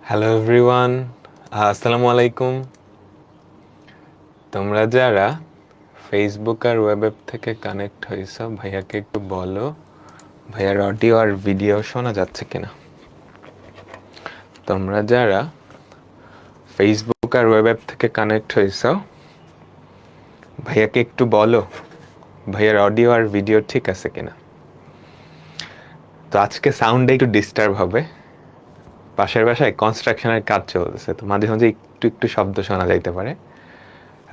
Hello everyone, আসসালামু আলাইকুম। তোমরা যারা ফেসবুক আর ওয়েব অ্যাপ থেকে কানেক্ট হয়েছো, ভাইয়াকে একটু বলো ভাইয়ার অডিও আর ভিডিও শোনা যাচ্ছে কিনা। তোমরা যারা ফেসবুক আর ওয়েব অ্যাপ থেকে কানেক্ট হয়েছো, ভাইয়াকে একটু বলো ভাইয়ার অডিও আর ভিডিও ঠিক আছে কিনা। তো আজকে সাউন্ডে একটু ডিস্টার্ব হবে, পাশের বাসায় কনস্ট্রাকশনের কাজ চলতেছে, তো মাঝে মাঝে একটু একটু শব্দ শোনা যাইতে পারে,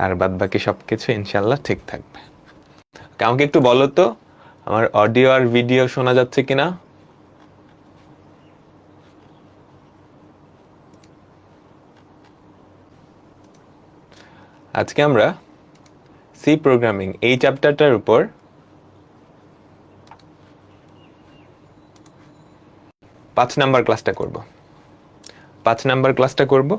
আর বাদ বাকি সব কিছু ইনশাল্লাহ ঠিক থাকবে। আমাকে একটু বলো তো আমার অডিও আর ভিডিও শোনা যাচ্ছে কিনা। আজকে আমরা সি প্রোগ্রামিং এই চ্যাপ্টারটার উপর 5 নাম্বার ক্লাসটা করব। 5 নাম্বার ক্লাসটা করব।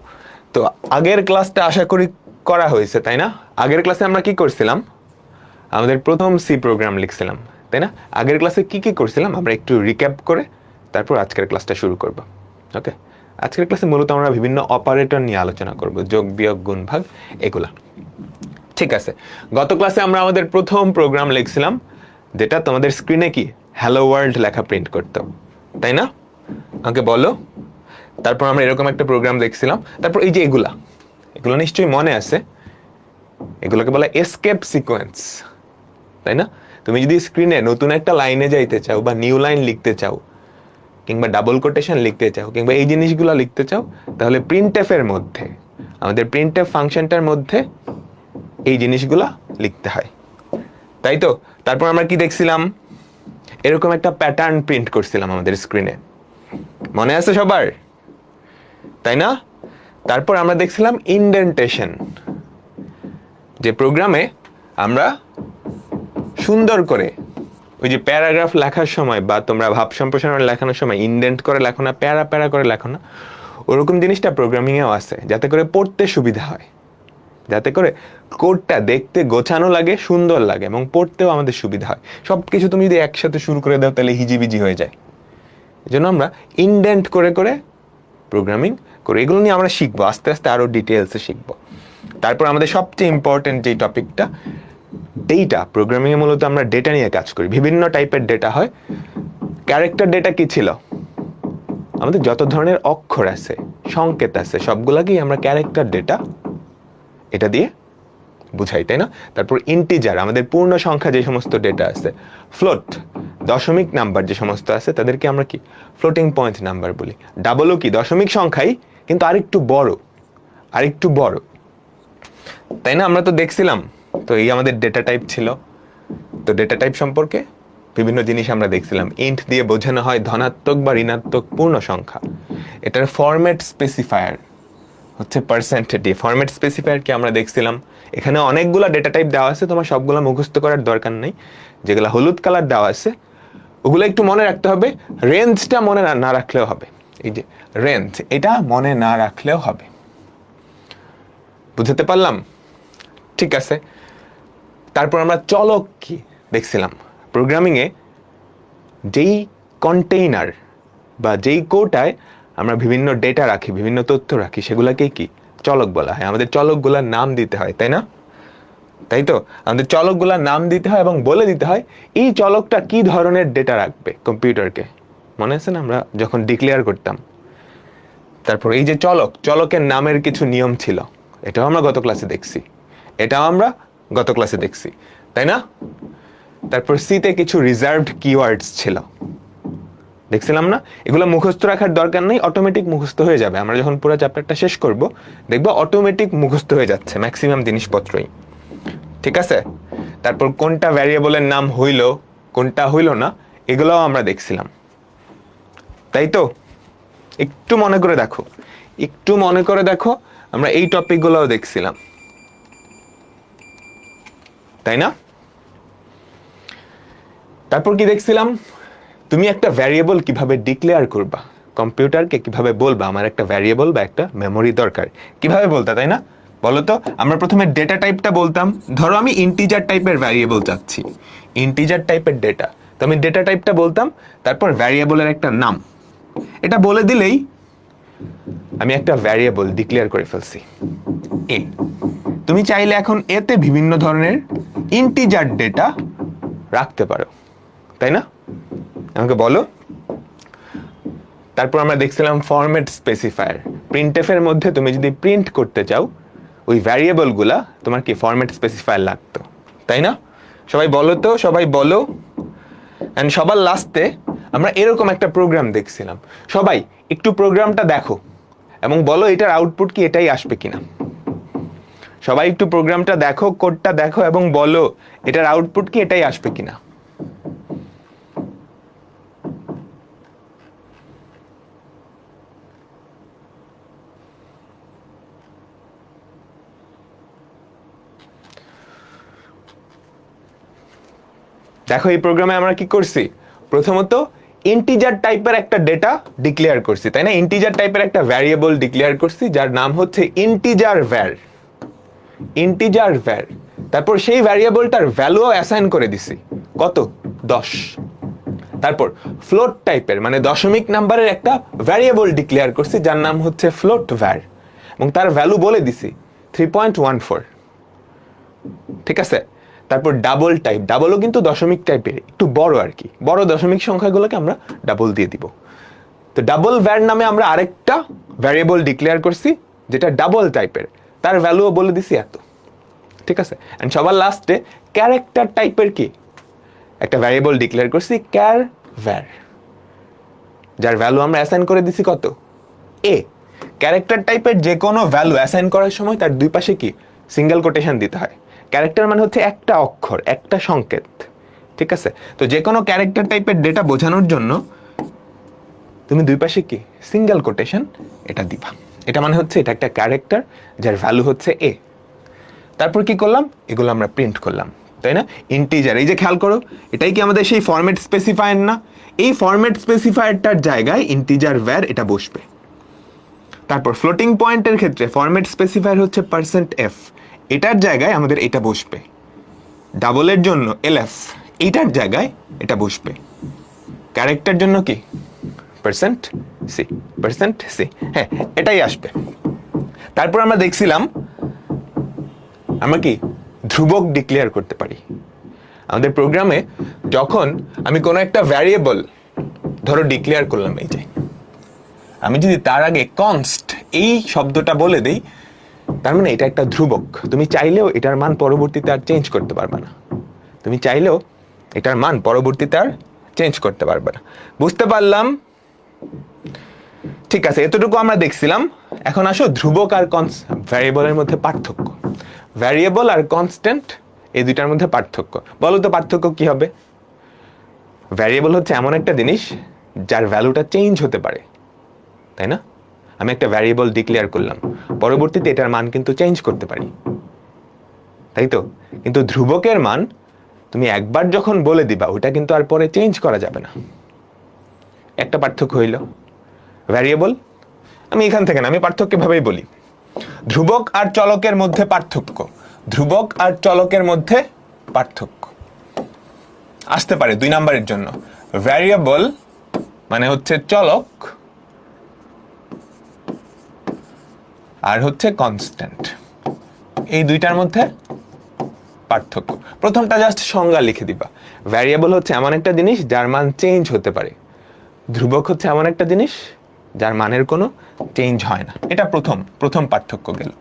তো আগের ক্লাসটা আশা করি করা হয়েছে, তাই না? আগের ক্লাসে আমরা কি করছিলাম? আমাদের প্রথম সি প্রোগ্রাম লিখছিলাম, তাই না? আগের ক্লাসে কি কি করছিলাম আমরা একটু রিক্যাপ করে তারপর আজকের ক্লাসটা শুরু করব। ওকে, আজকের ক্লাসে মূলত আমরা বিভিন্ন অপারেটর নিয়ে আলোচনা করব, যোগ বিয়োগ গুণ ভাগ এগুলা। ঠিক আছে, গত ক্লাসে আমরা আমাদের প্রথম প্রোগ্রাম লিখছিলাম, যেটা তোমাদের স্ক্রিনে কি হ্যালো ওয়ার্ল্ড লেখা প্রিন্ট করতো, তাই না? আমাকে বলো। তারপর আমরা এরকম একটা প্রোগ্রাম দেখছিলাম। তারপর এই যে এগুলো নিশ্চয়ই মনে আছে, এগুলোকে বলে এসকেপ সিকোয়েন্স, তাই না? তুমি যদি স্ক্রিনে নতুন একটা লাইনে যাইতে চাও বা নিউ লাইন লিখতে চাও কিংবা ডাবল কোটেশন লিখতে চাও কিংবা এই জিনিসগুলো লিখতে চাও, তাহলে প্রিন্টএফ এর মধ্যে, আমাদের প্রিন্টএফ ফাংশনটার মধ্যে এই জিনিসগুলা লিখতে হয়, তাই তো? তারপর আমরা কি দেখছিলাম? এরকম একটা প্যাটার্ন প্রিন্ট করছিলাম আমাদের স্ক্রিনে, মনে আছে সবার, তাই না? তারপর আমরা দেখছিলাম ইনডেন্টেশন, যে প্রোগ্রামে আমরা সুন্দর করে ওই যে প্যারাগ্রাফ লেখার সময় বা তোমরা ভাব সম্প্রসারণ লেখানোর সময় ইনডেন্ট করে লেখো না, প্যারা প্যারা করে লেখো না, ওরকম জিনিসটা প্রোগ্রামিংয়েও আছে, যাতে করে পড়তে সুবিধা হয়, যাতে করে কোডটা দেখতে গোছানো লাগে, সুন্দর লাগে এবং পড়তেও আমাদের সুবিধা হয়। সব কিছু তুমি যদি একসাথে শুরু করে দাও তাহলে হিজিবিজি হয়ে যায়। এই জন্য আমরা ইনডেন্ট করে করে প্রোগ্রামিং করে, এগুলো নিয়ে আমরা শিখবো আস্তে আস্তে, আরও ডিটেলসে শিখবো। তারপর আমাদের সবচেয়ে ইম্পর্টেন্ট যে টপিকটা, ডেটা। প্রোগ্রামিংয়ে মূলত আমরা ডেটা নিয়ে কাজ করি, বিভিন্ন টাইপের ডেটা হয়। ক্যারেক্টার ডেটা কি ছিল? আমাদের যত ধরনের অক্ষর আছে, সংকেত আছে, সবগুলাকেই আমরা ক্যারেক্টার ডেটা এটা দিয়ে বুঝাই, তাই না? তারপর ইন্টিজার, আমাদের পূর্ণ সংখ্যা যে সমস্ত ডেটা আছে। ফ্লোট, দশমিক নাম্বার যে সমস্ত আছে তাদেরকে আমরা কি ফ্লোটিং পয়েন্ট নাম্বার বলি। ডাবলও কি দশমিক সংখ্যাই, কিন্তু আরেকটু বড়, আরেকটু বড়, তাই না? আমরা তো দেখছিলাম। তো এই আমাদের ডেটা টাইপ ছিল। তো ডেটা টাইপ সম্পর্কে বিভিন্ন জিনিস আমরা দেখছিলাম। ইন্ট দিয়ে বোঝানো হয় ধনাত্মক বা ঋণাত্মক পূর্ণ সংখ্যা। এটার ফরম্যাট স্পেসিফায়ার হচ্ছে পার্সেন্টেজ। ফরম্যাট স্পেসিফায়ারকে আমরা দেখছিলাম। এখানে অনেকগুলো ডেটা টাইপ দেওয়া আছে, তোমার সবগুলো মুখস্থ করার দরকার নেই। যেগুলো হলুদ কালার দেওয়া আছে ওগুলো একটু মনে রাখতে হবে। রেঞ্জটা মনে না রাখলেও হবে। এই যে রেঞ্জ, এটা মনে না রাখলেও হবে। বুঝতে পারলাম? ঠিক আছে। তারপর আমরা চলক কি দেখছিলাম। প্রোগ্রামিংয়ে যেই কন্টেইনার বা যেই কোটায় আমরা বিভিন্ন ডেটা রাখি, বিভিন্ন তথ্য রাখি, সেগুলোকে কি চলক বলা হয়। আমাদের চলকগুলোর নাম দিতে হয়, তাই না? তাই তো, আমাদের চলকগুলোর নাম দিতে হয় এবং বলে দিতে হয় এই চলকটা কি ধরনের ডেটা রাখবে কম্পিউটারকে। মনে আছে না আমরা যখন ডিক্লেয়ার করতাম? তারপর এই যে চলকের নামের কিছু নিয়ম ছিল, এটাও আমরা গত ক্লাসে দেখছি, তাই না? তারপর সিতে কিছু রিজার্ভড কিওয়ার্ডস ছিল, দেখছিলাম না? এগুলো মুখস্থ রাখার দরকার নেই, অটোমেটিক মুখস্থ হয়ে যাবে। আমরা যখন পুরো চ্যাপ্টারটা শেষ করব দেখবো অটোমেটিক মুখস্থ হয়ে যাচ্ছে ম্যাক্সিমাম জিনিসপত্রই, ঠিক আছে? তারপর কোনটা ভ্যারিয়েবলের নাম হইল, কোনটা হইল না, এগুলোও আমরা দেখছিলাম, তাই তো? একটু মনে করে দেখো, আমরা এই টপিকগুলোও দেখছিলাম, তাই না? তারপর কি দেখছিলাম? তুমি একটা ভ্যারিয়েবল কিভাবে ডিক্লেয়ার করবা, কম্পিউটারকে কিভাবে বলবা আমার একটা ভ্যারিয়েবল বা একটা মেমোরি দরকার, কিভাবে বলতা, তাই না? বলো তো। আমরা প্রথমে ডেটা টাইপটা বলতাম। ধরো আমি ইন্টিজার টাইপের ভ্যারিয়েবল চাচ্ছি, ইন্টিজার টাইপের ডেটা, তো আমি ডেটা টাইপটা বলতাম, তারপর ভ্যারিয়েবলের একটা নাম, এটা বলে দিলেই আমি একটা ভ্যারিয়েবল ডিক্লেয়ার করে ফেলছি এ। তুমি চাইলে এখন এতে বিভিন্ন ধরনের ইন্টিজার ডেটা রাখতে পারো, তাই না? আমাকে বলো। তারপর আমরা দেখছিলাম ফরম্যাট স্পেসিফায়ার। প্রিন্টএফ এর মধ্যে তুমি যদি প্রিন্ট করতে চাও ওই ভ্যারিয়েবলগুলা, তোমার কি ফরম্যাট স্পেসিফায়ার লাগতো, তাই না? সবাই বলো তো, সবাই বলো। এন্ড সবার লাস্টে আমরা এরকম একটা প্রোগ্রাম দেখছিলাম। সবাই একটু প্রোগ্রামটা দেখো এবং বলো এটার আউটপুট কি এটাই আসবে কিনা। সবাই একটু প্রোগ্রামটা দেখো, কোডটা দেখো এবং বলো এটার আউটপুট কি এটাই আসবে কিনা। দেখো এই প্রোগ্রামে আমরা কি করছি, প্রথমত ইন্টিজার টাইপের একটা ডেটা ডিক্লেয়ার করছি, তাই না? ইন্টিজার টাইপের একটা ভ্যারিয়েবল ডিক্লেয়ার করছি যার নাম হচ্ছে ইন্টিজার ভ্যার। Integer where. তারপর সেই ভ্যারিয়েবলটার ভ্যালুও অ্যাসাইন করে দিছি, কত? 10। তারপর ফ্লোট টাইপের মানে দশমিক নাম্বারের একটা ভ্যারিয়েবল ডিক্লেয়ার করছি যার নাম হচ্ছে ফ্লোট ভ্যার, এবং তার ভ্যালু বলে দিছি 3.14। ঠিক আছে? তারপর ডাবল টাইপ, ডাবলও কিন্তু দশমিক টাইপের, একটু বড় আর কি, বড় দশমিক সংখ্যাগুলোকে আমরা ডাবল দিয়ে দিব। তো ডাবল ভ্যার নামে আমরা আরেকটা ভ্যারিয়েবল ডিক্লেয়ার করছি যেটা ডাবল টাইপের, তার ভ্যালুও বলে দিছি এত। ঠিক আছে? এন্ড সবার লাস্টে ক্যারেক্টার টাইপের কি একটা ভ্যারিয়েবল ডিক্লেয়ার করছি, ক্যার ভ্যার, যার ভ্যালু আমরা অ্যাসাইন করে দিছি কত? এ। ক্যারেক্টার টাইপের যে কোনো ভ্যালু অ্যাসাইন করার সময় তার দুই পাশে কি সিঙ্গেল কোটেশন দিতে হয়। ক্যারেক্টার মানে হচ্ছে একটা অক্ষর, একটা সংকেত। ঠিক আছে? তো যে কোনো ক্যারেক্টার টাইপের ডেটা বোঝানোর জন্য তুমি দুই পাশে কি সিঙ্গেল কোটেশন এটা দিবা। এটা মানে হচ্ছে এটা একটা ক্যারেক্টার যার ভ্যালু হচ্ছে এ। তারপর কি করলাম, এগুলো আমরা প্রিন্ট করলাম, তাই না? ইন্টিজার, এই যে খেয়াল করো, এটাই কি আমাদের সেই ফরম্যাট স্পেসিফায়ার না? এই ফরম্যাট স্পেসিফায়ারটার জায়গায় ইন্টিজার ভ্যার এটা বসবে। তারপর ফ্লোটিং পয়েন্টের ক্ষেত্রে ফরম্যাট স্পেসিফায়ার হচ্ছে %f, এটার জায়গায় আমাদের এটা বসবে। ডাবলের জন্য lf, এইটার জায়গায় এটা বসবে। ক্যারেক্টার জন্য কি %c, হ্যাঁ এটাই আসবে। তারপর আমরা দেখছিলাম আমরা কি ধ্রুবক ডিক্লেয়ার করতে পারি আমাদের প্রোগ্রামে। যখন আমি কোনো একটা ভ্যারিয়েবল ধরো ডিক্লেয়ার করলাম, এই যে আমি যদি তার আগে কনস্ট এই শব্দটা বলে দেই, তার মানে এটা একটা ধ্রুবক। তুমি চাইলেও এটার মান পরবর্তীতে আর চেঞ্জ করতে পারবে না। তুমি চাইলেও এটার মান পরবর্তীতে আর চেঞ্জ করতে পারবে না। বুঝতে পারলাম? ঠিক আছে, এতটুকু আমরা দেখছিলাম। এখন আসো ধ্রুবক আর ভ্যারিয়েবলের মধ্যে পার্থক্য। ভ্যারিয়েবল আর কনস্ট্যান্ট এই দুইটার মধ্যে পার্থক্য বলো তো, পার্থক্য কি হবে? ভ্যারিয়েবল হচ্ছে এমন একটা জিনিস যার ভ্যালুটা চেঞ্জ হতে পারে, তাই না? আমি একটা ভ্যারিয়েবল ডিক্লেয়ার করলাম, পরবর্তীতে এটার মান কিন্তু চেঞ্জ করতে পারি, তাই তো? কিন্তু ধ্রুবকের মান তুমি একবার যখন বলে দিবা ওটা কিন্তু আর পরে চেঞ্জ করা যাবে না। একটা পার্থক্য হইল ভ্যারিয়েবল। আমি এখান থেকে না, আমি পার্থক্য ভাবেই বলি। ধ্রুবক আর চলকের মধ্যে পার্থক্য, ধ্রুবক আর চলকের মধ্যে পার্থক্য আসতে পারে 2 নাম্বারের জন্য। ভ্যারিয়েবল মানে হচ্ছে চলক, আর হচ্ছে কনস্ট্যান্ট, এই দুইটার মধ্যে পার্থক্য। প্রথমটা জাস্ট সংজ্ঞা লিখে দিবা। ভ্যারিয়েবল হচ্ছে এমন একটা জিনিস যার মান চেঞ্জ হতে পারে, ধ্রুবক হচ্ছে এমন একটা জিনিস যার মানের কোনো চেঞ্জ হয় না। এটা প্রথম পার্থক্য গেল।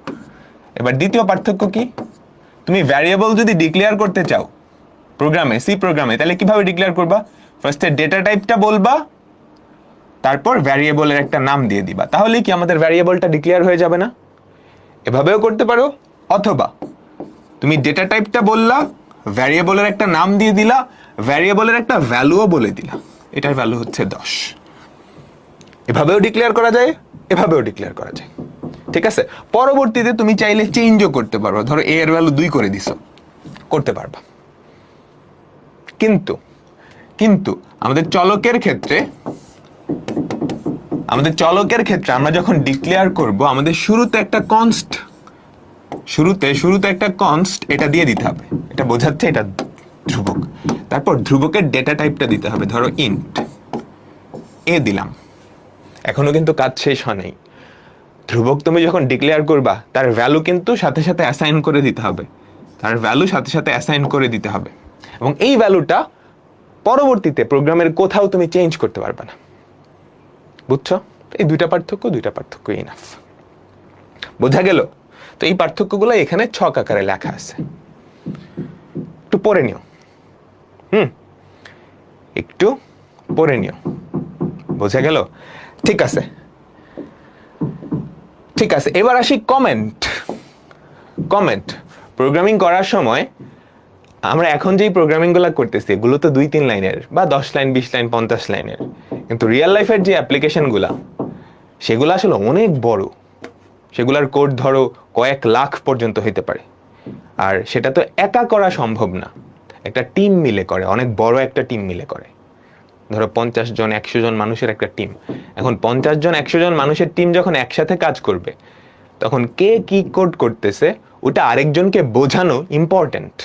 এবার দ্বিতীয় পার্থক্য কি? তুমি ভ্যারিয়েবল যদি ডিক্লেয়ার করতে চাও প্রোগ্রামে, সি প্রোগ্রামে, তাহলে কিভাবে ডিক্লেয়ার করবা? ফার্স্টে ডেটা টাইপটা বলবা, তারপর ভ্যারিয়েবলের একটা নাম দিয়ে দিবা। তাহলে কি আমাদের ভ্যারিয়েবলটা ডিক্লেয়ার হয়ে যাবে না? এভাবেও করতে পারো, অথবা তুমি ডেটা টাইপটা বললা, ভ্যারিয়েবলের একটা নাম দিয়ে দিলা, ভ্যারিয়েবলের একটা ভ্যালুও বলে দিলা, এটার ভ্যালু হচ্ছে 10। এভাবেও ডিক্লেয়ার করা যায়, এভাবেও ডিক্লেয়ার করা যায়। ঠিক আছে? পরবর্তীতে তুমি চাইলে চেঞ্জও করতে পারো, ধরো a এর ভ্যালু 2 করে দিছো, করতে পারবা। কিন্তু আমাদের চলকের ক্ষেত্রে আমরা যখন ডিক্লেয়ার করব, আমাদের শুরুতে একটা কনস্ট এটা দিয়ে দিতে হবে। এটা বোঝাচ্ছে এটা ধ্রুবক। তারপর ধ্রুবকের ডেটা টাইপটা দিতে হবে, ধরো ইন্ট এ দিলাম। এখনো কিন্তু কাজ শেষ হয় নাই। ধ্রুবক তুমি যখন ডিক্লেয়ার করবা তার ভ্যালু কিন্তু সাথে সাথে অ্যাসাইন করে দিতে হবে, তার ভ্যালু সাথে সাথে অ্যাসাইন করে দিতে হবে, এবং এই ভ্যালুটা পরবর্তীতে প্রোগ্রামের কোথাও তুমি চেঞ্জ করতে পারবে না। বুঝছো? এই দুইটা পার্থক্য ইনাফ। বোঝা গেল? তো এই পার্থক্যগুলো এখানে ছক আকারে লেখা আছে, একটু পড়ে নিও। একটু পড়ে নিও। বোঝা গেল? ঠিক আছে, ঠিক আছে। এবার আসি কমেন্ট। প্রোগ্রামিং করার সময় আমরা এখন যেই প্রোগ্রামিংগুলো করতেছি এগুলো তো 2-3 লাইনের বা 10 লাইন, 20 লাইন, 50 লাইনের, কিন্তু রিয়েল লাইফের যে অ্যাপ্লিকেশনগুলা সেগুলো আসলে অনেক বড়। সেগুলার কোড ধরো কয়েক লাখ পর্যন্ত হইতে পারে, আর সেটা তো একা করা সম্ভব না, একটা টিম মিলে করে, অনেক বড় একটা টিম মিলে করে। ধরো 50 জন 100 জন মানুষের একটা টিম। এখন 50 জন 100 জন মানুষের টিম যখন একসাথে কাজ করবে তখন কে কি কোড করতেছে ওটা আরেকজনকে বোঝানো ইম্পর্টেন্ট।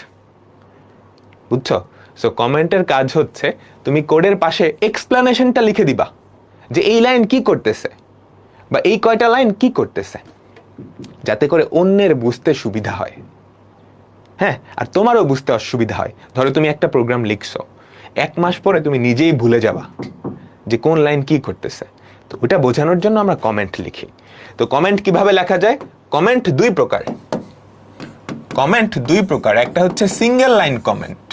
বুঝছো? সো কমেন্টের কাজ হচ্ছে তুমি কোডের পাশে এক্সপ্লানেশনটা লিখে দিবা যে এই লাইন কি করতেছে বা এই কয়টা লাইন কি করতেছে, যাতে করে অন্যের বুঝতে সুবিধা হয়। হ্যাঁ, আর তোমারও বুঝতে অসুবিধা হয়। ধরো তুমি একটা প্রোগ্রাম লিখছো, 1 মাস পরে তুমি নিজেই ভুলে যাবা যে কোন লাইন কি করতেছে, তো ওটা বোঝানোর জন্য আমরা কমেন্ট লিখি। তো কমেন্ট কিভাবে লেখা যায়? কমেন্ট দুই প্রকার। একটা হচ্ছে single line comment.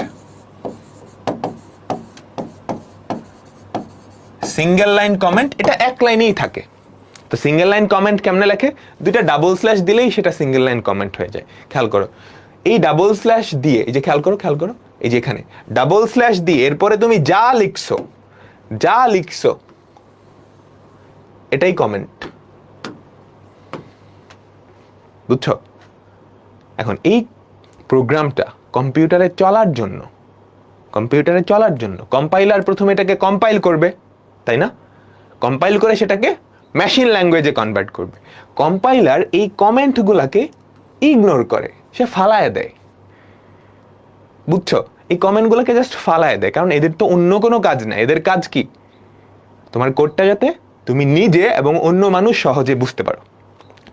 Single line comment এটা এক লাইনেই থাকে। তো সিঙ্গেল লাইন কমেন্ট কেমনে লেখে? দুইটা ডাবল স্ল্যাশ দিলেই সেটা সিঙ্গেল লাইন কমেন্ট হয়ে যায়। খেয়াল করো, এই ডাবল স্ল্যাশ দিয়ে, এই যে খেয়াল করো, এই যে এখানে ডাবল স্ল্যাশ দিয়ে এরপরে তুমি যা লিখছো এটাই কমেন্ট। বুঝছো? এখন এই প্রোগ্রামটা কম্পিউটারে চলার জন্য কম্পাইলার প্রথমে এটাকে কম্পাইল করবে, তাই না? কম্পাইল করে সেটাকে মেশিন ল্যাঙ্গুয়েজে কনভার্ট করবে। কম্পাইলার এই কমেন্টগুলোকে ইগনোর করে, সে ফালায় দেয়। বুঝছো? এই কমেন্টগুলোকে জাস্ট ফালায় দেয়, কারণ এদের তো অন্য কোনো কাজ না। এদের কাজ কি? তোমার কোডটা যাতে তুমি নিজে এবং অন্য মানুষ সহজে বুঝতে পারো।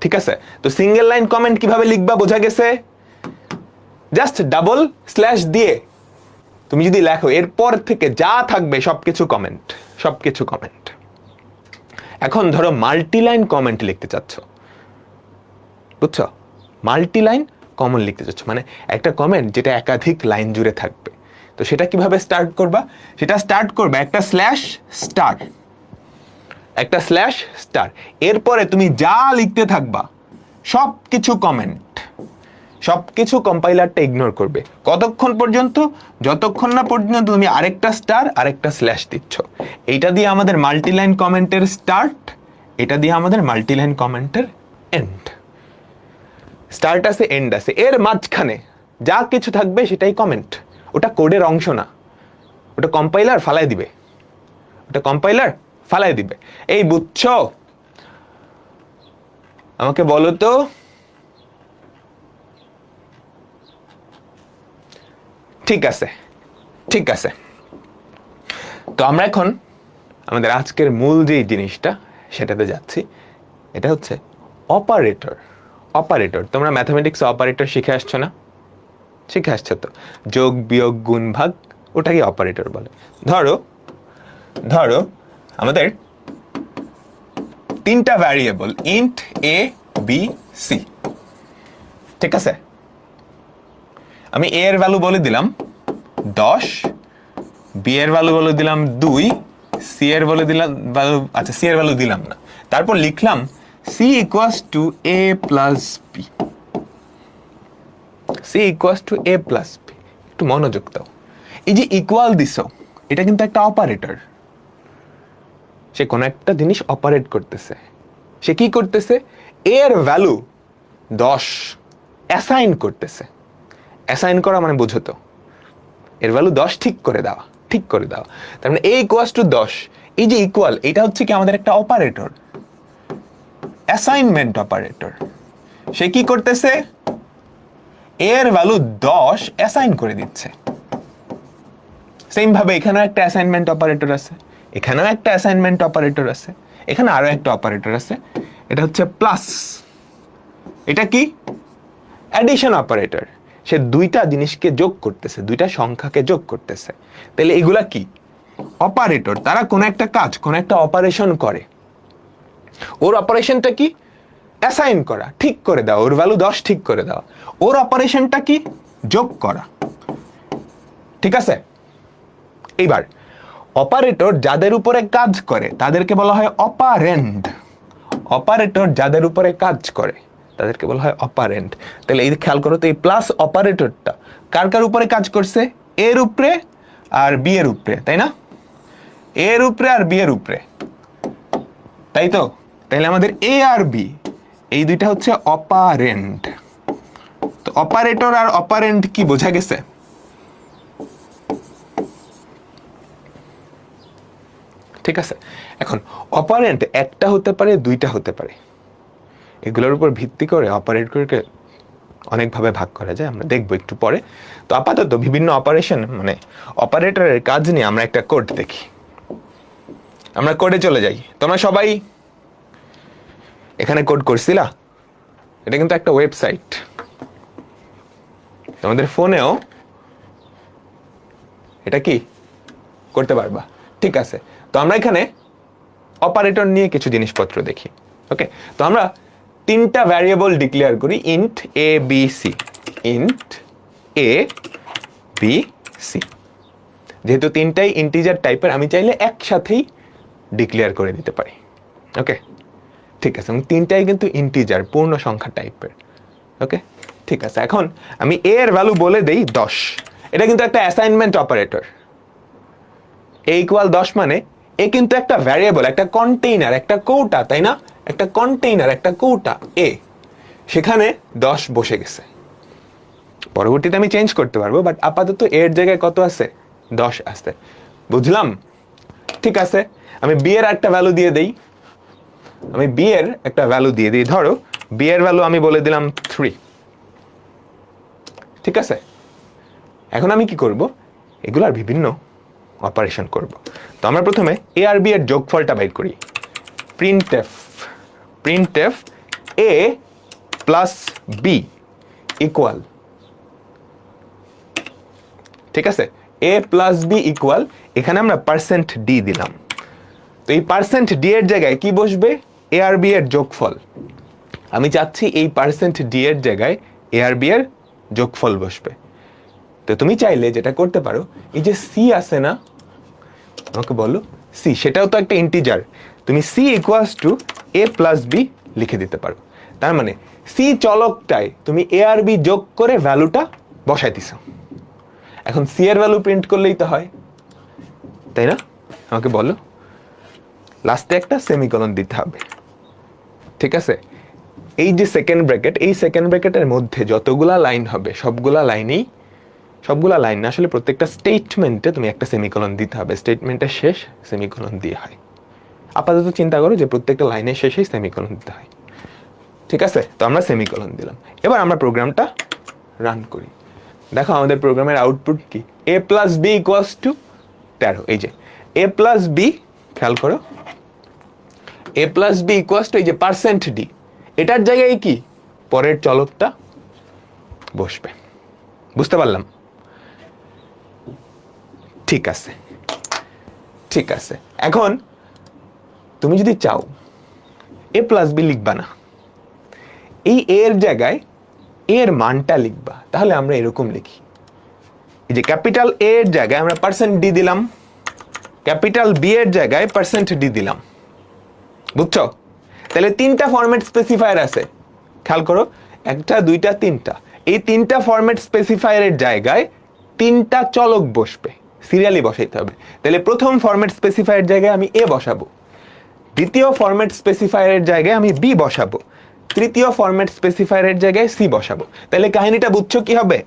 ঠিক আছে? তো সিঙ্গেল লাইন কমেন্ট কিভাবে লিখবা বোঝা গেছে? জাস্ট ডাবল স্ল্যাশ দিয়ে তুমি যদি লেখো, এরপর থেকে যা থাকবে সবকিছু কমেন্ট। এখন ধরো মাল্টিলাইন কমেন্ট লিখতে চাচ্ছ, বুঝছো? মাল্টিলাইন কমেন্ট লিখতে চাচ্ছ মানে একটা কমেন্ট যেটা একাধিক লাইন জুড়ে থাকবে। তো সেটা কিভাবে স্টার্ট করবা? সেটা স্টার্ট করবে একটা স্ল্যাশ স্টার, এরপরে তুমি যা লিখতে থাকবা সবকিছু কম্পাইলারটা ইগনোর করবে। কতক্ষণ পর্যন্ত? যতক্ষণ না পর্যন্ত তুমি আরেকটা স্টার আরেকটা স্ল্যাশ দিচ্ছ। এইটা দিয়ে আমাদের মাল্টিলাইন কমেন্টের স্টার্ট, এটা দিয়ে আমাদের মাল্টিলাইন কমেন্টের এন্ড। স্টার্ট আছে, এন্ড আছে, এর মাঝখানে যা কিছু থাকবে সেটাই কমেন্ট। ওটা কোডের অংশ না, ওটা কম্পাইলার ফালাই দিবে। এই বুঝছো? আমাকে বলো তো, ঠিক আছে। তো আমরা এখন আমাদের আজকের মূল যে জিনিসটা সেটাতে যাচ্ছি। এটা হচ্ছে অপারেটর। তোমরা ম্যাথমেটিক্স অপারেটর শিখে আসছো না? শিখে আসছো তো, যোগ বিয়োগ গুণ ভাগ, ওটাকে অপারেটর বলে। ধরো আমাদের 3টা variable int A B C, ঠিক আছে? আমি এ এর ভ্যালু বলে দিলাম 10, বি এর ভ্যালু বলে দিলাম 2, সি এর ভ্যালু দিলাম না। তারপর লিখলাম c equals to a plus b। একটু মনোযোগ দাও। এই যে ইকুয়াল দিছো, এটা কিন্তু একটা অপারেটর। সে কোনো একটা জিনিস অপারেট করতেছে। সে কি করতেছে? এর ভ্যালু 10 অ্যাসাইন করতেছে। অ্যাসাইন করা মানে বুঝো তো, এর ভ্যালু 10 ঠিক করে দেওয়া। তার মানে a equals to 10। এই যে ইকুয়াল, এটা হচ্ছে কি আমাদের একটা অপারেটর, অ্যাসাইনমেন্ট অপারেটর। সে কি করতেছে? এর ভ্যালু 10 অ্যাসাইন করে দিচ্ছে। সেম ভাবে এখানেও একটা অ্যাসাইনমেন্ট অপারেটর আছে, এখানেও একটা অ্যাসাইনমেন্ট অপারেটর আছে, এখানে আরো একটা অপারেটর আছে। এটা হচ্ছে প্লাস, এটা কি অ্যাডিশন অপারেটর, সে দুইটা জিনিসকে যোগ করতেছে, দুইটা সংখ্যাকে যোগ করতেছে। তাহলে এগুলা কি অপারেটর, তারা কোন একটা কাজ, কোন একটা অপারেশন করে। ওর অপারেশনটা কি অ্যাসাইন করা, ঠিক করে দাও, ওর ভ্যালু 10 ঠিক করে দাও। ওর অপারেশনটা কি যোগ করা, ঠিক আছে। এইবার অপারেটর যাদের উপরে কাজ করে তাদেরকে বলা হয় অপারেন্ড। অপারেটর যাদের উপরে কাজ করে তাদেরকে বলা হয় অপারেন্ড। তাহলে এই খেয়াল করো তো, এই প্লাস অপারেটরটা কার কার উপরে কাজ করছে, এর উপরে আর বি এর উপরে, তাই না? এর উপরে আর বি এর উপরে, তাই তো? তাহলে আমাদের এ আর বি এই দুইটা হচ্ছে অপারেন্ড। তো অপারেটর আর অপারেন্ড কি বোঝা গেছে? ঠিক আছে। এখন অপারেন্ট একটা হতে পারে, দুইটা হতে পারে, এগুলোর উপর ভিত্তি করে অপারেটরকে অনেকভাবে ভাগ করা যায়, আমরা দেখবো একটু পরে। তো আপাতত বিভিন্ন অপারেশন মানে অপারেটরের কাজ নিয়ে আমরা একটা কোড দেখি। আমরা কোডে চলে যাই। তোমরা সবাই এখানে কোড করছিলা? এটা কিন্তু একটা ওয়েবসাইট, তোমাদের ফোনেও এটা কি করতে পারবা, ঠিক আছে। তো আমরা এখানে অপারেটর নিয়ে কিছু জিনিসপত্র দেখি। ওকে, তো আমরা তিনটা ভ্যারিয়েবল ডিক্লেয়ার করি, int A B C. Int A B C, যেহেতু তিনটাই ইন্টিজার টাইপের, আমি চাইলে একসাথেই ডিক্লেয়ার করে দিতে পারি। ওকে, ঠিক আছে। এবং তিনটাই কিন্তু ইন্টিজার, পূর্ণ সংখ্যা টাইপের। ওকে, ঠিক আছে। এখন আমি এ এর ভ্যালু বলে দেই 10। এটা কিন্তু একটা অ্যাসাইনমেন্ট অপারেটর। এ ইকুয়াল 10 মানে এ কিন্তু একটা ভ্যারিয়েবল, একটা কন্টেইনার, একটা কৌটা, তাই না? একটা কন্টেইনার, একটা কৌটা এ, সেখানে 10 বসে গেছে। পরবর্তীতে আমি চেঞ্জ করতে পারবো, বাট আপাতত এর জায়গায় কত আছে? 10 আছে। বুঝলাম? ঠিক আছে। আমি বি এর একটা ভ্যালু দিয়ে দেই। আমি বি এর একটা ভ্যালু দিয়ে দিই, ধরো বি এর ভ্যালু আমি বলে দিলাম 3। ঠিক আছে। এখন আমি কি করব? এগুলার বিভিন্ন অপারেশন করব। তো আমরা প্রথমে এ আর বি এর যোগফলটা বাইর করি। প্রিন্টএফ, প্রিন্টএফ এ প্লাস বি ইকুয়াল, ঠিক আছে, এ প্লাস বি ইকুয়াল, এখানে আমরা পার্সেন্ট ডি দিলাম। তো এই পার্সেন্ট ডি এর জায়গায় কি বসবে? এ আর বি এর যোগফল। আমি চাচ্ছি এই পার্সেন্ট ডি এর জায়গায় এ আর বি এর যোগফল বসবে। তো তুমি চাইলে যেটা করতে পারো, এই যে সি আছে না, আমাকে বলো সি, সেটাও তো একটা ইন্টিজার, তুমি C equals to A plus B লিখে দিতে পারো। তার মানে সি চলকটায় তুমি এ আর বি যোগ করে ভ্যালুটা বসাই দিছো। এখন সি এর ভ্যালু প্রিন্ট করলেই তো হয়, তাই না? আমাকে বলো, লাস্টে একটা সেমিকোলন দিতে হবে, ঠিক আছে। এই যে সেকেন্ড ব্র্যাকেট, এই সেকেন্ড ব্র্যাকেটের মধ্যে যতগুলা লাইন হবে সবগুলা লাইনেই, সবগুলা লাইন না আসলে, প্রত্যেকটা স্টেটমেন্টে তুমি একটা সেমিকোলন দিতে হবে। স্টেটমেন্টের শেষ সেমিকোলন দিয়ে হয়। আপাতত চিন্তা করো যে প্রত্যেকটা লাইনের শেষেই সেমিকোলন দিতে হয়, ঠিক আছে। তো আমরা সেমিকোলন দিলাম। এবার আমরা প্রোগ্রামটা রান করি। দেখো আমাদের প্রোগ্রামের আউটপুট কি? এ প্লাস বি ইকুয়ালস টু 13। এই যে এ প্লাস বি, খেয়াল করো, এ প্লাস বি ইকুয়ালস টু এই যে পার্সেন্ট ডি, এটার জায়গায় কি পরের চলকটা বসবে। বুঝতে পারলাম? ঠিক আছে, ঠিক আছে। এখন তুমি যদি চাও এ প্লাস বি লিখবা না, এই এর জায়গায় এর মানটা লিখবা, তাহলে আমরা এরকম লিখি, এই যে ক্যাপিটাল এ এর জায়গায় আমরা পার্সেন্ট ডি দিলাম, ক্যাপিটাল বি এর জায়গায় পার্সেন্ট ডি দিলাম। বুঝছো? তাহলে তিনটা ফরম্যাট স্পেসিফায়ার আছে, খেয়াল করো, একটা, দুইটা, তিনটা। এই তিনটা ফরম্যাট স্পেসিফায়ারের জায়গায় তিনটা চলক বসবে, সিরিয়ালি বসাইতে হবে। তাহলে প্রথম ফরম্যাট স্পেসিফায়ার জায়গায় আমি এ বসাবো, দ্বিতীয় ফরম্যাট স্পেসিফায়ারের জায়গায় আমি বি বসাবো, তৃতীয় ফরম্যাট স্পেসিফায়ারের জায়গায় সি বসাবো। তাহলে কাহিনীটা বুঝছো কি হবে?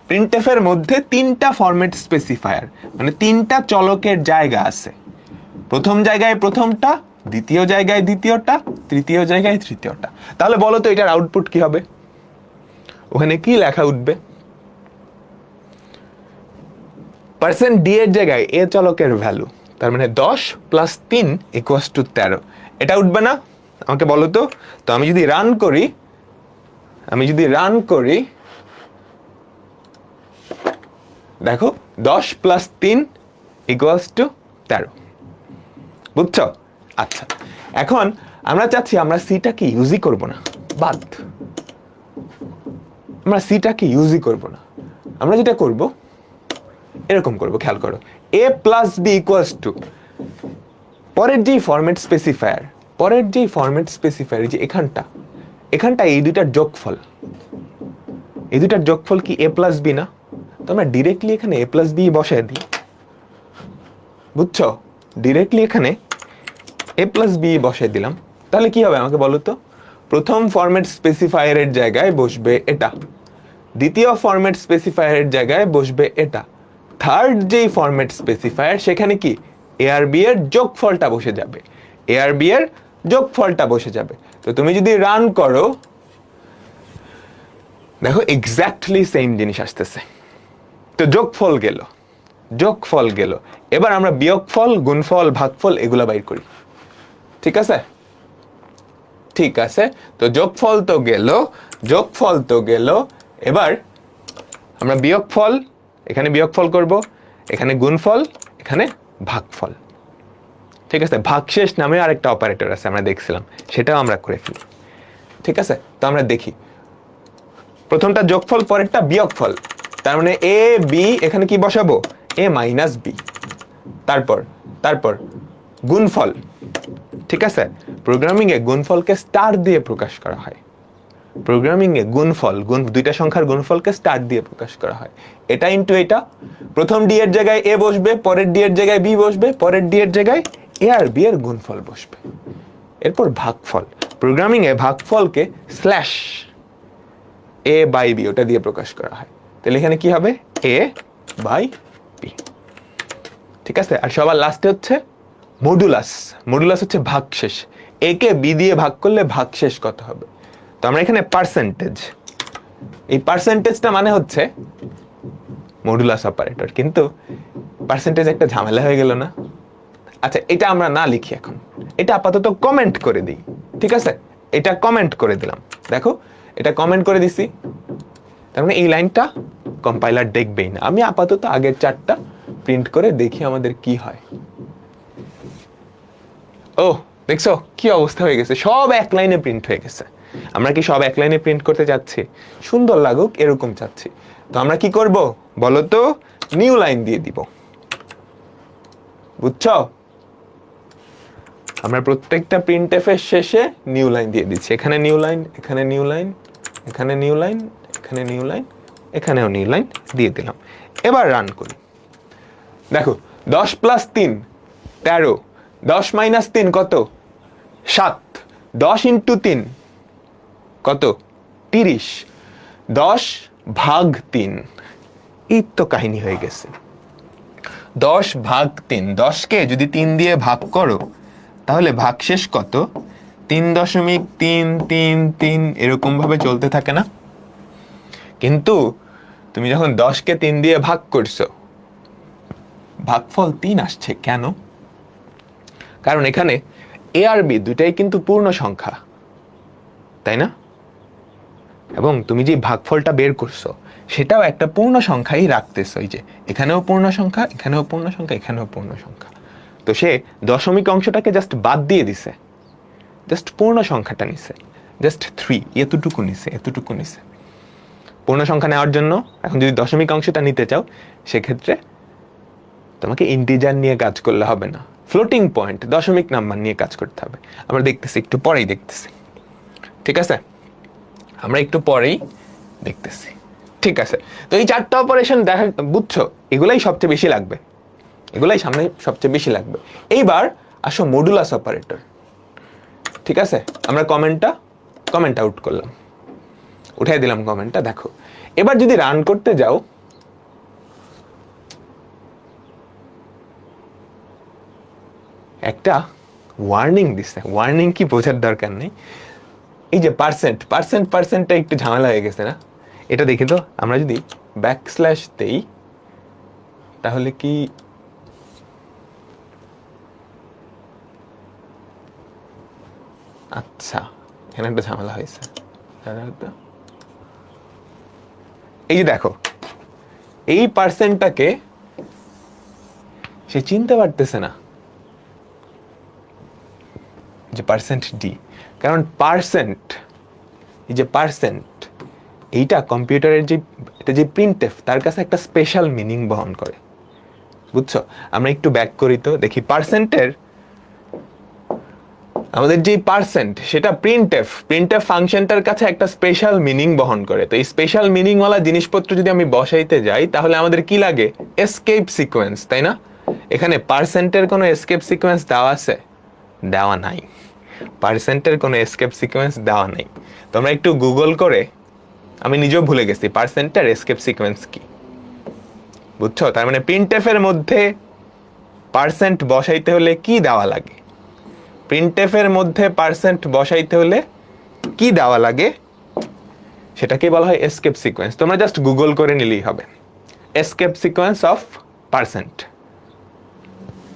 প্রিন্টএফ এর মধ্যে তিনটা ফরম্যাট স্পেসিফায়ার, মানে তিনটা চলকের জায়গা আছে। প্রথম জায়গায় প্রথমটা, দ্বিতীয় জায়গায় দ্বিতীয়টা, তৃতীয় জায়গায় তৃতীয়টা। তাহলে বলো তো এটার আউটপুট কি হবে? ওখানে কি লেখা উঠবে? পার্সেন্ট ডি এর জায়গায় এ চলকের ভ্যালু, তার মানে 10 প্লাস 3 ইকুয়ালস টু 13, এটা উঠবে না? আমাকে বলো তো। তো আমি যদি রান করি দেখো 10 + 3 = 13। বুঝছো? আচ্ছা, এখন আমরা চাচ্ছি আমরা সিটাকে ইউজই করব না, বাদ। আমরা সিটাকে ইউজই করব না। আমরা যেটা করব এরকম করব, খেয়াল করো। a + b = পরের যেই ফরম্যাট স্পেসিফায়ার যে এখানটা এই দুইটার যোগফল কি a + b না? তো আমরা ডিরেক্টলি এখানে a + b বসায় দিই। বুঝছো? ডিরেক্টলি এখানে a + b বসায় দিলাম। তাহলে কি হবে আমাকে বলো তো। প্রথম ফরম্যাট স্পেসিফায়ারের জায়গায় বসবে এটা, দ্বিতীয় ফরম্যাট স্পেসিফায়ারের জায়গায় বসবে এটা, থার্ড যেই ফরম্যাট স্পেসিফায়ার সেখানে কি a আর b এর যোগফলটা বসে যাবে। তো তুমি যদি রান করো দেখো এক্স্যাক্টলি সেম জিনিস আসতেছে। তো যোগফল গেল। এবার আমরা বিয়োগফল, গুণফল, ভাগফল এগুলা বাইর করি। ঠিক আছে। তো যোগফল তো গেল। এবার আমরা এখানে বিয়োগফল করব, এখানে গুণফল, এখানে ভাগফল। ঠিক আছে, ভাগশেষ নামে আরেকটা অপারেটর আছে, আমরা দেখছিলাম, সেটাও আমরা করে ফেলি। ঠিক আছে, তো আমরা দেখি। প্রথমটা যোগফল, পরেরটা বিয়োগফল। তার মানে a b, এখানে কি বসাবো? a - b। তারপর গুণফল। ঠিক আছে, প্রোগ্রামিং এ গুণফলকে স্টার দিয়ে প্রকাশ করা হয়। দুইটা সংখ্যার গুণফলকে স্টার দিয়ে প্রকাশ করা হয়। এটা ইনটু এটা, প্রথম ডি এর জায়গায় a বসবে, পরের ডি এর জায়গায় b বসবে, পরের ডি এর জায়গায় a আর b এর গুণফল বসবে। এরপর ভাগফল। প্রোগ্রামিং এ ভাগফলকে /a/b ওটা দিয়ে প্রকাশ করা হয়। তাহলে এখানে কি হবে? a/b। ঠিক আছে, আর সবার লাস্টে হচ্ছে মডুলাস হচ্ছে ভাগশেষ। a কে b দিয়ে ভাগ করলে ভাগশেষ কত হবে? তো আমরা এখানে পার্সেন্টেজ, এই পার্সেন্টেজটা মানে হচ্ছে মডুলাস অপারেটর, কিন্তু পার্সেন্টেজ একটা ঝামেলা হয়ে গেল না? আচ্ছা, এটা আমরা না লিখি এখন, এটা আপাতত কমেন্ট করে দিই। ঠিক আছে, এটা কমেন্ট করে দিলাম। দেখো, এটা কমেন্ট করে দিছি, তার মানে এই লাইনটা কম্পাইলার দেখবেই না। আমি আপাতত আগের চারটা প্রিন্ট করে দেখি আমাদের কি হয়। ও, দেখছো কি অবস্থা হয়ে গেছে, সব এক লাইনে প্রিন্ট হয়ে গেছে। আমরা কি সব এক লাইনে প্রিন্ট করতে চাচ্ছি? সুন্দর লাগুক এরকম চাচ্ছি। তো আমরা কি করব বলো তো? নিউ লাইন দিয়ে দিব। বুঝছো? আমরা প্রত্যেকটা প্রিন্টএফ এর শেষে নিউ লাইন দিয়ে দিচ্ছি। এখানে নিউ লাইন, এখানে নিউ লাইন, এখানে নিউ লাইন, এখানে নিউ লাইন, এখানেও নিউ লাইন দিয়ে দিলাম। এবার রান করি। দেখো, 10 + 3 13, 10 - 3 কত? 7, 10 × 3 কত? 30, 10 ভাগ 3। এই তো কাহিনী হয়ে গেছে। 10 ভাগ 3, 10কে যদি 3 দিয়ে ভাগ করো তাহলে ভাগশেষ কত? 3.333 এরকম ভাবে চলতে থাকে না? কিন্তু তুমি যখন 10কে 3 দিয়ে ভাগ করছো, ভাগফল 3 আসছে কেন? কারণ এখানে a আর b দুটাই কিন্তু পূর্ণ সংখ্যা, তাই না? এবং তুমি যে ভাগফলটা বের করছো সেটাও একটা পূর্ণ সংখ্যাই রাখতেছো। এই যে এখানেও পূর্ণ সংখ্যা, এখানেও পূর্ণ সংখ্যা, এখানেও পূর্ণ সংখ্যা। তো সে দশমিক অংশটাকে জাস্ট বাদ দিয়ে দিছে, জাস্ট পূর্ণ সংখ্যাটা নিছে, জাস্ট 3 এতটুকু নিছে। পূর্ণ সংখ্যা নেওয়ার জন্য এখন যদি দশমিক অংশটা নিতে চাও, সেক্ষেত্রে তোমাকে ইন্টিজার নিয়ে কাজ করলে হবে না, ফ্লোটিং পয়েন্ট দশমিক নাম্বার নিয়ে কাজ করতে হবে। আমরা দেখতেছি, একটু পরেই দেখতেছি। ঠিক আছে, আমরা একটু পরেই দেখতেছি। ঠিক আছে, তো এই চারটা অপারেশন দেখা, বুঝছো? এগুলাই সবচেয়ে বেশি লাগবে, এগুলাই সামনে সবচেয়ে বেশি লাগবে। এইবার আসো মডুলাস অপারেটর। ঠিক আছে, আমরা কমেন্ট আউট করলাম, উঠাই দিলাম কমেন্টটা। দেখো, এবার যদি রান করতে যাও, একটা ওয়ার্নিং দিচ্ছে। ওয়ার্নিং কি বোঝার দরকার নেই। এই যে পার্সেন্টটা একটু ঝামেলা হয়ে গেছে না? এটা দেখি তো, আমরা যদি ব্যাকস্ল্যাশ দেই তাহলে কি আচ্ছা, এখানে একটা ঝামেলা হয়েছে। এই যে দেখো, এই পার্সেন্টটাকে সে চিনতে পারতেছে না যে পার্সেন্ট ডি, কারণ পার্সেন্ট, এই যে পার্সেন্ট, এইটা কম্পিউটারের যে এটা যে প্রিন্টএফ, তার কাছে একটা স্পেশাল মিনিং বহন করে, বুঝছো? আমরা একটু ব্যাক করি তো দেখি। পার্সেন্টের, আমাদের যে পার্সেন্ট, সেটা প্রিন্টএফ ফাংশনটার কাছে একটা স্পেশাল মিনিং বহন করে। তো এই স্পেশাল মিনিংওয়ালা জিনিসপত্র যদি আমি বসাইতে যাই, তাহলে আমাদের কি লাগে? এসকেপ সিকোয়েন্স, তাই না? এখানে পার্সেন্টের কোনো এসকেপ সিকোয়েন্স দেওয়া আছে? দেওয়া নাই। পার্সেন্টের কোনো এসকেপ সিকোয়েন্স দেওয়া নাই। তোমরা একটু গুগল করে, আমি নিজেও ভুলে গেছি পার্সেন্টের এসকেপ সিকোয়েন্স কি, বুঝছো? তার মানে প্রিন্টএফের মধ্যে পার্সেন্ট বসাইতে হলে কি দেওয়া লাগে? প্রিন্টএফের মধ্যে পার্সেন্ট বসাইতে হলে কি দেওয়া লাগে? সেটাকে বলা হয় এসকেপ সিকোয়েন্স। তোমরা জাস্ট গুগল করে নিলেই হবে, এসকেপ সিকোয়েন্স অফ পার্সেন্ট,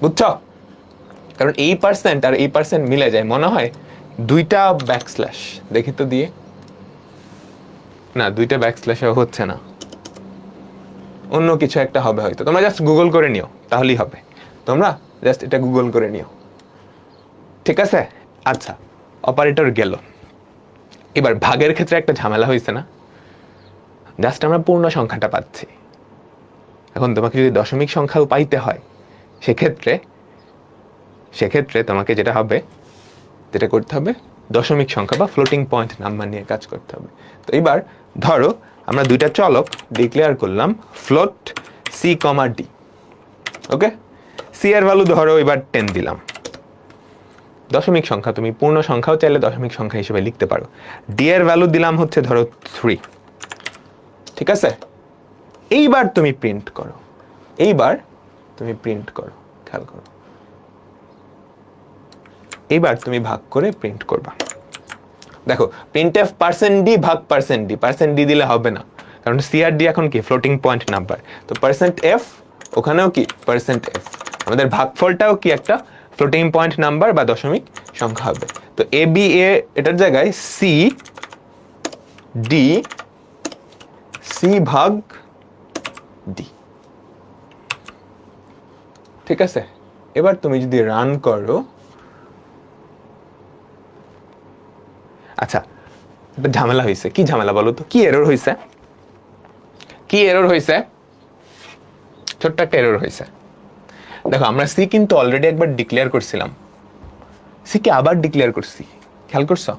বুঝছো? কারণ এই পার্সেন্ট আর এই পার্সেন্ট মিলে যায়, মনে হয় দুইটা ব্যাকস্ল্যাশ। দেখি তো দিয়ে, না, দুইটা ব্যাকস্ল্যাশে হচ্ছে না, অন্য কিছু একটা হবে হয়তো। তোমরা জাস্ট গুগল করে নিও, তাহলেই হবে। তোমরা জাস্ট এটা গুগল করে নিও, ঠিক আছে? আচ্ছা, অপারেটর গেল। এবার ভাগের ক্ষেত্রে একটা ঝামেলা হয়েছে না? জাস্ট আমরা পূর্ণ সংখ্যাটা পাচ্ছি। এখন তোমাকে যদি দশমিক সংখ্যাও পাইতে হয়, সেক্ষেত্রে তোমাকে যেটা করতে হবে, দশমিক সংখ্যা বা ফ্লোটিং পয়েন্ট নাম্বার নিয়ে কাজ করতে হবে। তো এবার ধরো আমরা দুইটা চলক ডিক্লেয়ার করলাম, ফ্লোট সি কমা ডি। ওকে, সি এর ভ্যালু ধরো এবার 10 দিলাম। দশমিক সংখ্যা, তুমি পূর্ণ সংখ্যাও চাইলে দশমিক সংখ্যা হিসেবে লিখতে পারো। ডি এর ভ্যালু দিলাম হচ্ছে ধরো 3, ঠিক আছে? এইবার তুমি প্রিন্ট করো, খেয়াল করো, এইবার তুমি ভাগ করে প্রিন্ট করবা। দেখো, প্রিন্টএফ পার্সেন্ট ডি দিলে হবে না, কারণ সি আর ডি এখন কি ফ্লোটিং পয়েন্ট নাম্বার। তো পার্সেন্ট এফ, ওখানেও কি পার্সেন্ট এফ, আমাদের ভাগফলটাও কি একটা ফ্লোটিং পয়েন্ট নাম্বার বা দশমিক সংখ্যা হবে। তো এ বি এ, এটার জায়গায় সি ভাগ ডি, ঠিক আছে? এবার তুমি যদি রান করো, আচ্ছা, একটা ঝামেলা হয়েছে। কি ঝামেলা বলো তো? কি এরর হয়েছে? ছোট্ট একটা এরর হয়েছে। দেখো, আমরা সি কিন্তু অলরেডি একবার ডিক্লেয়ার করছিলাম, সি কে আবার ডিক্লেয়ার করছি, খেয়াল করছো?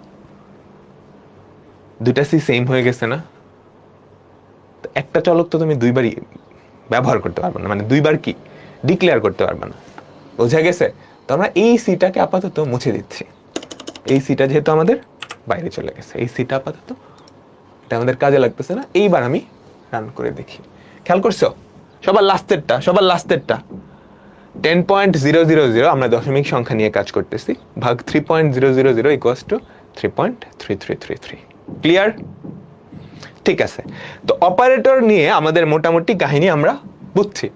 দুইটা সি সেম হয়ে গেছে না? তো একটা চলক তো তুমি দুইবারই ব্যবহার করতে পারবে না, মানে দুইবার কি ডিক্লেয়ার করতে পারবে না, বোঝা গেছে? তো আমরা এই সিটাকে আপাতত মুছে দিচ্ছি। এই সিটা যেহেতু আমাদের বাইরে চলে গেছে, এই সিটা আপাতত এটা আমাদের কাজে লাগতেছে না। এইবার আমি রান করে দেখি, খেয়াল করছো? সবার লাস্টেরটা 10.000, আমরা দশমিক সংখ্যা নিয়ে কাজ করতেছি, ভাগ 3.000 ইকুয়ালস টু 3.3333। ক্লিয়ার? ঠিক আছে। তো অপারেটর নিয়ে আমাদের মোটামুটি কাহিনী আমরা বুঝছি।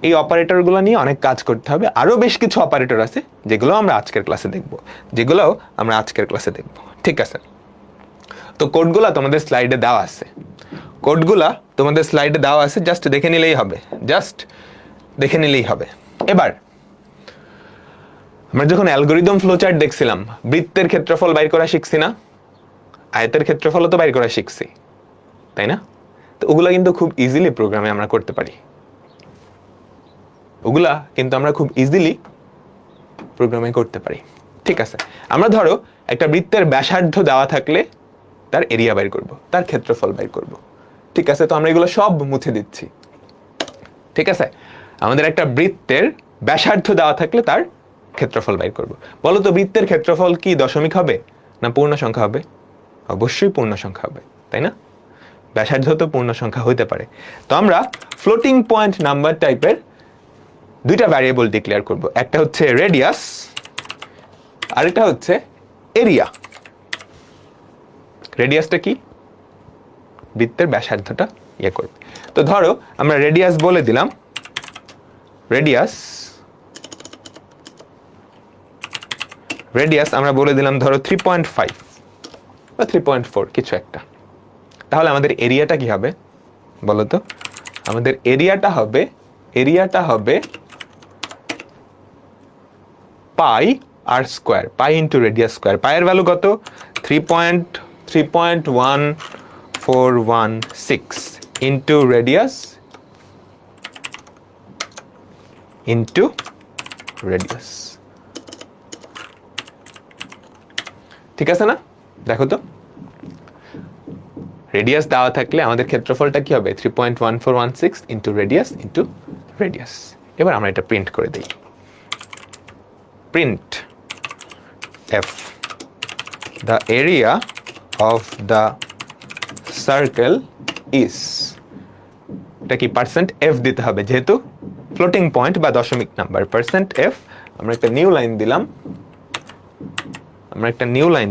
এই অপারেটরগুলো নিয়ে অনেক কাজ করতে হবে। আরো বেশ কিছু অপারেটর আছে যেগুলো আমরা আজকের ক্লাসে দেখব, ঠিক আছে? তো কোডগুলা তোমাদের স্লাইডে দেওয়া আছে, জাস্ট দেখে নিলেই হবে। এবার আমরা যখন অ্যালগরিদম ফ্লোচার্ট দেখছিলাম, বৃত্তের ক্ষেত্রফল বাইর করা শিখছি না? আয়তের ক্ষেত্রফলও তো বাইর করা শিখছি, তাই না? তো ওগুলা কিন্তু খুব ইজিলি প্রোগ্রামে আমরা করতে পারি, ঠিক আছে? আমরা ধরো একটা বৃত্তের ব্যাসার্ধ দেওয়া থাকলে তার এরিয়া বাইর করব, তার ক্ষেত্রফল বাইর করব, ঠিক আছে? তো আমরা এগুলো সব মুছে দিচ্ছি, ঠিক আছে? আমাদের একটা বৃত্তের ব্যাসার্ধ দেওয়া থাকলে তার ক্ষেত্রফল বাইর করব। বলো তো, বৃত্তের ক্ষেত্রফল কি দশমিক হবে না পূর্ণ সংখ্যা হবে? অবশ্যই পূর্ণ সংখ্যা হবে, তাই না? ব্যাসার্ধ তো পূর্ণ সংখ্যা হইতে পারে। তো আমরা ফ্লোটিং পয়েন্ট নাম্বার টাইপের দুইটা ভ্যারিয়েবল ডিক্লেয়ার করব, একটা হচ্ছে রেডিয়াস, আরেকটা হচ্ছে এরিয়া। রেডিয়াসটা কি? বৃত্তের ব্যাসার্ধটা ইয়ে করবে। তো ধরো আমরা রেডিয়াস বলে দিলাম, রেডিয়াস আমরা বলে দিলাম ধরো 3.5 বা 3.4 কিছু একটা, তাহলে আমাদের এরিয়াটা কি হবে বলো তো? আমাদের এরিয়াটা হবে pi r square, pi into radius square. পাইয়ের ভ্যালু কত? 3.1416 ইন্টু রেডিয়াস ঠিক আছে না? দেখো তো, রেডিয়াস দেওয়া থাকলে আমাদের ক্ষেত্রফলটা কি হবে? 3.1416 ইন্টু রেডিয়াস। এবার আমরা এটা প্রিন্ট করে দিই। Print f, the area of the circle is, এটা কি পার্সেন্ট f দিতে হবে যেহেতু ফ্লোটিং পয়েন্ট বা দশমিক নাম্বার। পার্সেন্ট f, আমরা একটা নিউ লাইন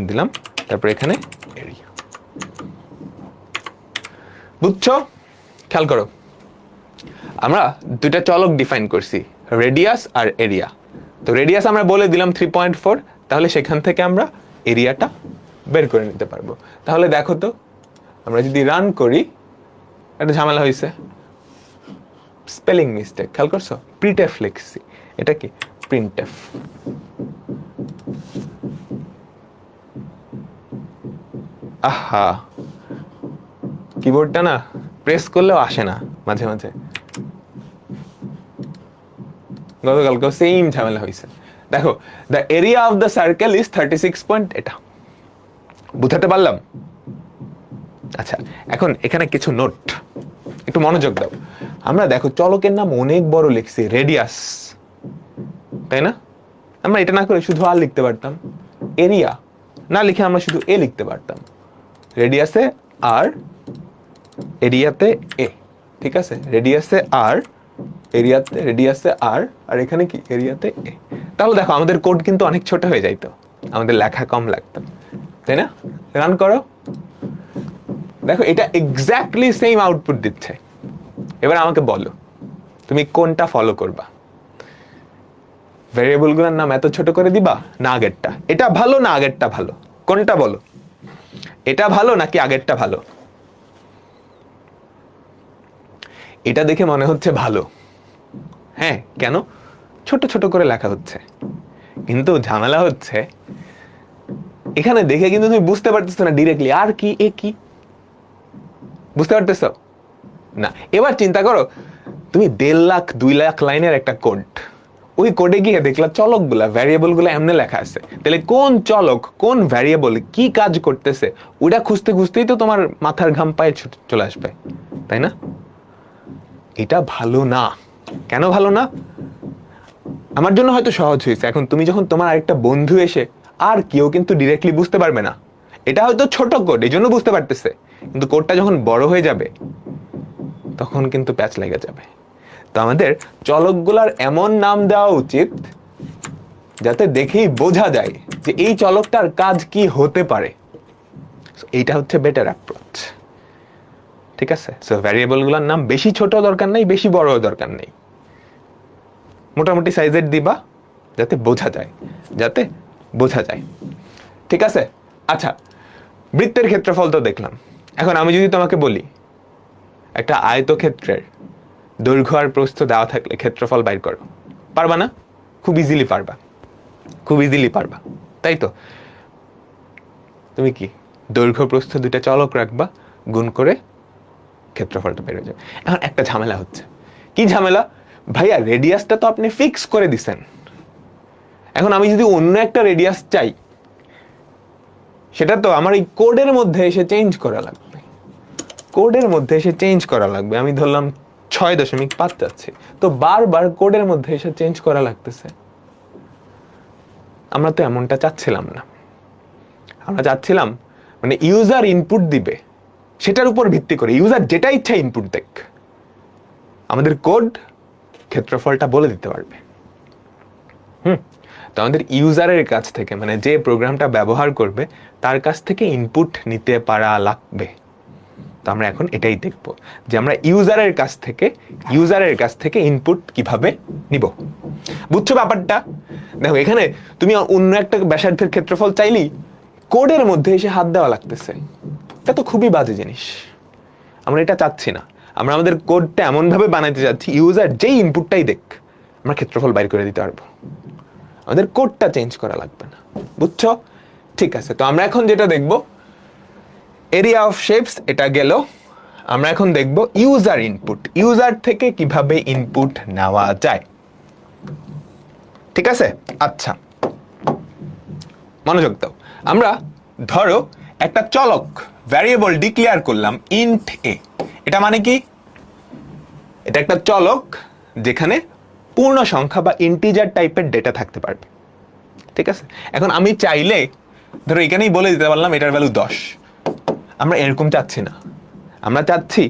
দিলাম, তারপর এখানে এরিয়া। বুঝছো? খেয়াল করো, আমরা দুটা চলক ডিফাইন করছি, রেডিয়াস আর এরিয়া। তো রেডিয়াস আমরা বলে দিলাম 3.4, তাহলে সেখান থেকে আমরা এরিয়াটা বের করে নিতে পারবো। তাহলে দেখো তো, আমরা যদি রান করি, একটা ঝামেলা হয়েছে, স্পেলিং মিস্টেক, খেয়াল করছো? প্রিন্টএফ লিখছি, এটা কি প্রিন্টএফ। আহা, কিবোর্ডটা না প্রেস করলেও আসে না মাঝে মাঝে। গতকালকেও সেম ঝামেলা হয়েছে। দেখো, the area of the circle is 36 point, এটা বুঝাতে পারলাম? আচ্ছা, এখন এখানে কিছু নোট, একটু মনোযোগ দাও। আমরা দেখো চলকের নাম অনেক বড় লিখছি, রেডিয়াস, তাই না? আমরা এটা না করে শুধু আর লিখতে পারতাম, এরিয়া না লিখে আমরা শুধু এ লিখতে পারতাম। রেডিয়াসে আর, এরিয়াতে এ, ঠিক আছে? রেডিয়াসে আর, রেডিয়াসে আর এখানে কি এরিয়াতে এ। তাহলে দেখো আমাদের কোড কিন্তু অনেক ছোট হয়ে যাইতো, আমাদের লেখা কম লাগতো, তাই না? রান করো, দেখো এটা এক্স্যাক্টলি সেম আউটপুট দিচ্ছে। এবার আমাকে বলো তুমি কোনটা ফলো করবা? ভেরিয়েবলগুলোর নাম এত ছোট করে দিবা না আগেরটা? এটা ভালো না আগেরটা ভালো? কোনটা বলো? এটা ভালো নাকি আগেরটা ভালো? এটা দেখে মনে হচ্ছে ভালো, হ্যাঁ, কেন? ছোট ছোট করে লেখা হচ্ছে। কিন্তু ঝামেলা হচ্ছে এখানে দেখে কিন্তু তুমি বুঝতে পারতেছো না ডিরেক্টলি আর কি এ কি, বুঝতে পারতেছো না? এবার চিন্তা করো, তুমি 1.5 লাখ 2 লাখ লাইনের একটা কোড, ওই কোডে গিয়ে দেখলা চলকগুলা, ভ্যারিয়েবলগুলো এমনি লেখা আছে, তাহলে কোন চলক কোন ভ্যারিয়েবল কি কাজ করতেছে ওটা খুঁজতে খুঁজতেই তো তোমার মাথার ঘাম পায়ে চলে আসবে, তাই না? এটা ভালো না। কেন ভালো না? আমার জন্য হয়তো সহজ হয়েছে, এখন তুমি যখন তোমার আরেকটা বন্ধু এসে, আর কেউ কিন্তু ডিরেক্টলি বুঝতে পারবে না। এটা হয়তো ছোট কোড, এই জন্য বুঝতে পারতেছে, কিন্তু কোডটা যখন বড় হয়ে যাবে তখন কিন্তু প্যাচ লেগে যাবে। তো আমাদের চলকগুলার এমন নাম দেওয়া উচিত যাতে দেখেই বোঝা যায় যে এই চলকটার কাজ কি হতে পারে। এইটা হচ্ছে বেটার অ্যাপ্রোচ, ঠিক আছে? সো ভ্যারিয়েবলগুলোর নাম বেশি ছোট দরকার নেই, বেশি বড় দরকার নেই, মোটামুটি সাইজের দিবা যাতে বোঝা যায়, ঠিক আছে? আচ্ছা, বৃত্তের ক্ষেত্রফল তো দেখলাম। এখন আমি যদি তোমাকে বলি একটা আয়তক্ষেত্রের দৈর্ঘ্য আর প্রস্থ দেওয়া থাকলে ক্ষেত্রফল বাইর করো, পারবা না? খুব ইজিলি পারবা, তাই তো? তুমি কি দৈর্ঘ্য প্রস্থ দুইটা চলক রাখবা, গুণ করে ক্ষেত্রফলটা বের হয়ে যাবে। এখন একটা ঝামেলা হচ্ছে, কি ঝামেলা? ভাইয়া রেডিয়াসটা তো আপনি ফিক্স করে দিছেন, এখন আমি যদি অন্য একটা রেডিয়াস চাই সেটা তো আমার এই কোডের মধ্যে এসে চেঞ্জ করা লাগবে। আমি ধরলাম 6.5 যাচ্ছে, তো বারবার কোডের মধ্যে এসে চেঞ্জ করা লাগতেছে। আমরা তো এমনটা চাচ্ছিলাম না, আমরা চাচ্ছিলাম মানে ইউজার ইনপুট দিবে, সেটার উপর ভিত্তি করে ইউজার যেটা ইচ্ছা ইনপুট দেখ, আমাদের কোড ক্ষেত্রফলটা বলে দিতে পারবে। তো আমাদের ইউজারের কাছ থেকে, মানে যে প্রোগ্রামটা ব্যবহার করবে তার কাছ থেকে ইনপুট নিতে পারা লাগবে। তো আমরা এখন এটাই দেখব যে আমরা ইউজারের কাছ থেকে ইনপুট কিভাবে নিব। বুঝছো ব্যাপারটা? দেখো এখানে তুমি অন্য একটা ব্যাসার্ধের ক্ষেত্রফল চাইলেই কোডের মধ্যে এসে হাত দেওয়া লাগতেছে। এটা তো খুবই বাজে জিনিস, আমরা এটা চাচ্ছি না। আমরা আমাদের কোডটা এমন ভাবে বানাইতে যাচ্ছি ইউজার যেই ইনপুটটাই দেখ আমরা ক্ষেত্রফল বাইর করে দিতে পারবো, আমাদের কোডটা চেঞ্জ করা লাগবে না। বুঝছো? ঠিক আছে, তো আমরা এখন যেটা দেখব এরিয়া অফ শেপস, এটা গেল। আমরা এখন দেখব ইউজার ইনপুট, ইউজার থেকে কিভাবে ইনপুট নেওয়া যায়। ঠিক আছে, আচ্ছা মনোযোগ দাও। আমরা ধরো একটা চলক ভ্যারিয়েবল ডিক্লেয়ার করলাম ইন্ট এ। এটা মানে কি? এটা একটা চলক যেখানে পূর্ণ সংখ্যা বা ইন্টিজার টাইপের ডেটা থাকতে পারবে। ঠিক আছে, এখন আমি চাইলে ধরো এখানেই বলে দিতে পারলাম এটার ভ্যালু 10। আমরা এরকম চাচ্ছি না, আমরা চাচ্ছি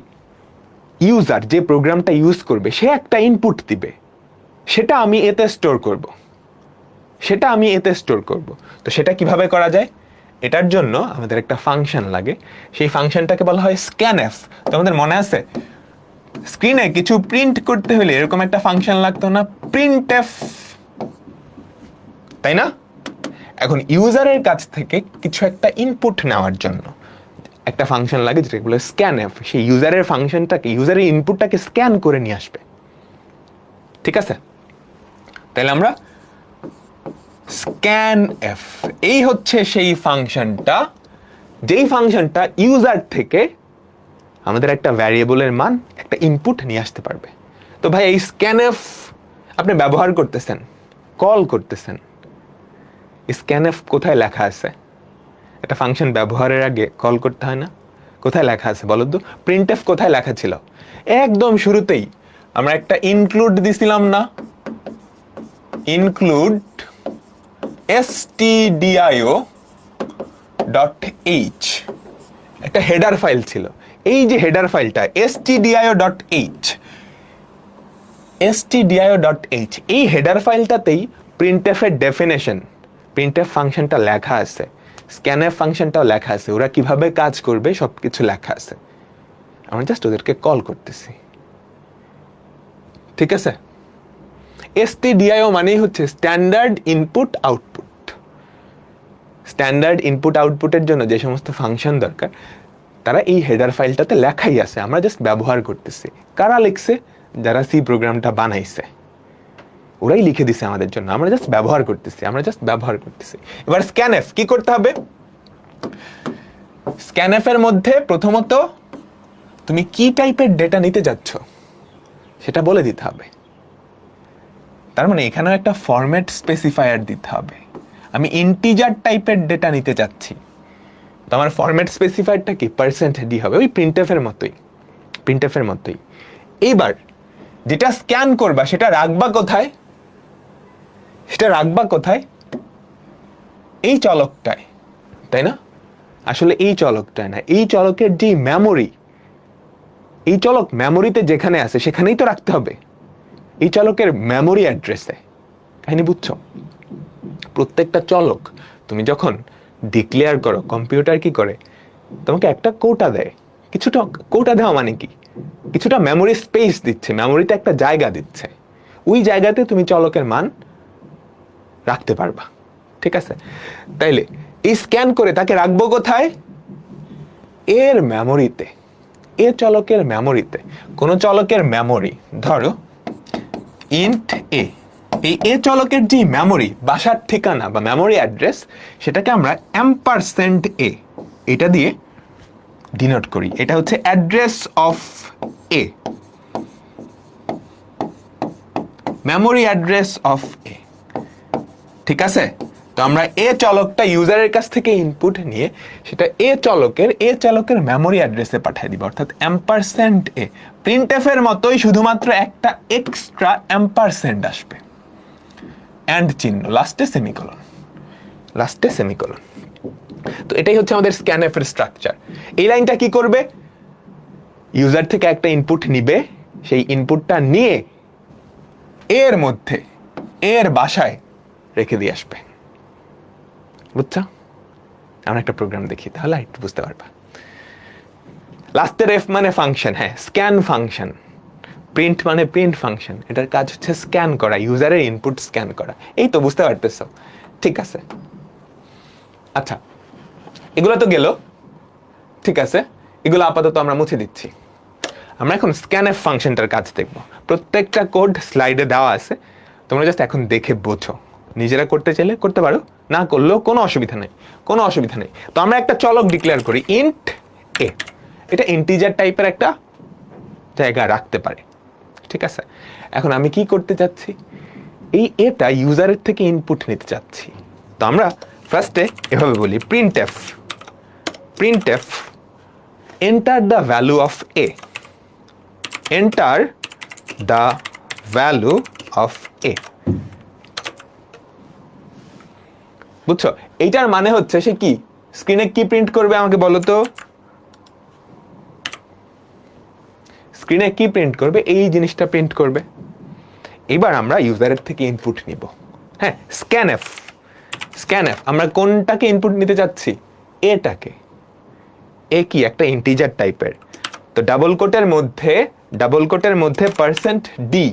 ইউজার যে প্রোগ্রামটা ইউজ করবে সে একটা ইনপুট দিবে, সেটা আমি এতে স্টোর করব। তো সেটা কিভাবে করা যায়? এটার জন্য আমাদের একটা ফাংশন লাগে, সেই ফাংশনটাকে বলা হয় স্ক্যানএফ। তো আমাদের মনে আছে স্ক্রিনে কিছু প্রিন্ট করতে হলে এরকম একটা ফাংশন লাগতো না, প্রিন্টএফ, তাই না? এখন ইউজারের কাছ থেকে কিছু একটা ইনপুট নেওয়ার জন্য একটা ফাংশন লাগে যেটা বলে স্ক্যানএফ। সেই ইউজারের ইনপুটটাকে স্ক্যান করে নিয়ে আসবে। ঠিক আছে, তাহলে আমরা স্ক্যানএফ, এই হচ্ছে সেই ফাংশনটা, যেই ফাংশনটা ইউজার থেকে আমাদের একটা ভ্যারিয়েবলের মান, একটা ইনপুট নিয়ে আসতে পারবে। তো ভাই এই স্ক্যানএফ আপনি ব্যবহার করতেছেন, কল করতেছেন, স্ক্যানএফ কোথায় লেখা আছে? একটা ফাংশন ব্যবহারের আগে কল করতে হয় না? কোথায় লেখা আছে বলো তো? প্রিন্টএফ কোথায় লেখা ছিল? একদম শুরুতেই আমরা একটা ইনক্লুড দিছিলাম না? ইনক্লুড stdio.h, একটা হেডার ফাইল ছিল। এই যে হেডার ফাইলটা stdio.h, এই হেডার ফাইলটাতেই প্রিন্টএফ এর ডেফিনেশন, প্রিন্টএফ ফাংশনটা লেখা আছে, স্ক্যানএফ ফাংশনটাও লেখা আছে, ওরা কিভাবে কাজ করবে সবকিছু লেখা আছে। আমরা জাস্ট ওদেরকে কল করতেছি। ঠিক আছে, stdio মানেই হচ্ছে standard input output. Standard input আউটপুটের জন্য যে সমস্ত ফাংশন দরকার তারা এই হেডার ফাইলটাতে লেখাই আছে, আমরা জাস্ট ব্যবহার করতেছি। কারা লিখছে? যারা সি প্রোগ্রামটা বানাইছে, ওরাই লিখে দিছে আমাদের জন্য, আমরা জাস্ট ব্যবহার করতেছি। এবার স্ক্যানএফ কি করতে হবে? স্ক্যানএফ এর মধ্যে প্রথমত তুমি কি টাইপের ডেটা নিতে যাচ্ছ সেটা বলে দিতে হবে। তার মানে এখানেও একটা ফরম্যাট স্পেসিফায়ার দিতে হবে। আমি ইন্টিজার টাইপের ডেটা নিতে যাচ্ছি, তো আমার ফরম্যাট স্পেসিফায়ারটা কি? %d হবে, ওই প্রিন্টএফ এর মতোই। এইবার যেটা স্ক্যান করবা সেটা রাখবা কোথায়? এই চলকটায়, তাই না? আসলে এই চলকটায় না, এই চলকের যে মেমোরি, এই চলক মেমোরিতে যেখানে আছে সেখানেই তো রাখতে হবে, এই চলকের মেমোরি অ্যাড্রেসে। কাহিনী বুঝছো? প্রত্যেকটা চলক তুমি যখন ডিক্লেয়ার করো, কম্পিউটার কি করে? তোমাকে একটা কোটা দেয়, কিছুটা কোটা দেওয়া মানে কি? কিছুটা মেমোরি স্পেস দিচ্ছে, মেমোরিতে একটা জায়গা দিচ্ছে, ওই জায়গাতে তুমি চলকের মান রাখতে পারবা। ঠিক আছে, তাইলে এই স্ক্যান করে তাকে রাখবো কোথায়? এর মেমোরিতে, এ চলকের মেমোরিতে। কোন চলকের মেমোরি, ধরো ইন্ট এ, এই এ চলকের যে মেমোরি, বাসার ঠিকানা বা মেমোরি অ্যাড্রেস, সেটাকে আমরা %a এটা দিয়ে ডিনোট করি। এটা হচ্ছে address of a, memory address of a. ঠিক আছে, তো আমরা এ চলকটা ইউজারের কাছ থেকে ইনপুট নিয়ে সেটা এ চলকের মেমোরি অ্যাড্রেসে পাঠিয়ে দিব, অর্থাৎ %a। প্রিন্টএফ এর মতোই শুধুমাত্র একটা এক্সট্রা অ্যাম্পারস্যান্ড আসবে, এন্ড চিহ্ন, লাস্টে সেমিকোলন। তো এটাই হচ্ছে আমাদের স্ক্যানএফ এর স্ট্রাকচার। এই লাইনটা কি করবে? ইউজার থেকে একটা ইনপুট নিবে, সেই ইনপুটটা নিয়ে এর মধ্যে, এর বাসায় রেখে দিয়ে আসবে। বুঝছো? আমরা একটা প্রোগ্রাম দেখি, তাহলে একটু বুঝতে পারবা। লাস্টের এফ মানে ফাংশন, হ্যাঁ স্ক্যান ফাংশন। প্রিন্ট মানে প্রিন্ট ফাংশন, এটার কাজ হচ্ছে স্ক্যান করা, ইউজারের ইনপুট স্ক্যান করা। এই তো বুঝতে পারতেছ, ঠিক আছে। আচ্ছা, এগুলো তো গেল, ঠিক আছে, এগুলো আপাতত আমরা মুছে দিচ্ছি। আমরা এখন স্ক্যানএফ ফাংশনটার কাজ দেখব। প্রত্যেকটা কোড স্লাইডে দেওয়া আছে, তোমরা জাস্ট এখন দেখে বোঝো। নিজেরা করতে চাইলে করতে পারো, না করলেও কোনো অসুবিধা নেই, কোনো অসুবিধা নেই। তো আমরা একটা চলক ডিক্লেয়ার করি ইন্ট এ, এটা ইন্টিজার টাইপের একটা জায়গা রাখতে পারে, ঠিক আছে। এখন আমি কি করতে চাচ্ছি, এই এটা ইউজারের থেকে ইনপুট নিতে চাচ্ছি। তো আমরা ফার্স্টে এভাবে বলি printf, printf enter the value of a, enter the value of a. বুঝছো, এইটার মানে হচ্ছে সে কি স্ক্রিনে কি প্রিন্ট করবে আমাকে বলো তো, স্ক্রিনে কি প্রিন্ট করবে, এই জিনিসটা প্রিন্ট করবে। এবার আমরা ইউজারের থেকে ইনপুট নিব, হ্যাঁ স্ক্যানএফ, স্ক্যানএফ আমরা কোনটাকে ইনপুট নিতে যাচ্ছি, এটাকে। এ কি একটা ইন্টিজার টাইপের, তো ডাবল কোটের মধ্যে পার্সেন্ট ডি,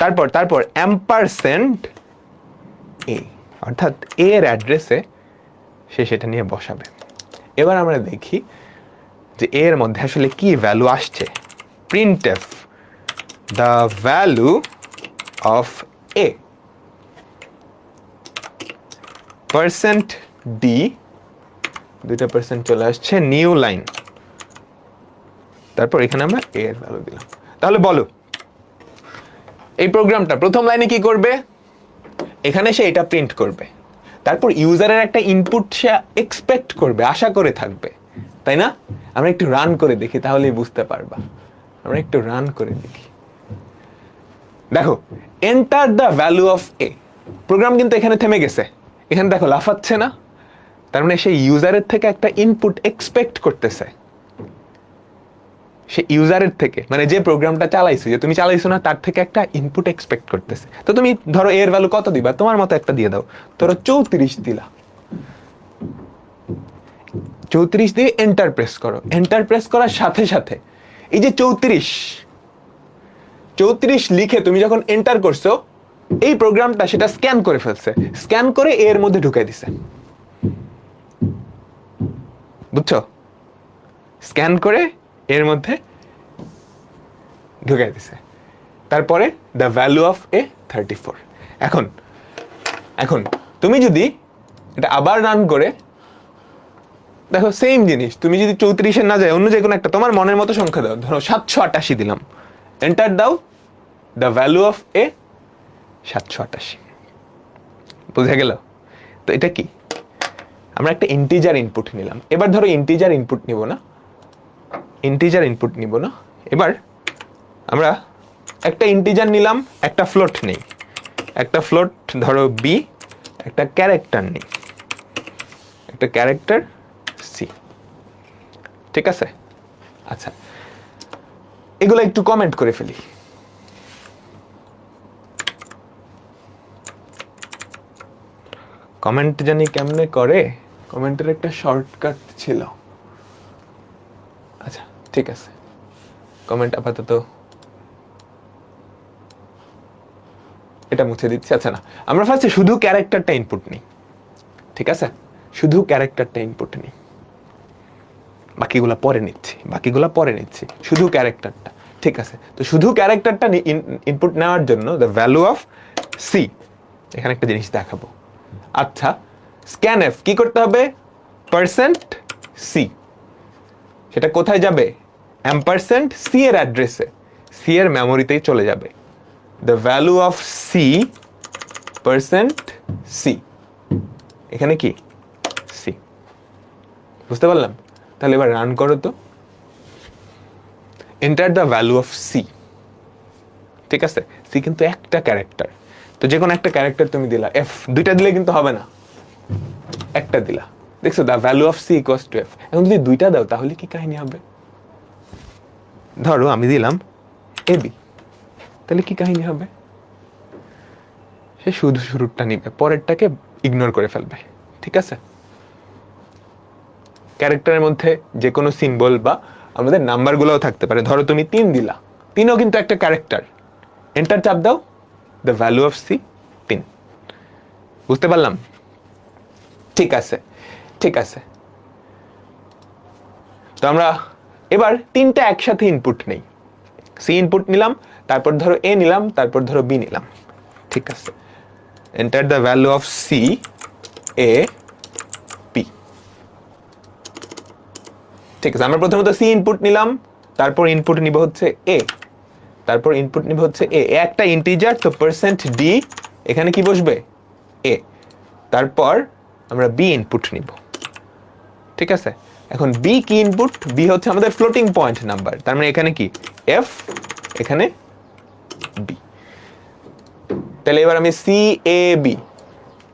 তারপর অ্যাম্পারসেন্ট এ, অর্থাৎ এর অ্যাড্রেসে সে সেটা নিয়ে বসাবে। এবার আমরা দেখি যে এর মধ্যে আসলে কি ভ্যালু আসছে। Printf the value of A, percent D, দুইটা পার্সেন্ট চলে আসছে, নিউ লাইন, তারপর এখানে আমরা এ এর ভ্যালু দিলাম। তাহলে বলো এই প্রোগ্রামটা প্রথম লাইনে কি করবে, এখানে সে এটা প্রিন্ট করবে, তারপর ইউজারের একটা ইনপুট সে এক্সপেক্ট করবে, আশা করে থাকবে, তাই না? আমরা একটু রান করে দেখি, তাহলেই বুঝতে পারবা। আমরা একটু রান করে দেখি, দেখো enter the value of A, program কিন্তু এখানে থেমে গেছে, এখানে দেখো লাফাচ্ছে না, তার মানে সেই ইউজারের থেকে একটা ইনপুট এক্সপেক্ট করতেছে। সে ইউজারের থেকে, মানে যে প্রোগ্রামটা চালাইছো, যে তুমি চালাইছো না, তার থেকে একটা ইনপুট এক্সপেক্ট করতেছে। তো তুমি ধরো এর ভ্যালু কত দিবা, তোমার মতো একটা দিয়ে দাও, ধরো 34 দিলা, 34 দিয়ে এন্টার প্রেস করো। এন্টার প্রেস করার সাথে সাথে এই যে 34 লিখে তুমি যখন এন্টার করছো, এই প্রোগ্রামটা সেটা স্ক্যান করে ফেলছে, স্ক্যান করে এর মধ্যে ঢুকাই দিছে, বুঝছো? স্ক্যান করে এর মধ্যে ঢুকাই দিছে, তারপরে দ্য ভ্যালু অফ এ 34। এখন তুমি যদি এটা আবার রান করে দেখো সেম জিনিস, তুমি যদি 34 না যায় অন্য যে কোনো একটা তোমার মনের মতো সংখ্যা দাও, ধরো 788 দিলাম, এন্টার দাও, দ্য ভ্যালু অফ এ 788। বুঝে গেল? তো এটা কি, আমরা একটা ইন্টিজার ইনপুট নিলাম। এবার ধরো ইন্টিজার ইনপুট নিব না, এবার আমরা একটা ইন্টিজার নিলাম, একটা ফ্লোট নেই, একটা ফ্লোট ধরো বি, একটা ক্যারেক্টার নেই, একটা ক্যারেক্টার সি, ঠিক আছে। আচ্ছা, এগুলো একটু কমেন্ট করে ফেলি। কমেন্ট জানি কেমনে করে, কমেন্টের একটা শর্টকাট ছিল। আচ্ছা ঠিক আছে, কমেন্ট আপাতত এটা মুছে দিচ্ছি। আচ্ছা না, আমরা ফার্স্টে শুধু ক্যারেক্টারটা ইনপুট নিই, ঠিক আছে, শুধু ক্যারেক্টারটা ইনপুট নিই, বাকিগুলা পরে নিচ্ছি, শুধু ক্যারেক্টারটা, ঠিক আছে। তো শুধু ক্যারেক্টারটা ইনপুট নেওয়ার জন্য দ্য ভ্যালু অফ সি, এখানে একটা জিনিস দেখাবো। আচ্ছা, স্ক্যানএফ কি করতে হবে, পার্সেন্ট সি, সেটা কোথায় যাবে, অ্যাম্পারসেন্ট সি এর অ্যাড্রেসে, সি এর মেমোরিতেই চলে যাবে। The value of C percent C, এখানে কি সি, বুঝতে পারলাম? তাহলে এবার রান করো তো, enter the value of C, ঠিক আছে। সি কিন্তু একটা ক্যারেক্টার, তো যে কোনো একটা ক্যারেক্টার তুমি দিলা, এফ, দুইটা দিলে কিন্তু হবে না, একটা দিলা, দেখছো the value of C equals to F. এখন যদি দুইটা দাও তাহলে কি কাহিনী হবে, ধরো আমি দিলাম এ বি, তাহলে কি কাহিনী হবে, সে শুধু শুরুটা নিবে, পরেরটাকে ইগনোর করে ফেলবে, ঠিক আছে। ক্যারেক্টারের মধ্যে যে কোনো সিম্বল বা আমাদের নাম্বারগুলোও থাকতে পারে। ধরো তুমি 3 দিলা, 3ও কিন্তু একটা ক্যারেক্টার। এন্টার চাপ দাও, দ্য ভ্যালু অফ সি 3। বুঝতে পারলাম? ঠিক আছে, ঠিক আছে। তো আমরা এবার 3টা একসাথে ইনপুট নেই। সি ইনপুট নিলাম, তারপর ধরো এ নিলাম, তারপর ধরো বি নিলাম। ঠিক আছে, enter the value of C A P. ঠিক আছে, আমরা প্রথমত সি ইনপুট নিলাম, তারপর ইনপুট নিব হচ্ছে এ, তারপর ইনপুট নিব হচ্ছে এ। একটা ইন্টিজার, তো পার্সেন্ট ডি, এখানে কি বসবে? এ। তারপর আমরা বি ইনপুট নিব। ঠিক আছে, এখন বি কি ইনপুট? বি হচ্ছে আমাদের ফ্লোটিং পয়েন্ট নাম্বার, তার মানে এখানে কি এফ, এখানে বি। তাহলে এবার আমি সি এ বি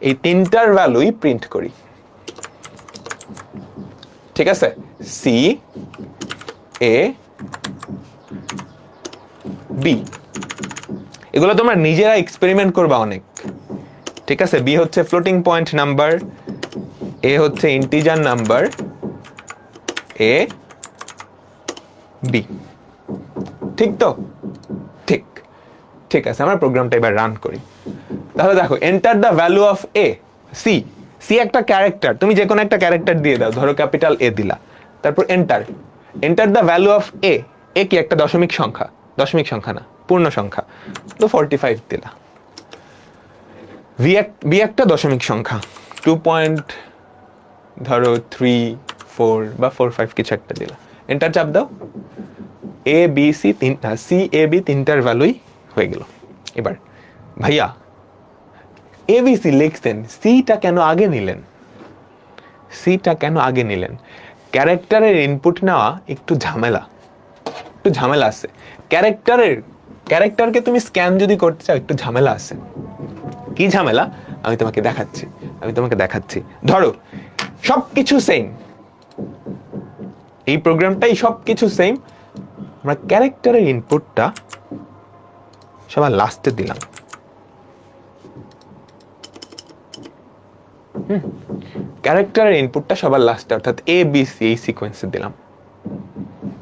এই 3টার ভ্যালুই প্রিন্ট করি। ঠিক আছে, সি এ বি, এগুলো তোমরা নিজেরা এক্সপেরিমেন্ট করবা অনেক। ঠিক আছে, বি হচ্ছে ফ্লোটিং পয়েন্ট নাম্বার, এ হচ্ছে ইন্টিজার নাম্বার, এ বি। ঠিক তো? ঠিক, ঠিক আছে। আমরা প্রোগ্রামটা এবার রান করি। তাহলে দেখো, enter the value of A, C. C একটা ক্যারেক্টার, তুমি যে কোনো একটা ক্যারেক্টার দিয়ে দাও, ধরো ক্যাপিটাল এ দিলা, তারপর enter. Enter the value of a, a কি একটা দশমিক সংখ্যা? দশমিক সংখ্যা না, পূর্ণ সংখ্যা, তো 45 দিলা। বি একটা দশমিক সংখ্যা, 2 ধরো 3 4 বা 4 5 কিছু একটা দিলা। এন্টার চাপ দাও, A B C, C A B 3টার ভ্যালুই হয়ে গেল। এবার ভাইয়া এবিসি লিখছেন, সিটা কেন আগে নিলেন? সিটা কেন আগে নিলেন? ক্যারেক্টারের ইনপুট নেওয়া একটু ঝামেলা, একটু ঝামেলা আছে। ক্যারেক্টারকে তুমি স্ক্যান যদি করতে চাও, একটু ঝামেলা আছে। কি ঝামেলা? আমি তোমাকে দেখাচ্ছি। ধরো সবকিছু সেম, এই প্রোগ্রামটাই সবকিছু সেম, আমরা ক্যারেক্টারের ইনপুটটা সবার লাস্টে দিলাম। ক্যারেক্টারের ইনপুটটা সবার লাস্টে, অর্থাৎ এ বি সি এই সিকোয়েন্সে দিলাম।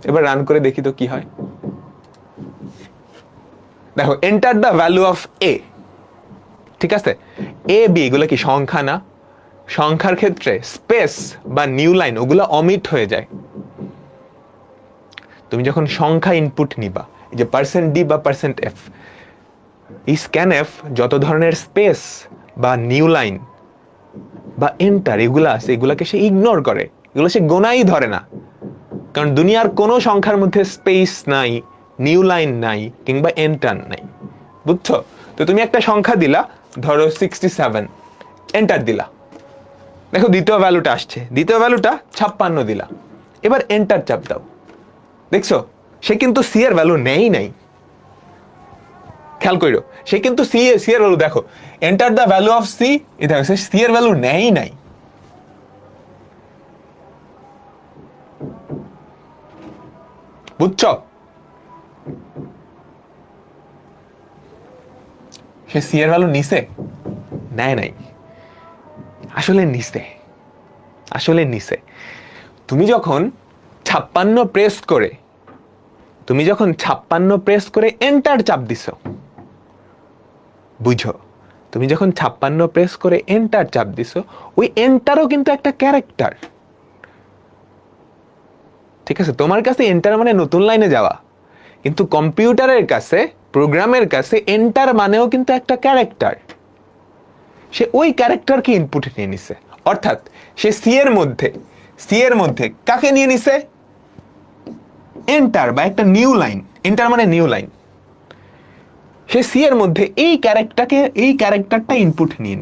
এবার রান করে দেখি তো কি হয়। দেখো, enter the value of a. ঠিক আছে, এ বি এগুলো কি সংখ্যা না? সংখ্যার ক্ষেত্রে স্পেস বা নিউ লাইন ওগুলো অমিট হয়ে যায়। তুমি যখন সংখ্যা ইনপুট নিবা, এই যে %d বা %f, এই scanf যত ধরনের স্পেস বা নিউ লাইন বা এন্টার এগুলো আছে, এগুলাকে সে ইগনোর করে, এগুলো সে গোনাই ধরে না। কারণ দুনিয়ার কোনো সংখ্যার মধ্যে স্পেস নাই, নিউ লাইন নাই, কিংবা এন্টার নাই। বুঝছো? তো তুমি একটা সংখ্যা দিলা, ধরো 67, এন্টার দিলা। দেখো দ্বিতীয় ভ্যালুটা আসছে, দ্বিতীয় ভ্যালুটা 56 দিলা। এবার এন্টার চাপ দাও। দেখছো, সে কিন্তু সি এর ভ্যালু নেই নাই। খেয়াল করো, সে কিন্তু সি এর ভ্যালু, দেখো enter the value of C, এই দেখো সে সি এর ভ্যালু নেই নাই। বুঝছো? সে সি এর ভ্যালু নিছে? নেয় নাই। আসলে নিছে। তুমি যখন 56 প্রেস করে এন্টার চাপ দিছো, বুঝো, তুমি যখন 56 প্রেস করে এন্টার চাপ দিছো, ওই এন্টারও কিন্তু একটা ক্যারেক্টার। ঠিক আছে, তোমার কাছে এন্টার মানে নতুন লাইনে যাওয়া, কিন্তু কম্পিউটারের কাছে, প্রোগ্রামের কাছে এন্টার মানেও কিন্তু একটা ক্যারেক্টার। সে ওই ক্যারেক্টারকে ইনপুট নিয়ে নিছে, অর্থাৎ সে সি এর মধ্যে কাকে নিয়ে নিছে? এন্টার বা একটা নিউ লাইন। এন্টার মানে নিউ লাইন। সে সি এর মধ্যে এই ক্যারেক্টারটা ইনপুট নিয়ে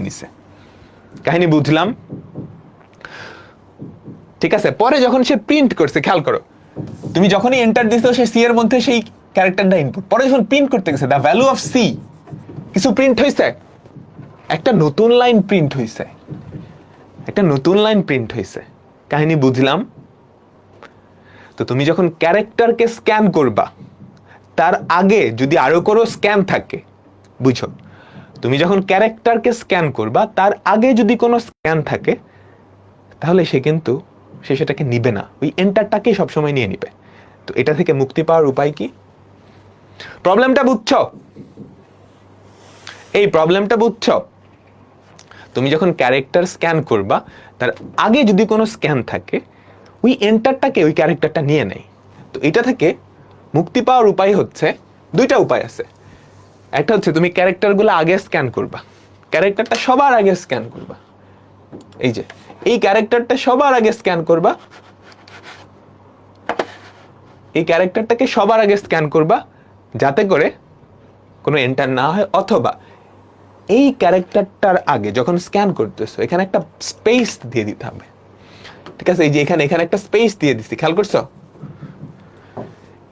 নিছে। কাহিনী বুঝলাম? ঠিক আছে, পরে যখন সে প্রিন্ট করছে, খেয়াল করো, তুমি যখনই এন্টার দিছো, সে সি এর মধ্যে সেই ক্যারেক্টারটা ইনপুট, পরে যখন প্রিন্ট করতে গেছে দ্য ভ্যালু অফ সি, কিছু প্রিন্ট হয়েছে, একটা নতুন লাইন প্রিন্ট হয়েছে। কাহিনী বুঝলাম? তো তুমি যখন ক্যারেক্টারকে স্ক্যান করবা, তার আগে যদি আরো কোনো স্ক্যান থাকে, বুঝো, তুমি যখন ক্যারেক্টারকে স্ক্যান করবা তার আগে যদি কোনো স্ক্যান থাকে, তাহলে সে কিন্তু সে সেটাকে নিবে না, ওই এন্টারটাকেই সবসময় নিয়ে নিবে। তো এটা থেকে মুক্তি পাওয়ার উপায় কি? প্রবলেমটা বুঝছো? এই প্রবলেমটা বুঝছো? তুমি যখন ক্যারেক্টার স্ক্যান করবা, তার আগে যদি কোনো স্ক্যান থাকে, ওই এন্টারটাকে ওই ক্যারেক্টারটা নিয়ে নেয়। তো এটা থেকে মুক্তি পাওয়ার উপায় হচ্ছে, দুইটা উপায় আছে। একটা হচ্ছে তুমি ক্যারেক্টারগুলো আগে স্ক্যান করবা, ক্যারেক্টারটা সবার আগে স্ক্যান করবা, এই যে এই ক্যারেক্টারটা সবার আগে স্ক্যান করবা, এই ক্যারেক্টারটাকে সবার আগে স্ক্যান করবা যাতে করে কোনো এন্টার না হয়, অথবা এই ক্যারেক্টারটার আগে যখন স্ক্যান করতেছো এখানে একটা স্পেস দিয়ে দিতে হবে। ঠিক আছে, এই যে এখানে একটা স্পেস দিয়ে দিছি, খেয়াল করছো?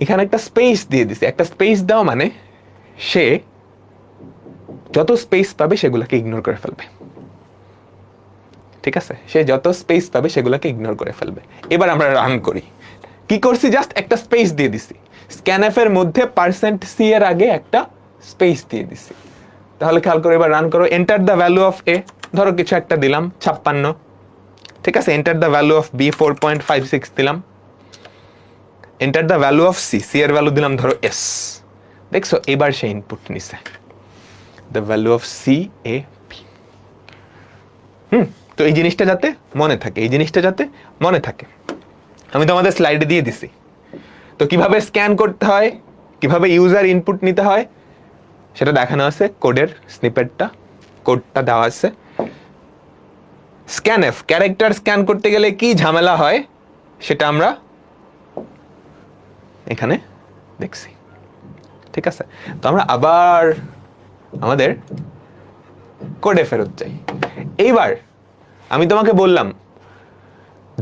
এখানে একটা স্পেস দিয়ে দিছি। একটা স্পেস দাও মানে সে যত স্পেস পাবে সেগুলোকে ইগনোর করে ফেলবে। ঠিক আছে, সে যত স্পেস পাবে সেগুলোকে ইগনোর করে ফেলবে। এবার আমরা রান করি। কি করছি? জাস্ট একটা স্পেস দিয়ে দিছি। স্ক্যানএফ এর মধ্যে %c এর আগে একটা স্পেস দিয়ে দিছি। তাহলে খেয়াল করে এবার রান করো। Enter the value of A, ধরো কিছু একটা দিলাম 56। ঠিক আছে, enter the value of B 4.56 দিলাম। Enter the value of C, C এর ভ্যালু দিলাম ধরো এস। দেখছো এবার সে ইনপুট নিছে the value of C A B. তো এই জিনিসটা যাতে মনে থাকে, এই জিনিসটা যাতে মনে থাকে, আমি তোমাদের স্লাইডে দিয়ে দিছি। তো কিভাবে স্ক্যান করতে হয়, কিভাবে ইউজার ইনপুট নিতে হয় সেটা দেখানো আছে, কোডের স্নিপেটটা, কোডটা দেওয়া আছে। স্ক্যানএফ ক্যারেক্টার স্ক্যান করতে গেলে কি ঝামেলা হয় সেটা আমরা এখানে দেখছি। ঠিক আছে, তো আমরা আবার আমাদের কোডে ফেরত যাই। এইবার আমি তোমাকে বললাম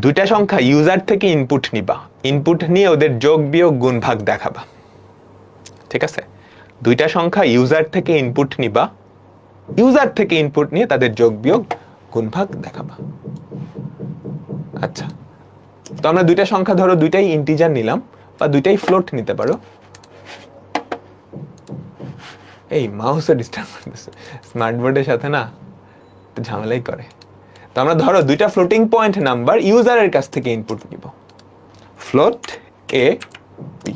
দুইটা সংখ্যা ইউজার থেকে ইনপুট নিবা, ইনপুট নিয়ে ওদের যোগ বিয়োগ গুণ ভাগ দেখাবা। ঠিক আছে, দুইটা সংখ্যা ইউজার থেকে ইনপুট নিবা, ইউজার থেকে ইনপুট নিয়ে তাদের যোগ বিয়োগ গুণ ভাগ দেখাবা। আচ্ছা, তো আমরা দুইটা সংখ্যা ধরো দুইটাই ইন্টিজার নিলাম, বা দুইটাই ফ্লোট নিতে পারো। এই মাউসে ডিস্টার্ব করতেছে, স্মার্ট বোর্ডের সাথে না ঝামেলাই করে। তো আমরা ধরো দুইটা ফ্লোটিং পয়েন্ট নাম্বার ইউজারের কাছ থেকে ইনপুট নিব, ফ্লোট এ বি।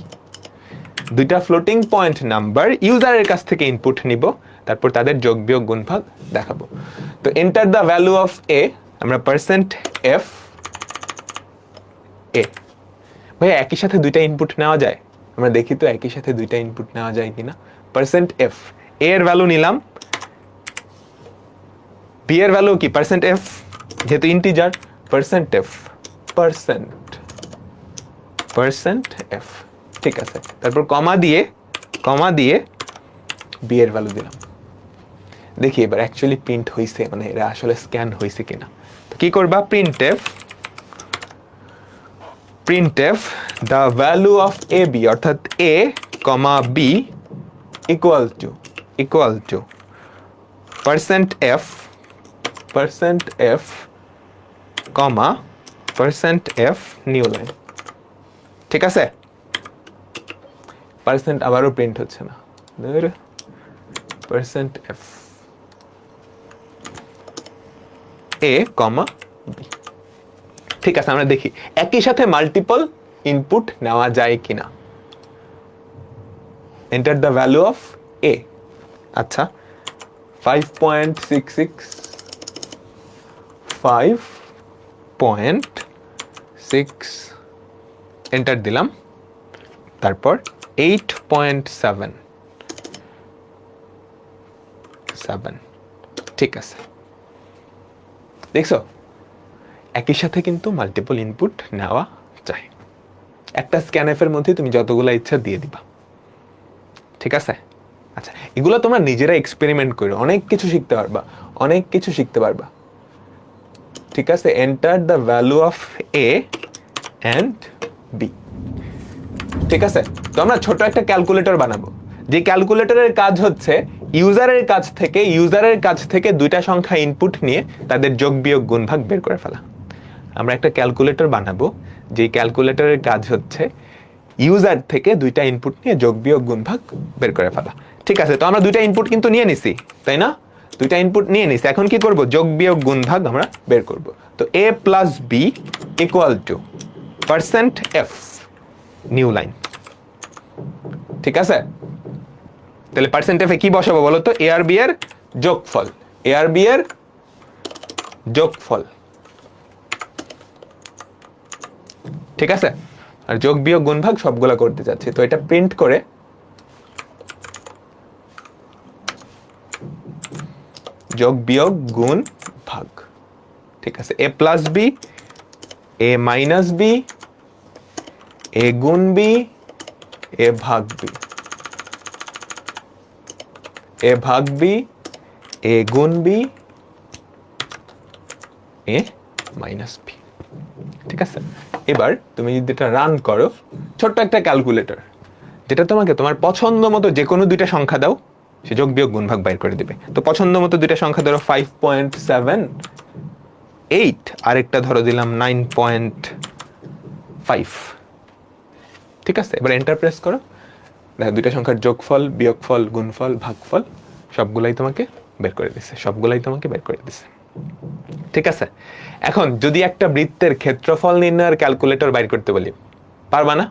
দুইটা ফ্লোটিং পয়েন্ট নাম্বার ইউজারের কাছ থেকে ইনপুট নিব, তারপর তাদের যোগ বিয়োগ গুণ ভাগ দেখাবো। তো এন্টার দ্য ভ্যালু অফ এ, আমরা %f এ। ভাই একই সাথে দুইটা ইনপুট নেওয়া যায়? আমরা দেখি তো একই সাথে দুইটা ইনপুট নেওয়া যায় কিনা। %f, a এর ভ্যালু নিলাম, b এর ভ্যালু কি %f, যেহেতু ইন্টিজার %f, %f। ঠিক আছে, তারপর কমা দিয়ে b এর ভ্যালু দিলাম। দেখি এবার অ্যাকচুয়ালি প্রিন্ট হইছে, মানে এরা আসলে স্ক্যান হইছে কিনা। তো কি করবা? printf the value of ab, অর্থাৎ a, b equal to %f, %f new line. ঠিক আছে, পার্সেন্ট আবারও প্রিন্ট হচ্ছে না, %f a, b। ঠিক আছে, আমরা দেখি একই সাথে মাল্টিপল ইনপুট নেওয়া যায় কিনা। এন্টার দ্য ভ্যালু অফ এ। আচ্ছা, 5.66, 5.6 এন্টার দিলাম, তারপর 8.7। ঠিক আছে, দেখছো একই সাথে কিন্তু মাল্টিপল ইনপুট নেওয়া যায়। একটা স্ক্যানএফ এর মধ্যে তুমি যতগুলো ইচ্ছা দিয়ে দিবা। ঠিক আছে, আচ্ছা এগুলো তোমরা নিজেরা এক্সপেরিমেন্ট করো, অনেক কিছু শিখতে পারবা। ঠিক আছে, enter the value of A and B. ঠিক আছে, তো আমরা ছোট একটা ক্যালকুলেটর বানাবো, যে ক্যালকুলেটরের কাজ হচ্ছে ইউজারের কাছ থেকে দুইটা সংখ্যা ইনপুট নিয়ে তাদের যোগ বিয়োগ গুণ ভাগ বের করে ফেলা। আমরা একটা ক্যালকুলেটর বানাবো, যে ক্যালকুলেটরের কাজ হচ্ছে ইউজার থেকে দুইটা ইনপুট নিয়ে যোগ বিয়োগ গুণ ভাগ বের করে ফেলা। ঠিক আছে, তো আমরা দুইটা ইনপুট কিন্তু নিয়ে নিছি, তাই না? দুইটা ইনপুট নিয়ে নিছি, এখন কি করব? যোগ বিয়োগ গুণ ভাগ আমরা বের করব। তো a + b equal to percent F new line. ঠিক আছে, তাহলে পার্সেন্ট এফে কি বসাবো বলো তো? এ আর বি এর যোগফল, এ আর বি এর যোগফল। ঠিক আছে, আর যোগ বিয়োগ গুণ ভাগ সবগুলা করতে যাচ্ছি, তো এটা প্রিন্ট করে যোগ বিয়োগ গুণ ভাগ। ঠিক আছে, এ প্লাস বি, এ মাইনাস বি, এ গুণ বি, এ ভাগ বি, এ ভাগ বি, এ গুণ বি, এ মাইনাস বি। ঠিক আছে, এবার তুমি যদি এটা রান করো, ছোট্ট একটা ক্যালকুলেটর, যেটা তোমাকে তোমার পছন্দ মতো যে কোনো দুইটা সংখ্যা দাও, সে যোগ বিয়োগ গুণ ভাগ বাইর করে দিবে। তো পছন্দ মতো দুইটা সংখ্যা ধরো 5.78, আরেকটা ধরো দিলাম 9.5। ঠিক আছে, এবার এন্টার প্রেস করো, দেখো দুইটা সংখ্যার যোগফল, বিয়োগফল, গুণফল, ভাগফল সবগুলাই তোমাকে বের করে দিছে, সবগুলাই তোমাকে বের করে দিছে। ঠিক আছে, এখন যদি একটা বৃত্তের ক্ষেত্রফল নির্ণয়ের ক্যালকুলেটর বাইর করতে বলি, পারবা না?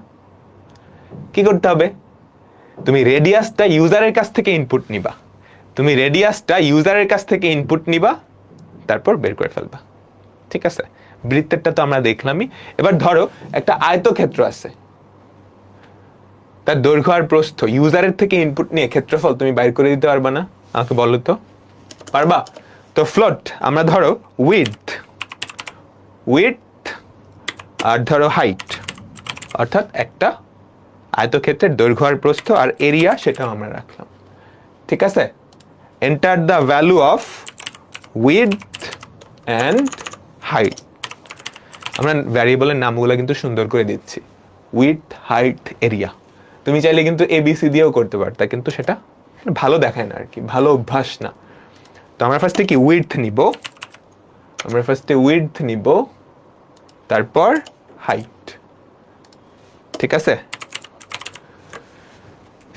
কি করতে হবে? তুমি রেডিয়াসটা ইউজারের কাছ থেকে ইনপুট নিবা, তুমি রেডিয়াসটা ইউজারের কাছ থেকে ইনপুট নিবা, তারপর বের করে ফেলবা। ঠিক আছে, বৃত্তেরটা তো আমরা দেখলামই। এবার ধরো একটা আয়তক্ষেত্র আছে, তার দৈর্ঘ্য আর প্রস্থ ইউজারের থেকে ইনপুট নিয়ে ক্ষেত্রফল তুমি বাইর করে দিতে পারবা না? আমাকে বলো তো, পারবা? তো ফ্লোট আমরা ধরো উইডথ, উইডথ আর ধরো হাইট, অর্থাৎ একটা আয়তক্ষেত্রের দৈর্ঘ্য আর প্রস্থ আর এরিয়া, সেটাও আমরা রাখলাম। ঠিক আছে, enter the value of width and height. আমরা ভ্যারিয়েবলের নামগুলো কিন্তু সুন্দর করে দিচ্ছি, উইডথ, হাইট, এরিয়া। তুমি চাইলে কিন্তু এবিসি দিয়েও করতে পারতা, কিন্তু সেটা ভালো দেখায় না আর কি, ভালো অভ্যাস না। তো আমরা ফার্স্টে কি উইডথ নিব, আমরা ফার্স্টে উইডথ নিব, তারপর হাইট। ঠিক আছে,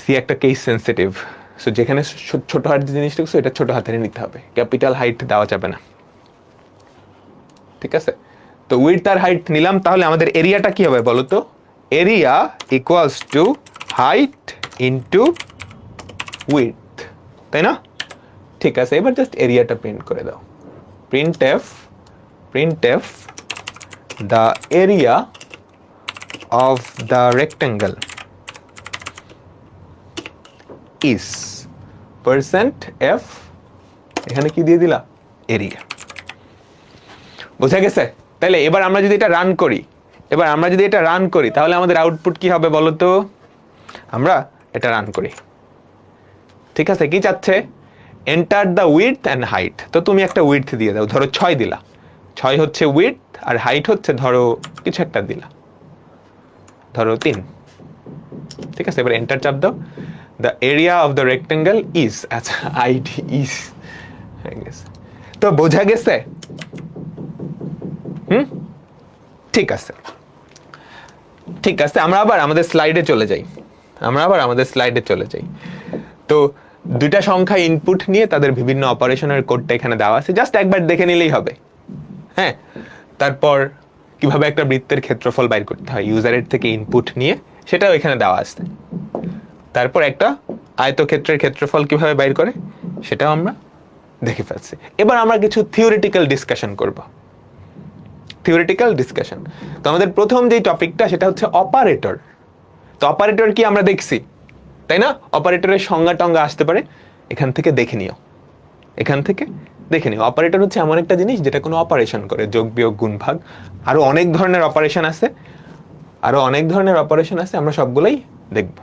সি একটা কেস সেন্সিটিভ, সো যেখানে ছোট হাতের জিনিস লিখছো এটা ছোট হাতের নিতে হবে, ক্যাপিটাল হাইট দেওয়া যাবে না। ঠিক আছে, তো উইডথ আর হাইট নিলাম, তাহলে আমাদের এরিয়াটা কি হবে বলো তো? Area equals to height into width, তাই না? ঠিক আছে, এবার জাস্ট এরিয়াটা প্রিন্ট করে দাও। Printf, printf the area of the rectangle is percent F, এখানে কি দিয়ে দিলা? এরিয়া। বোঝা গেছে? তাহলে এবার আমরা যদি এটা রান করি, এবার আমরা যদি এটা রান করি, তাহলে আমাদের আউটপুট কি হবে বলো তো? আমরা এটা রান করি। ঠিক আছে, কি চাচ্ছে? Enter the width and height. তো তুমি একটা উইডথ দিয়ে দাও, ধরো 6 দিলা, 6 হচ্ছে উইডথ, আর হাইট হচ্ছে ধরো কিছু একটা দিলা, ধরো 3। ঠিক আছে, এবার এন্টার চাপ দাও। The area of the rectangle is, আচ্ছা আইডি ইজ হয়ে গেছে। তো বোঝা গেছে? ঠিক আছে, ঠিক আছে, আমরা আবার আমাদের স্লাইডে চলে যাই, আমরা আবার আমাদের স্লাইডে চলে যাই। তো দুইটা সংখ্যা ইনপুট নিয়ে তাদের বিভিন্ন অপারেশনের কোডটা এখানে দেওয়া আছে, জাস্ট একবার দেখে নিলেই হবে। হ্যাঁ, তারপর কিভাবে একটা বৃত্তের ক্ষেত্রফল বাইর করতে হয় ইউজারের থেকে ইনপুট নিয়ে, সেটাও এখানে দেওয়া আছে। তারপর একটা আয়তক্ষেত্রের ক্ষেত্রফল কিভাবে বাইর করে সেটাও আমরা দেখে ফেলছি। এবার আমরা কিছু থিওরিটিক্যাল ডিসকাশন করব, থিওরিটিক্যাল ডিসকাশন। তো আমাদের প্রথম যে টপিকটা সেটা হচ্ছে অপারেটর। তো অপারেটর কি আমরা দেখছি, তাই না? অপারেটরের সংজ্ঞা টঙ্গা আসতে পারে, এখান থেকে দেখে নিও, এখান থেকে দেখে নিও। অপারেটর হচ্ছে এমন একটা জিনিস যেটা কোনো অপারেশন করে, যোগ বিয়োগ গুণ ভাগ, আরো অনেক ধরনের অপারেশন আছে, আরো অনেক ধরনের অপারেশন আছে, আমরা সবগুলোই দেখব।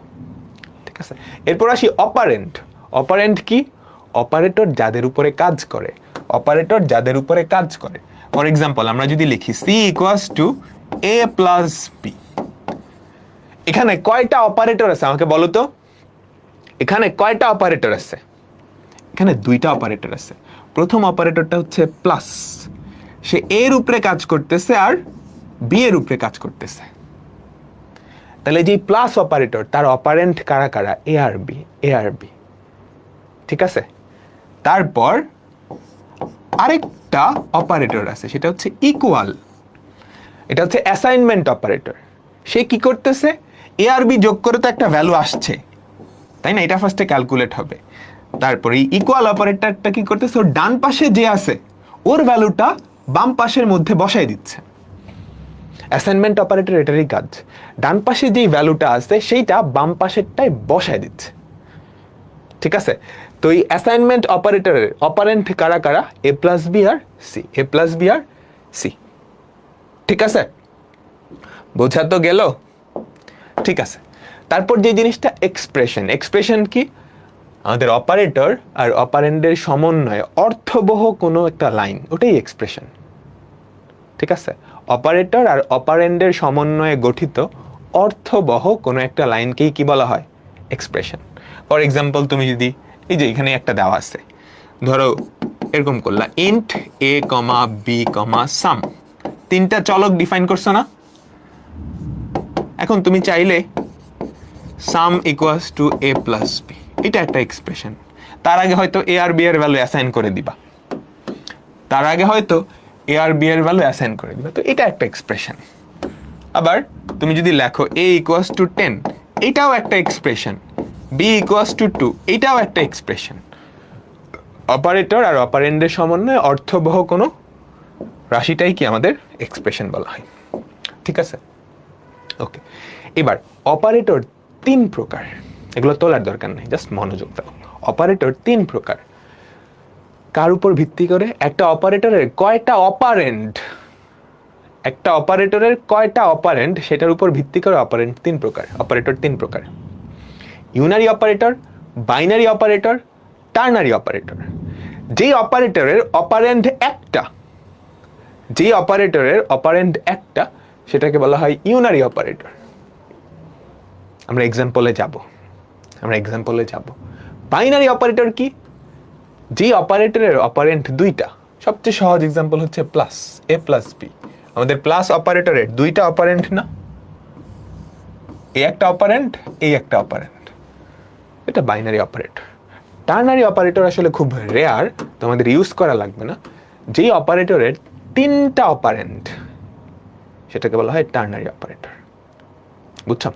ঠিক আছে, এরপর আসি অপারেন্ট। অপারেন্ট কি? অপারেটর যাদের উপরে কাজ করে, অপারেটর যাদের উপরে কাজ করে। ফর এক্সাম্পল আমরা যদি লিখি C equals to A plus B, এখানে কয়টা অপারেটর আছে আমাকে বলো তো? এখানে কয়টা অপারেটর আছে? এখানে দুইটা অপারেটর আছে। প্রথম অপারেটরটা হচ্ছে প্লাস, সে এর উপরে কাজ করতেছে আর বি এর উপরে কাজ করতেছে। তাহলে যে প্লাস অপারেটর, তার অপারেন্ট কারা কারা? এ আর বি, এ আর বি। ঠিক আছে, তারপর আরেকটা অপারেটর আছে, সেটা হচ্ছে ইকুয়াল। এটা হচ্ছে অ্যাসাইনমেন্ট অপারেটর। সে কি করতেছে, এ আর বি যোগ করে তো একটা ভ্যালু আসছে, তাই না? এটা ফার্স্টে ক্যালকুলেট হবে, তারপরে ইকুয়াল অপারেটরটা কি করতেছে, ওর ডান পাশে যে আছে ওর ভ্যালুটা বাম পাশের মধ্যে বসাই দিচ্ছে। অ্যাসাইনমেন্ট অপারেটর এটারই কাজ, ডান পাশে যেই ভ্যালুটা আছে সেইটা বাম পাশেরটাই বসায় দিচ্ছে। ঠিক আছে? তো এই অ্যাসাইনমেন্ট অপারেটরের অপারেন্ট কারা কারা? এ প্লাস বি আর সি, এ প্লাস বি আর সি। ঠিক আছে, বোঝা তো গেল? ঠিক আছে, তারপর যে জিনিসটা এক্সপ্রেশন। এক্সপ্রেশন কি? আমাদের অপারেটর আর অপারেন্ডের সমন্বয়ে অর্থবহ কোনো একটা লাইন, ওটাই এক্সপ্রেশন। ঠিক আছে, অপারেটর আর অপারেন্ডের সমন্বয়ে গঠিত অর্থবহ কোনো একটা লাইনকেই কি বলা হয়? এক্সপ্রেশন। ফর এক্সাম্পল, তুমি যদি এই যে এখানে একটা দেওয়া আছে, ধরো এরকম করলা, ইন্ট এ কমা বি কমা সাম, তিনটা চলক ডিফাইন করছো না? এখন তুমি চাইলে sum equals to A plus b, এটা একটা এক্সপ্রেশন। তার আগে হয়তো এ আর বি এর ভ্যালু অ্যাসাইন করে দিবা, তার আগে হয়তো এ আর বি এর ভ্যালু অ্যাসাইন করে দিবা, তো এটা একটা এক্সপ্রেশন। আবার তুমি যদি লেখো এ ইকুয়ালস টু 10, এটাও একটা এক্সপ্রেশন। বি ইকুয়ালস টু 2, এটাও একটা এক্সপ্রেশন। অপারেটর আর অপারেন্ডের সমন্বয়ে অর্থবহ কোনো রাশিটাই কি আমাদের এক্সপ্রেশন বলা হয়। ঠিক আছে, ওকে। এবার অপারেটর 3 প্রকার, এগুলো তোলার দরকার নেই, জাস্ট মনোযোগ দাও। অপারেটর 3 প্রকার। কার উপর ভিত্তি করে? একটা অপারেটরের কয়টা অপারেন্ড, একটা অপারেটরের কয়টা অপারেন্ড সেটার উপর ভিত্তি করে অপারেন্ড 3 প্রকার, অপারেটর 3 প্রকার। Unary operator, binary operator, ternary operator. যেই অপারেটরের অপারেন্ড একটা, যেই অপারেটরের অপারেন্ড একটা, সেটাকে বলা হয় ইউনারি অপারেটর। আমরা এক্সাম্পলে যাব। বাইনারি অপারেটর কি? যে অপারেটরের অপারেন্ট দুইটা। সবচেয়ে সহজ এক্সাম্পল হচ্ছে প্লাস, এ প্লাস বি। আমাদের প্লাস অপারেটরের দুইটা অপারেন্ট না, এ একটা অপারেন্ট, এই একটা অপারেন্ট, এটা বাইনারি অপারেটর। টার্নারি অপারেটর আসলে খুব রেয়ার, তো আমাদের ইউজ করা লাগবে না। যেই অপারেটরের 3টা অপারেন্ট, সেটাকে বলা হয় টার্নারি অপারেটর। বুঝছো?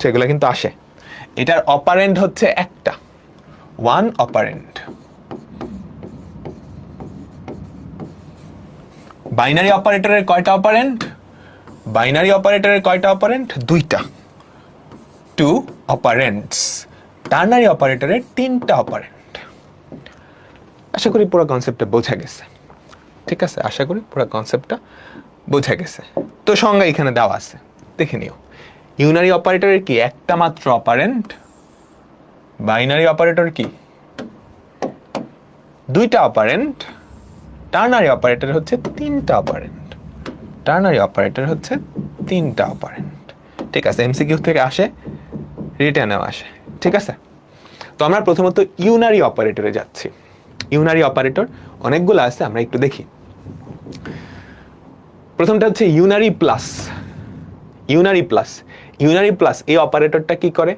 এগুলো কিন্তু আসে। এটার অপারেন্ট হচ্ছে একটা, 1 অপারেন্ট। বাইনারি অপারেটরের কয়টা অপারেন্ট? বাইনারি অপারেটরের কয়টা অপারেন্ট? 2টা, 2 অপারেন্টস। টার্নারি অপারেটরের 3টা অপারেন্ট। আশা করি পুরো কনসেপ্টটা বোঝা গেছে। ঠিক আছে, আশা করি পুরো কনসেপ্টটা বোঝা গেছে। তো সংজ্ঞা এখানে দেওয়া আছে, দেখে নিও। ইউনারি অপারেটরের কি? একটা মাত্র অপারেন্ট। বাইনারি অপারেটর কি? 2টা অপারেন্ট। টার্নারি অপারেটর হচ্ছে 3টা অপারেন্ট। টার্নারি অপারেটর হচ্ছে 3টা অপারেন্ট। ঠিক আছে, এমসিকিউ থেকে আসে, রিটেনেও আসে। ঠিক আছে, তো আমরা প্রথমত ইউনারি অপারেটরে যাচ্ছি। ইউনারি অপারেটর অনেকগুলো আছে, আমরা একটু দেখি। প্রথমটা হচ্ছে unary plus. Unary plus, unary plus এই অপারেটরটা কি করে?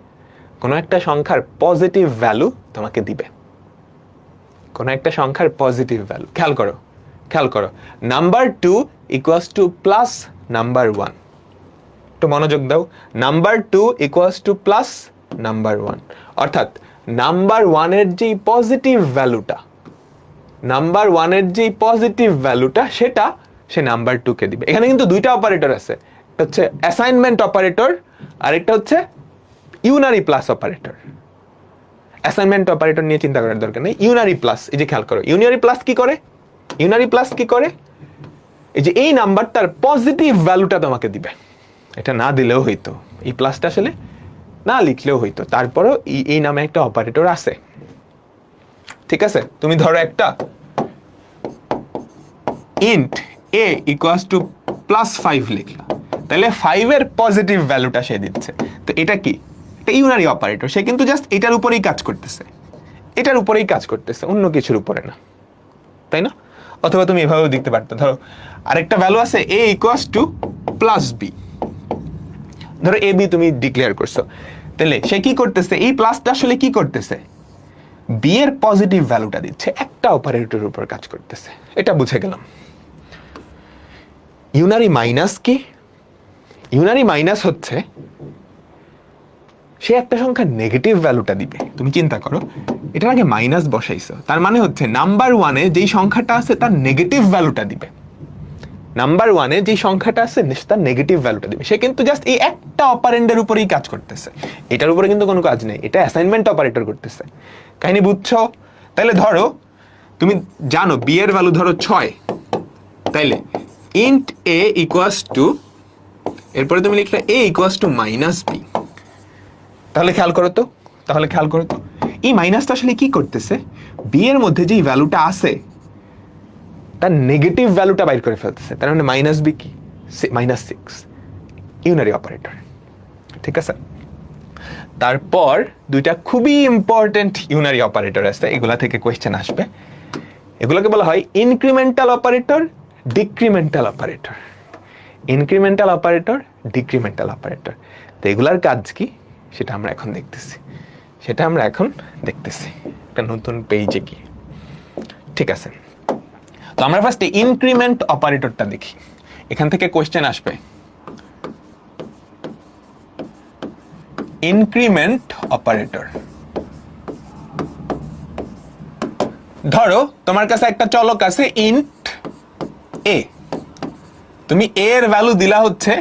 কোনো একটা সংখ্যার পজিটিভ ভ্যালু তোমাকে দিবে, কোনো একটা সংখ্যার পজিটিভ ভ্যালু। খেয়াল করো, number 2 equals to plus number 1। একটু মনোযোগ দাও, number 2 equals to plus number 1, অর্থাৎ নাম্বার 1 এর যেই পজিটিভ ভ্যালুটা, নাম্বার 1 এর যেই পজিটিভ ভ্যালুটা, সেটা সে নাম্বার 2 কে দিবে। এখানে কিন্তু 2টা অপারেটর আছে, একটা হচ্ছে অ্যাসাইনমেন্ট অপারেটর আর একটা হচ্ছে unary plus operator. Assignment operator নিয়ে চিন্তা করার দরকার নেই। ইউনারি প্লাস, এই যে খেয়াল করো, ইউনারি প্লাস কি করে? ইউনারি প্লাস কি করে? এই যে এই নাম্বারটার পজিটিভ ভ্যালুটা তোমাকে দিবে। এটা না দিলেও হইতো, এই প্লাসটা আসলে না লিখলেও হইতো, তারপরেও এই নামে একটা অপারেটর আছে। ঠিক আছে, তুমি ধরো একটা ইন্ট এ ইকুয়ালস টু প্লাস 5 লিখলা, তাহলে 5 এর পজিটিভ ভ্যালুটা সে দিচ্ছে। তো এটা কি? এটা ইউনারি অপারেটর। সে কিন্তু জাস্ট এটার উপরেই কাজ করতেছে, এটার উপরেই কাজ করতেছে, অন্য কিছুর উপরে না, তাই না? অথবা তুমি এভাবেও দেখতে পারতো, ধরো আরেকটা ভ্যালু আছে এ ইকুয়ালস টু প্লাস বি। ধরো এ বি তুমি ডিক্লেয়ার করছো, তাহলে সে কি করতেছে? এই প্লাসটা আসলে কি করতেছে? বি এর পজিটিভ ভ্যালুটা দিচ্ছে, একটা অপারেটরের উপর কাজ করতেছে। এটা বুঝে গেলাম। ইউনারি মাইনাস কি? ইউনারি মাইনাস হচ্ছে সে একটা সংখ্যার নেগেটিভ ভ্যালুটা দিবে। তুমি চিন্তা করো, এটার আগে মাইনাস বসাইছো, তার মানে হচ্ছে নাম্বার ওয়ানে যেই সংখ্যাটা আছে তার নেগেটিভ ভ্যালুটা দিবে। নাম্বার ওয়ানে যে সংখ্যাটা আছে তার নেগেটিভ ভ্যালুটা দিবে। সে কিন্তু জাস্ট এই একটা অপারেন্ডের উপরেই কাজ করতেছে, এটার উপরে কিন্তু কোনো কাজ নেই, এটা অ্যাসাইনমেন্ট অপারেটর করতেছে। কাহিনী বুঝছো? তাহলে ধরো তুমি জানো বি এর ভ্যালু ধরো 6, তাইলে ইন্ট এ ইকুয়ালস টু, এরপরে তুমি লিখলে এ ইকুয়ালস টু মাইনাস বি। তাহলে খেয়াল করো তো, এই মাইনাসটা আসলে কি করতেছে? বি এর মধ্যে যে ভ্যালুটা আছে তার নেগেটিভ ভ্যালুটা বাইর করে ফেলতেছে। তার মানে মাইনাস বি কি? -6, ইউনারি অপারেটর। ঠিক আছে, তারপর দুইটা খুবই ইম্পর্টেন্ট ইউনারি অপারেটর আছে, এগুলা থেকে কোয়েশ্চেন আসবে। এগুলোকে বলা হয় incremental operator, decremental operator. Incremental operator, decremental operator. তো এগুলার কাজ কি সেটা আমরা এখন দেখতেছি একটা নতুন পেজে গিয়ে। ঠিক আছে, তো আমরা ফার্স্টে ইনক্রিমেন্ট অপারেটরটা দেখি, এখান থেকে কোয়েশ্চেন আসবে। ইনক্রিমেন্ট অপারেটর, ধরো তোমার কাছে একটা চলক আছে ইন্ট এ, তুমি এ এর ভ্যালু দিলা হচ্ছে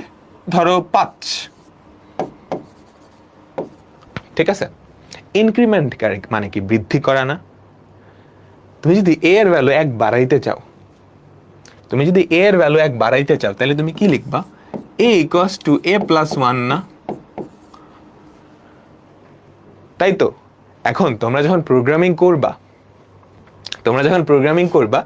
ধরো 5। ঠিক আছে, ইনক্রিমেন্ট মানে কি? বৃদ্ধি করা না? তুমি যদি এ এর ভ্যালু 1 বাড়াইতে চাও, তাহলে তুমি কি লিখবা? এ ইকুয়ালস টু এ প্লাস 1 না? তাই তো। এখন তোমরা যখন প্রোগ্রামিং করবা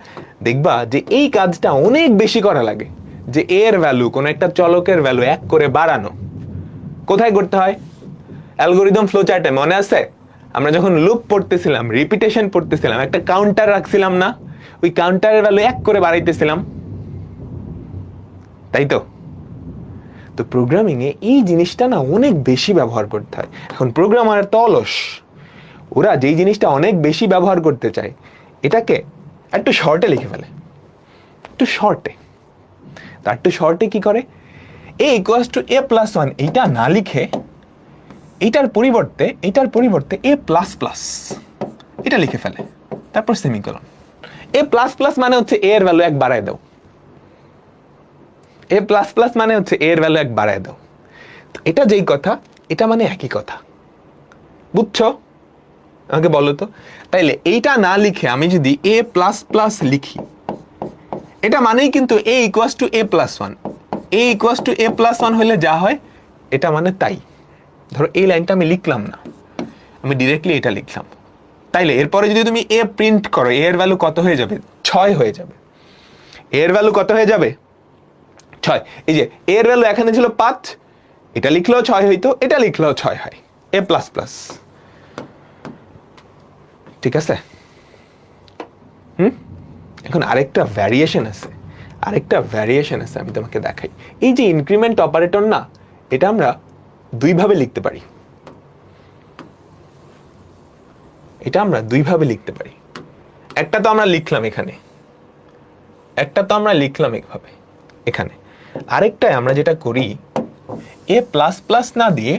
দেখবা যে এই কাজটা অনেক বেশি করা লাগে, যে এ এর ভ্যালু, কোন একটা চলকের ভ্যালু 1 করে বাড়ানো। কোথায় করতে হয়? অ্যালগরিদম ফ্লো চার্টে মনে আছে? আমরা যখন লুপ পড়তেছিলাম, রিপিটেশন পড়তেছিলাম, একটা কাউন্টার রাখছিলাম না? ওই কাউন্টারের ভ্যালু 1 করে বাড়াইতেছিলাম, তাই তো। তো প্রোগ্রামিং এ এই জিনিসটা না অনেক বেশি ব্যবহার করতে হয়। এখন প্রোগ্রামার তো অলস, ওরা যেই জিনিসটা অনেক বেশি ব্যবহার করতে চায় এটাকে একটু শর্টে লিখে ফেলে। একটু শর্টে কি করে? এ ইকুয়ালস টু এ প্লাস 1 এইটা না লিখে এইটার পরিবর্তে এ প্লাস প্লাস এটা লিখে ফেলে, তারপর সেমিকোলন। এ প্লাস প্লাস মানে হচ্ছে এ এর ভ্যালু 1 বাড়ায় দাও। এ প্লাস প্লাস মানে হচ্ছে এর ভ্যালু 1 বাড়ায় দাও। এটা যেই কথা, এটা মানে একই কথা, বুঝছো? আমাকে বলো তো। তাইলে এইটা না লিখে আমি যদি এ প্লাস প্লাস লিখি, এটা মানেই কিন্তু a equals to A plus 1। A equals to A plus 1 হলে যা হয় এটা মানে তাই। ধরো এই লাইনটা আমি লিখলাম না, আমি ডিরেক্টলি এটা লিখলাম। তাইলে এরপরে যদি তুমি এ প্রিন্ট করো, এর ভ্যালু কত হয়ে যাবে? 6 হয়ে যাবে। এর ভ্যালু কত হয়ে যাবে? 6। এই যে এর ভ্যালু এখানে ছিল 5, এটা লিখলেও 6 হইতো, এটা লিখলেও 6 হয়। এ প্লাস প্লাস। ঠিক আছে। এখন আরেকটা ভ্যারিয়েশন আছে, আমি তোমাকে দেখাই। এই যে ইনক্রিমেন্ট অপারেটর না, এটা আমরা দুইভাবে লিখতে পারি। একটা তো আমরা লিখলাম এখানে, এভাবে এখানে। আরেকটায় আমরা যেটা করি, এ প্লাস প্লাস না দিয়ে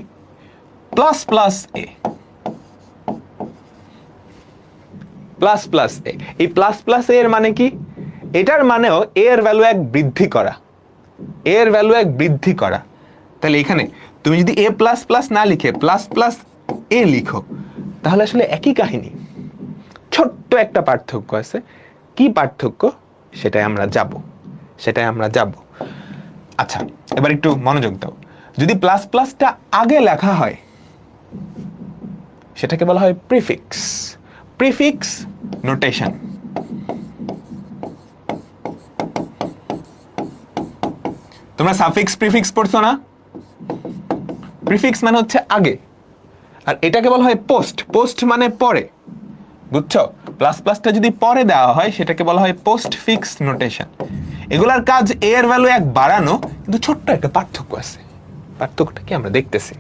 প্লাস প্লাস এ, এই প্লাস প্লাস এর মানে কি? এটার মানেও এ এর ভ্যালু 1 বৃদ্ধি করা। তাহলে এখানে তুমি যদি এ প্লাস প্লাস না লিখে প্লাস প্লাস এ লিখো, তাহলে আসলে একই কাহিনী। ছোট্ট একটা পার্থক্য আছে। কি পার্থক্য? সেটাই আমরা যাব। আচ্ছা, এবার একটু মনোযোগ দাও। যদি প্লাস প্লাসটা আগে লেখা হয় সেটাকে বলা হয় প্রিফিক্স নোটেশন। তোমরা সাফিক্স প্রিফিক্স পড়ছো না? প্রিফিক্স মানে হচ্ছে আগে, আর এটাকে বলা হয় পোস্ট মানে পরে, বুঝছো? প্লাস প্লাসটা যদি পরে দেওয়া হয় সেটাকে বলা হয় পোস্টফিক্স নোটেশন। এগুলার কাজ এর ভ্যালু 1 বাড়ানো, কিন্তু ছোট্ট একটা পার্থক্য আছে। পার্থক্যটা কি আমরা দেখতেছি।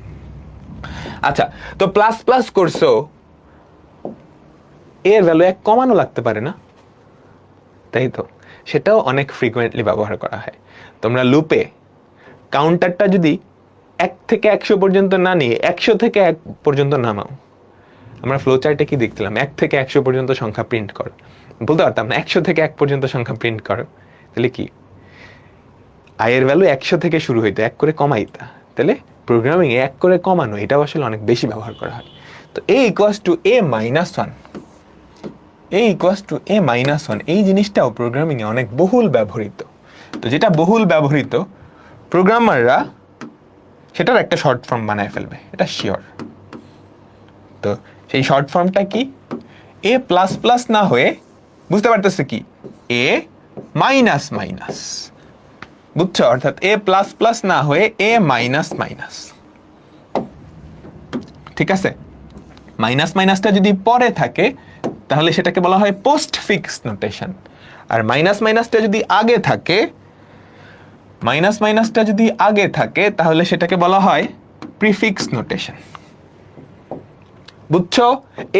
আচ্ছা, তো প্লাস প্লাস করছো, এর ভ্যালু 1 কমানো লাগতে পারে না? তাই তো। সেটাও অনেক ফ্রিকোয়েন্টলি ব্যবহার করা হয়। তোমরা লুপে কাউন্টারটা যদি 1 থেকে 100 পর্যন্ত না নিয়ে 100 থেকে 1 পর্যন্ত নামাও, আমরা ফ্লো চার্টে কি দেখছিলাম, 1 থেকে 100 পর্যন্ত সংখ্যা প্রিন্ট করো, বলতে পারতাম না 100 থেকে 1 পর্যন্ত সংখ্যা প্রিন্ট করো, তাহলে কি আয়ের ভ্যালু 100 থেকে শুরু হইতো, 1 করে কমাইতা, তাহলে প্রোগ্রামিং এ 1 করে কমানো এটাও আসলে অনেক বেশি ব্যবহার করা হয়। তো a equals to a minus 1, a equals to a minus 1 এই জিনিসটাও প্রোগ্রামিং এ অনেক বহুল ব্যবহৃত। তো যেটা বহুল ব্যবহৃত, প্রোগ্রামাররা সেটার একটা শর্ট ফর্ম বানায় ফেলবে, এটা শিওর। তো সেই শর্ট ফর্মটা কি, a প্লাস প্লাস না হয়ে, বুঝতে পারতেছে কি, a মাইনাস মাইনাস, বুঝছো, অর্থাৎ a প্লাস প্লাস না হয়ে a মাইনাস মাইনাস। ঠিক আছে, মাইনাস মাইনাসটা যদি পরে থাকে তাহলে সেটাকে বলা হয় পোস্ট ফিক্স নোটেশন, আর মাইনাস মাইনাসটা যদি আগে থাকে, মাইনাস মাইনাসটা যদি আগে থাকে তাহলে সেটাকে বলা হয় প্রিফিক্স নোটেশন। বুঝছো,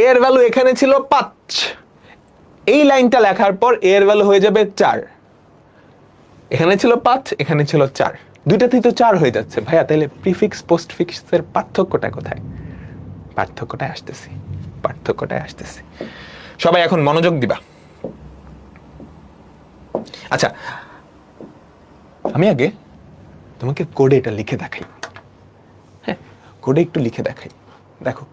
এর ভ্যালু এখানে ছিল 5, এই লাইনটা লেখার পর এর ভ্যালু হয়ে যাবে 4, এখানে ছিল 5, এখানে ছিল 4, দুইটাতেই তো 4 হয়ে যাচ্ছে। ভাইয়া তাহলে প্রিফিক্স পোস্ট ফিক্সের পার্থক্যটা কোথায়? পার্থক্যটায় আসতেছি। সবাই এখন মনোযোগ দিবা। আচ্ছা, আমি আগে তোমাকে কোডে এটা লিখে দেখাই। হ্যাঁ, কোডে একটু লিখে দেখাই। দেখো,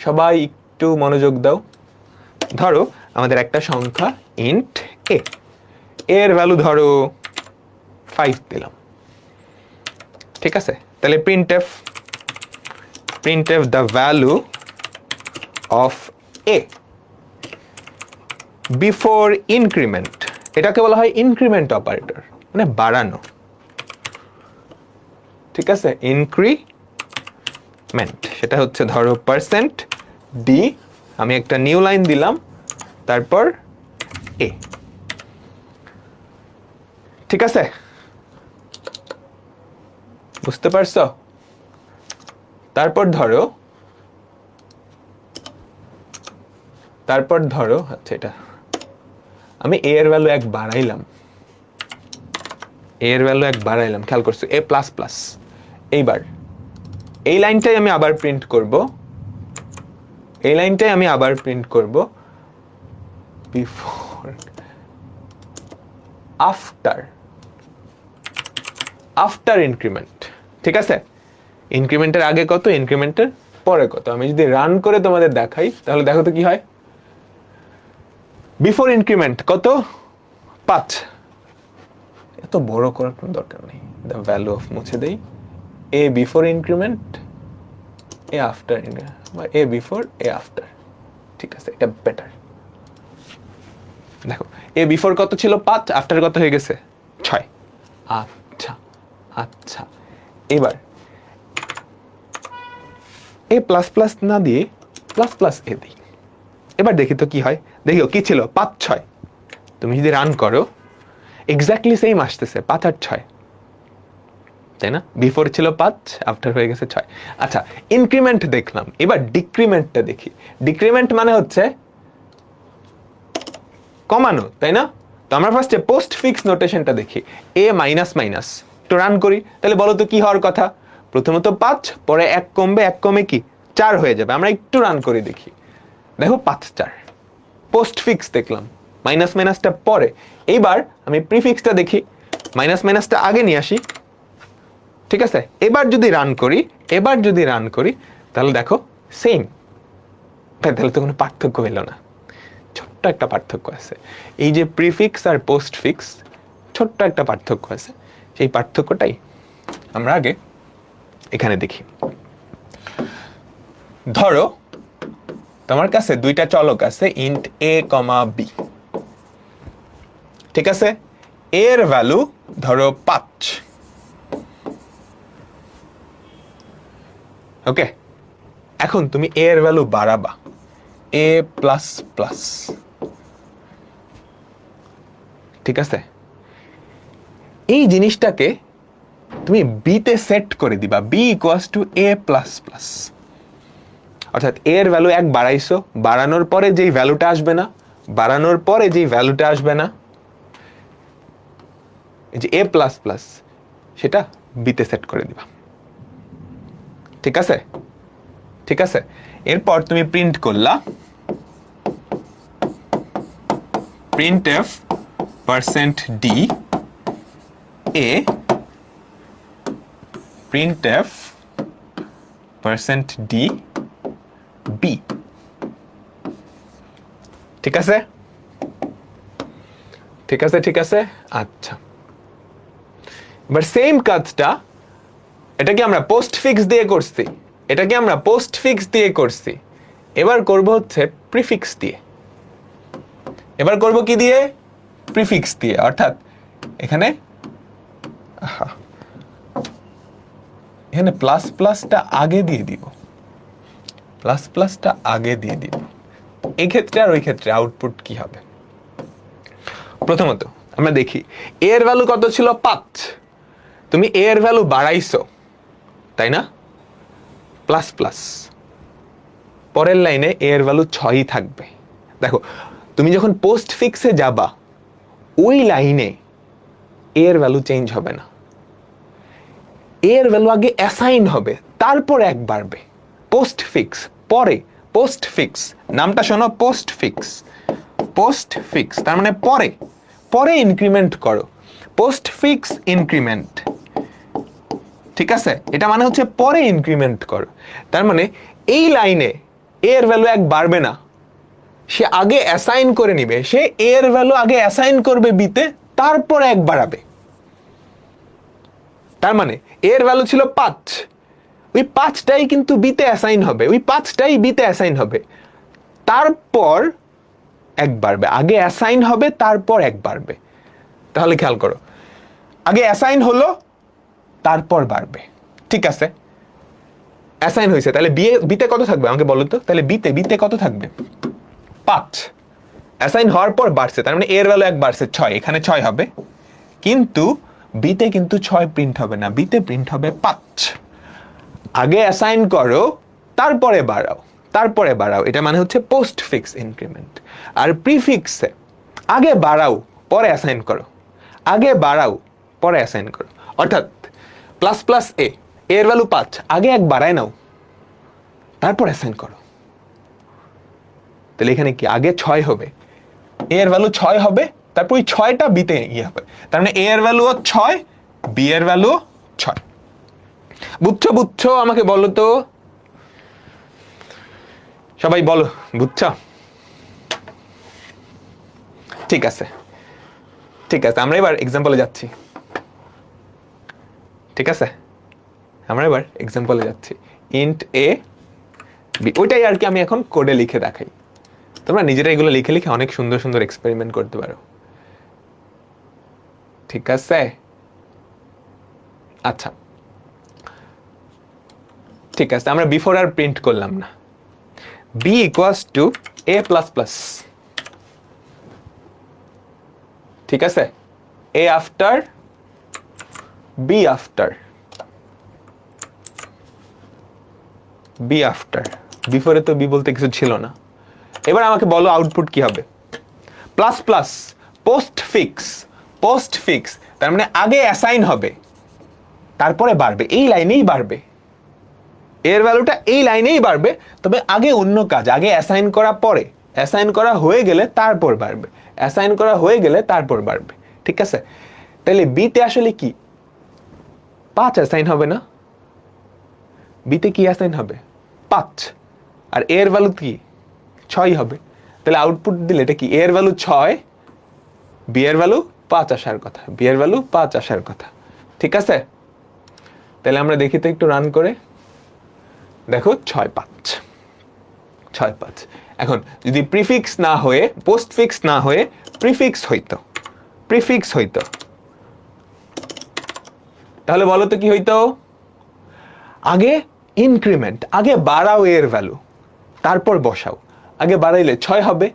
সবাই একটু মনোযোগ দাও। ধরো আমাদের একটা সংখ্যা ইন্ট a, এর ভ্যালু ধরো 5 দিলাম, ঠিক আছে? তাহলে printf the value of a before increment, এটাকে বলা হয় ইনক্রিমেন্ট অপারেটর, মানে বাড়ানো। ঠিক আছে, ইনক্রিমেন্ট সেটা হচ্ছে ধরো %d, আমি একটা নিউ লাইন দিলাম, তারপর a। ঠিক আছে, বুঝতে পারছো? তারপর ধরো আচ্ছা, এটা আমি a এর ভ্যালু 1 বাড়াইলাম, খেয়াল করছো, a প্লাস প্লাস। এইবার এই লাইনটাই আমি আবার প্রিন্ট করব, বিফোর আফটার ইনক্রিমেন্ট। ঠিক আছে, ইনক্রিমেন্টের আগে কত, ইনক্রিমেন্টের পরে কত। আমি যদি রান করে তোমাদের দেখাই তাহলে দেখো তো কি হয়। বিফোর ইনক্রিমেন্ট কত, 5, এত বড় করার কোনো দরকার নেই, দ্য ভ্যালু অফ মুছে দেই, a before increment, a after increment, বা a বিফোর a আফটার। ঠিক আছে, এটা বেটার। দেখো, a বিফোর কত ছিল, 5, আফটার কত হয়ে গেছে, 6। আচ্ছা, এবার a প্লাস প্লাস না দিয়ে প্লাস প্লাস a দিই। এবার দেখি তো কি হয়। দেখিও কি ছিল, 5, 6। তুমি যদি রান করো এক্স্যাক্টলি সেম আসতেছে, 5 আর 6, তাই না? বিফোর ছিল 5, আফটার হয়ে গেছে 6। আচ্ছা, ইনক্রিমেন্ট দেখলাম, এবার ডিক্রিমেন্টটা দেখি। ডিক্রিমেন্ট মানে হচ্ছে কমানো, তাই না? তো আমরা ফার্স্টে পোস্ট ফিক্স নোটেশনটা দেখি, a মাইনাস মাইনাস। তো রান করি, তাহলে বলো তো কি হওয়ার কথা। প্রথমত 5, পরে 1 কমবে, 1 কমে কি 4 হয়ে যাবে। আমরা একটু রান করে দেখি, দেখো 5, 4। পোস্ট ফিক্স দেখলাম, মাইনাস মাইনাসটা পরে। এইবার আমি প্রিফিক্সটা দেখি, মাইনাস মাইনাসটা আগে নিয়ে আসি। ঠিক আছে, এবার যদি রান করি তাহলে দেখো সেম। তাহলে তো কোনো পার্থক্য হইল না, ছোট্ট একটা পার্থক্য আছে। এই যে প্রিফিক্স আর পোস্ট ফিক্স, ছোট্ট একটা পার্থক্য আছে। সেই পার্থক্যটাই আমরা আগে এখানে দেখি। ধরো তোমার কাছে দুইটা চলক আছে, ইন্ট a, b। ঠিক আছে, এর ভ্যালু ধরো 5। ওকে, এখন তুমি a এর ভ্যালু বাড়াবা, a প্লাস প্লাস। ঠিক আছে, এই জিনিসটাকে তুমি b তে সেট করে দিবা, b equals to a plus plus. অর্থাৎ এর ভ্যালু 1 বাড়াইছো, বাড়ানোর পরে যেই ভ্যালুটা আসবে না, এই যে a প্লাস প্লাস সেটা বিতে সেট করে দিবা। ঠিক আছে, ঠিক আছে। এরপর তুমি প্রিন্ট করলা printf %d a printf %d b। ঠিক আছে, ঠিক আছে, ঠিক আছে। আচ্ছা, এবার সেম কাজটা এটা কি আমরা পোস্টফিক্স দিয়ে করছি, এটা কি আমরা পোস্টফিক্স দিয়ে করছি, এবার করব হচ্ছে প্রিফিক্স দিয়ে। এবার করব কি দিয়ে? প্রিফিক্স দিয়ে। অর্থাৎ এখানে এখানে প্লাস প্লাসটা আগে দিয়ে দিব, প্লাস প্লাসটা আগে দিয়ে দিব। এই ক্ষেত্রে আর ওই ক্ষেত্রে আউটপুট কি হবে? প্রথমত আমরা দেখি a এর ভ্যালু কত ছিল? 5। তুমি a এর ভ্যালু বাড়াইছো, তাই না? প্লাস প্লাস, পরের লাইনে a এর ভ্যালু 6ই থাকবে। দেখো তুমি যখন পোস্ট ফিক্সে যাবা ওই লাইনে a এর ভ্যালু চেঞ্জ হবে না, a এর ভ্যালু আগে অ্যাসাইন হবে, তারপর এক বাড়বে। পোস্ট ফিক্স পরে, পোস্ট ফিক্স নামটা শোনো, পোস্ট ফিক্স। পোস্ট ফিক্স তার মানে পরে, পরে ইনক্রিমেন্ট করো, পোস্ট ফিক্স ইনক্রিমেন্ট। ঠিক আছে, এটা মানে হচ্ছে পরে ইনক্রিমেন্ট করো। তার মানে এই লাইনে a এর ভ্যালু এক বাড়বে না, সে আগে অ্যাসাইন করে নিবে, সে a এর ভ্যালু আগে অ্যাসাইন করবে b তে, তারপর এক বাড়াবে। তার মানে a এর ভ্যালু ছিল 5, ওই 5টাই কিন্তু b তে অ্যাসাইন হবে, ওই 5টাই b তে অ্যাসাইন হবে, তারপর এক বাড়বে। আগে অ্যাসাইন হবে তারপর এক বাড়বে। তাহলে খেয়াল করো, আগে অ্যাসাইন হলো তারপর বাড়বে। ঠিক আছে, অ্যাসাইন হয়েছে, তাহলে বিতে কত থাকবে আমাকে বলো তো? তাহলে বিতে কত থাকবে? 5। অ্যাসাইন হওয়ার পর বাড়ছে, তার মানে এর ভ্যালু এক বাড়ছে 6, এখানে 6 হবে। কিন্তু বিতে কিন্তু 6 প্রিন্ট হবে না, বিতে প্রিন্ট হবে 5। আগে অ্যাসাইন করো তারপরে বাড়াও, তারপরে বাড়াও, এটা মানে হচ্ছে পোস্ট ফিক্স ইনক্রিমেন্ট। আর প্রিফিক্সে আগে বাড়াও পরে অ্যাসাইন করো, আগে বাড়াও পরে অ্যাসাইন করো। অর্থাৎ প্লাস প্লাস এ এর ভ্যালু 5, আগে এক বাড়ায় নাও তারপর অ্যাসাইন করো। তাহলে এখানে কি আগে 6 হবে, a এর ভ্যালু 6 হবে, তারপর ওই 6টা b তে ইয়ে হবে। তার মানে a এর ভ্যালু 6, b এর ভ্যালু 6। বুঝছো? বুঝছো? আমাকে বলো তো, সবাই বলো, বুঝছো? ঠিক আছে, ঠিক আছে, আমরা এবার এক্সাম্পলে যাচ্ছি। ঠিক আছে, আমরা এবার এক্সাম্পলে যাচ্ছি। ইন্ট a b, ওইটাই আর কি আমি এখন কোডে লিখে দেখাই। তোমরা নিজেরা এগুলো লিখে লিখে অনেক সুন্দর সুন্দর এক্সপেরিমেন্ট করতে পারো। ঠিক আছে, আচ্ছা, ঠিক আছে, আমরা বিফোর আর প্রিন্ট করলাম না। b equals to a plus plus. ঠিক আছে, a after b after, b after, বিফোরে তো b বলতে কিছু ছিল না। এবার আমাকে বলো আউটপুট কি হবে? Plus plus post fix, post fix তার মানে আগে অ্যাসাইন হবে তারপরে বাড়বে, এই লাইনেই বাড়বে, এর ভ্যালুটা এই লাইনেই বাড়বে, তবে আগে অন্য কাজ, আগে অ্যাসাইন করা পরে, অ্যাসাইন করা হয়ে গেলে তারপর বাড়বে, অ্যাসাইন করা হয়ে গেলে তারপর বাড়বে। ঠিক আছে, তাহলে বিতে আসলে কি 5 অ্যাসাইন হবে না? বিতে কি অ্যাসাইন হবে? 5, আর এর ভ্যালু কি 6 হবে। তাহলে আউটপুট দিলে এটা কি এর ভ্যালু 6, বি এর ভ্যালু 5 আসার কথা, বি এর ভ্যালু 5 আসার কথা। ঠিক আছে, তাহলে আমরা দেখি তো একটু রান করে দেখো, 6 5, 6 5। এখন যদি প্রিফিক্স না হয়ে, পোস্ট ফিক্স না হয়ে প্রিফিক্স হইতো, প্রিফিক্স হইতো, তাহলে বলো তো কি হইতো? আগে ইনক্রিমেন্ট, আগে বাড়াও এর ভ্যালু তারপর বসাও, আগে বাড়াইলে 6 হবে,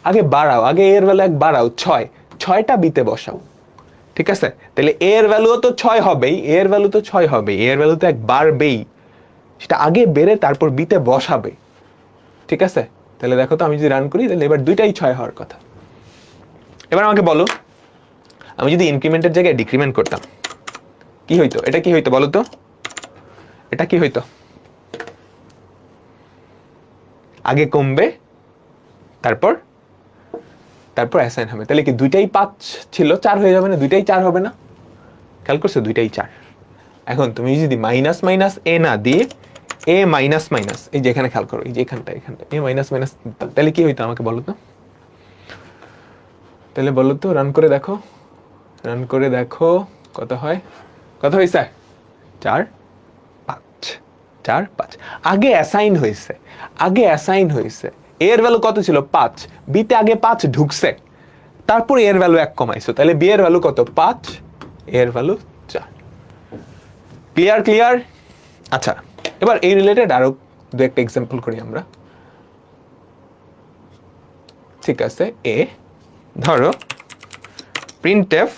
আগে বাড়াও, আগে এর ভ্যালু এক বাড়াও 6, 6টা বিতে বসাও। ঠিক আছে, তাহলে এর ভ্যালুও তো 6 হবেই, এর ভ্যালু তো 6 হবেই, এর ভ্যালু তো এক বাড়বেই, সেটা আগে বেড়ে তারপর বিতে বসাবে। ঠিক আছে, তাহলে দেখো তো আমি যদি রান করি তাহলে এবার দুইটাই 6 হওয়ার কথা। এবার আমাকে বলো আমি যদি ইনক্রিমেন্টের জায়গায় ডিক্রিমেন্ট করতাম কি হইতো? এটা কি হইতো বলো তো? এটা কি হইতো? আগে কমবে, তারপর অ্যাসাইন হবে। তাহলে কি দুইটাই 5 ছিল 4 হয়ে যাবে না? দুইটাই 4 হবে না? খেয়াল করছো? দুইটাই 4। এখন তুমি যদি মাইনাস মাইনাস এ না দিয়ে এ মাইনাস মাইনাস, এই যে এখানে খেয়াল করো, এই যে এখানটা এ মাইনাস মাইনাস, তাহলে কি হইতো আমাকে বলো তো? তাহলে বলো তো, রান করে দেখো, কত হয়? কত হয়েছে? 4 5 4 5। আগে অ্যাসাইন হয়েছে। এর ভ্যালু কত ছিল? 5। বিতে আগে 5 ঢুকছে, তারপর এর ভ্যালু 1 কমাইছো, তাহলে বি এর ভ্যালু কত? 5, এর ভ্যালু 4। ক্লিয়ার? আচ্ছা, এবার এই রিলেটেড আরো দু একটা এক্সাম্পল করি আমরা। ঠিক আছে, এ ধরো printf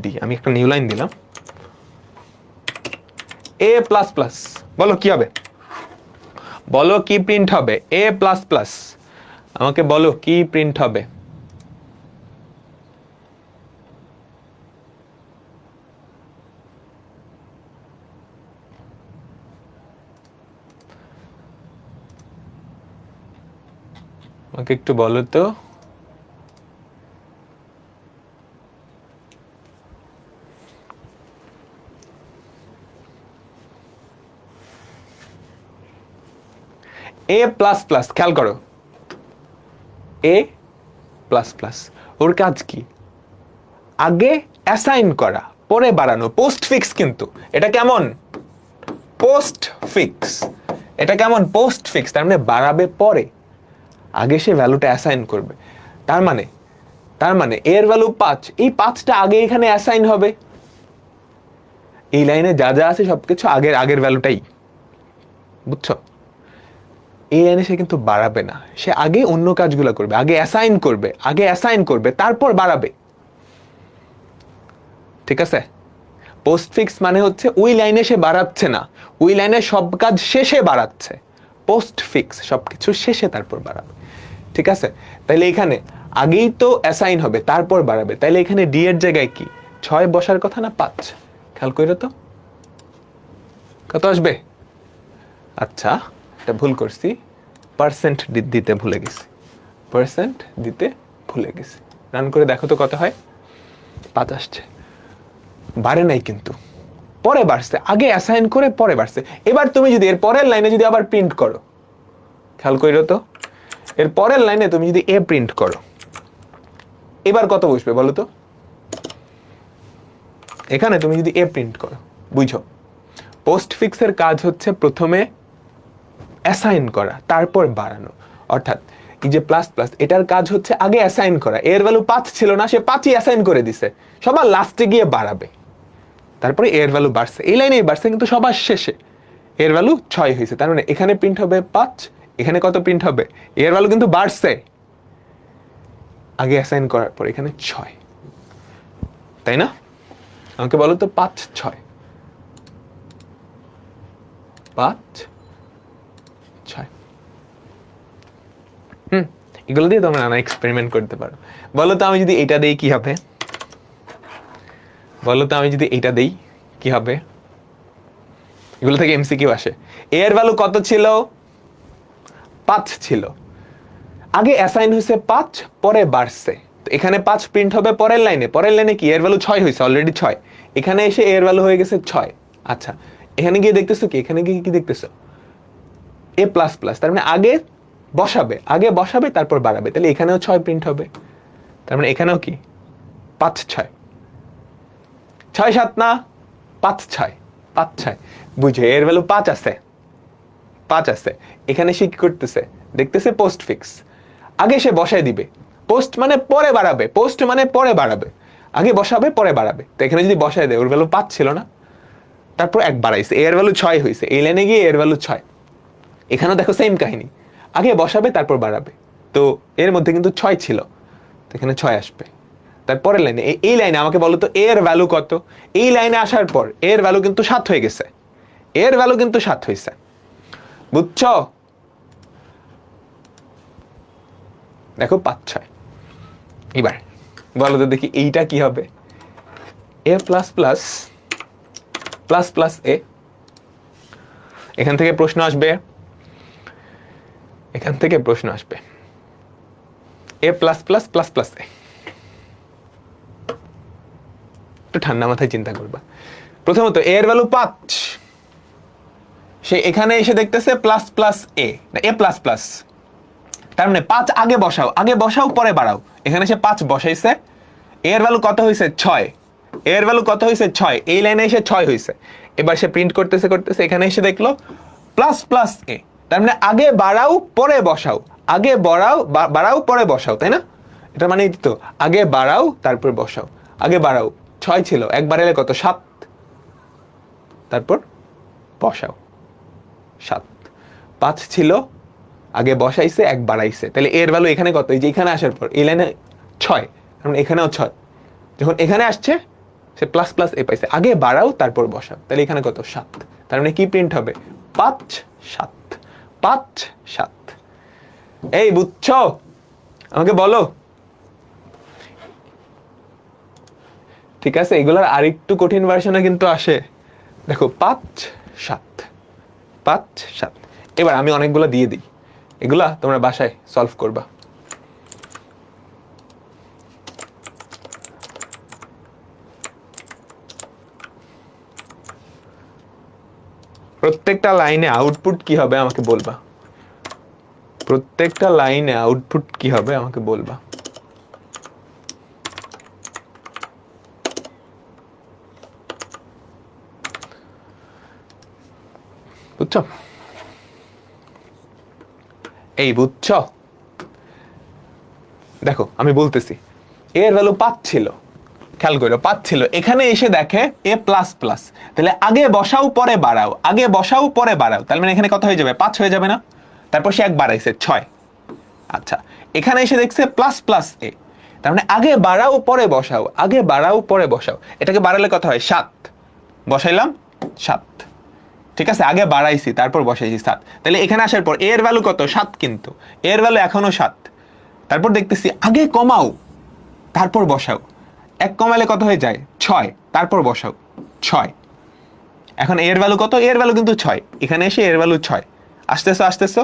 %d, আমি একটা নিউ লাইন দিলাম, a++, বলো কি হবে? বলো কি প্রিন্ট হবে? a++, আমাকে বলো কি প্রিন্ট হবে? আমাকে একটু বলো তো। a++, খেয়াল করো, a++, ওর কাজ কি? আগে অ্যাসাইন করা, পরে বাড়ানো, পোস্ট ফিক্স। কিন্তু এটা কেমন? Post fix. তার মানে বাড়াবে পরে, আগে সে ভ্যালুটা অ্যাসাইন করবে। তার মানে এর ভ্যালু 5, এই 5টা আগে এখানে অ্যাসাইন হবে। এই লাইনে যা যা আছে সবকিছু আগের ভ্যালুটাই, বুঝছো? এই লাইনে সে কিন্তু বাড়াবে না, সে আগে অন্য কাজগুলো করবে, আগে অ্যাসাইন করবে, তারপর বাড়াবে। ঠিক আছে? পোস্ট ফিক্স মানে হচ্ছে ওই লাইনে সে বাড়াচ্ছে না, ওই লাইনে সব কাজ শেষে বাড়াচ্ছে। পোস্ট ফিক্স সবকিছু শেষে তারপর বাড়াবে। ঠিক আছে? তাহলে এখানে আগেই তো অ্যাসাইন হবে, তারপর বাড়াবে। তাহলে এখানে ডি এর জায়গায় কি 6 বসার কথা না 5? খেয়াল করো তো কত আসবে। আচ্ছা, এটা ভুল করছি, পার্সেন্ট দিতে ভুলে গেছি। রান করে দেখো তো কত হয়। 5 আসছে, বাড়ে নাই কিন্তু, পরে বাড়ছে। আগে অ্যাসাইন করে পরে বাড়ছে। এবার তুমি যদি এর পরের লাইনে যদি আবার প্রিন্ট করো, খেয়াল করো তো, এর পরের লাইনে তুমি যদি এ প্রিন্ট করো, এবার কত বসবে বলো তো? এখানে তুমি যদি এ প্রিন্ট করো, বুঝো, পোস্ট ফিক্সের কাজ হচ্ছে প্রথমে অ্যাসাইন করা, তারপর বাড়ানো। অর্থাৎ এই যে প্লাস প্লাস, এটার কাজ হচ্ছে আগে অ্যাসাইন করা। এর ভ্যালু 5 ছিল না, সে 5ই অ্যাসাইন করে দিছে, সবার লাস্টে গিয়ে বাড়াবে, তারপরে এর ভ্যালু বাড়ছে, এই লাইনেই বাড়ছে, কিন্তু সবার শেষে এর ভ্যালু 6 হয়েছে। তার মানে এখানে প্রিন্ট হবে 5, এখানে কত প্রিন্ট হবে? এর ভ্যালু কিন্তু বাড়ছে আগে অ্যাসাইন করার পর, এখানে 6, তাই না? আমাকে বলো তো 5 6, এগুলো দিয়ে তোমরা নানা এক্সপেরিমেন্ট করতে পারো। বলো তো আমি যদি এটা দেই কি হবে? এগুলো থেকে এমসিকিউ আসে। এর ভ্যালু কত ছিল? 5 ছিল, আগে অ্যাসাইন হয়েছে 5, পরে বাড়ছে। তো এখানে 5 প্রিন্ট হবে পরের লাইনে কি এর ভ্যালু 6 হয়েছে, অলরেডি 6। এখানে এসে এর ভ্যালু হয়ে গেছে 6। আচ্ছা, এখানে গিয়ে দেখতেছো কি? এখানে গিয়ে কি দেখতেছো? এ প্লাস প্লাস, তার মানে আগে বসাবে তারপর বাড়াবে। তাহলে এখানেও 6 প্রিন্ট হবে, তার মানে এখানেও কি 5 6 6 7 না 5 6 বুঝে, এর ভ্যালু 5 আছে। এখানে সে কি করতেছে? দেখতেছে পোস্ট ফিক্স, আগে সে বসায় দিবে। পোস্ট মানে পরে বাড়াবে, আগে বসাবে পরে বাড়াবে। তো এখানে যদি বসায় দেয়, ওর ভ্যালু 5 ছিল না, তারপর 1 বাড়াইছে, এর ভ্যালু 6 হয়েছে, এই লাইনে গিয়ে এর ভ্যালু 6। এখানেও দেখো সেম কাহিনী, আগে বসাবে তারপর বাড়াবে। তো এর মধ্যে কিন্তু 6 ছিল, তো এখানে 6 আসবে। তারপরের লাইনে, এই লাইনে আমাকে বলো তো এর ভ্যালু কত? এই লাইনে আসার পর এর ভ্যালু কিন্তু 7 হয়ে গেছে, বুঝছো? দেখো 5 6। এবার বলো তো দেখি এইটা কি হবে, এ প্লাস প্লাস প্লাস প্লাস এ। এখান থেকে প্রশ্ন আসবে, এখান থেকে প্রশ্ন আসবে এ প্লাস প্লাস প্লাস প্লাস এ। একটু ঠান্ডা মাথায় চিন্তা করবা। প্রথমত এ এর ভ্যালু 5, সে এখানে এসে দেখতেছে প্লাস প্লাস এ, না এ প্লাস প্লাস, তার মানে 5 আগে বসাও, আগে বসাও পরে বাড়াও। এখানে সে 5 বসাইছে, এর ভ্যালু কত হয়েছে 6, এর ভ্যালু কত হয়েছে 6, এই লাইনে এসে 6 হয়েছে। এবার সে প্রিন্ট করতেছে করতেছে, এখানে এসে দেখলো প্লাস প্লাস এ, তার মানে আগে বাড়াও পরে বসাও, আগে বাড়াও পরে বসাও, তাই না? এটা মানে তো আগে বাড়াও তারপর বসাও, আগে বাড়াও 6 ছিল, একবার এলে কত 7, তারপর বসাও 7। 5 ছিল, আগে বসাইছে, এক বাড়াইছে, তাহলে এর ভ্যালু এখানে কত, এই যে এখানে আসার পর এই লাইনে 6, কারণ এখানেও 6, যখন এখানে আসছে সে প্লাস প্লাস এ পাইছে, আগে বাড়াও তারপর বসাও, তাহলে এখানে কত 7, তার মানে কি প্রিন্ট হবে 5 7 5 7। এই বুঝছো? আমাকে বলো। ঠিক আছে, এগুলার আরেকটু কঠিন ভার্সনে কিন্তু আসে। দেখো 5 7 5 7। এবার আমি অনেকগুলো দিয়ে দিই, এগুলা তোমরা বাসায় সলভ করবা। প্রত্যেকটা লাইনে আউটপুট কি হবে আমাকে বলবা, প্রত্যেকটা লাইনে আউটপুট কি হবে আমাকে বলবা। বুঝছো? এই বুঝছো? দেখো আমি বলতেছি, এর ভ্যালু 5 ছিল, খেয়াল করো 5 ছিল, এখানে এসে দেখে এ প্লাস প্লাস, তাহলে আগে বসাও পরে বাড়াও, আগে বসাও পরে বাড়াও, তার মানে এখানে কত হয়ে যাবে 5 হয়ে যাবে না? তারপর সে এক বাড়াইছে 6। আচ্ছা, এখানে এসে দেখছে প্লাস প্লাস এ, তার মানে আগে বাড়াও পরে বসাও, আগে বাড়াও পরে বসাও, এটাকে বাড়ালে কত হয় 7, বসাইলাম 7। ঠিক আছে, আগে বাড়াইছি তারপর বসাইছি 7, তাহলে এখানে আসার পর এর ভ্যালু কত 7, কিন্তু এর ভ্যালু এখনো 7। তারপর দেখতেছি আগে কমাও তারপর বসাও, এক কমালে কত হয়ে যায় 6, তারপর বসাও 6। এখন এর ভ্যালু কত, এর ভ্যালু কিন্তু 6, এখানে এসে এর ভ্যালু 6, আসতেছো আসতেছো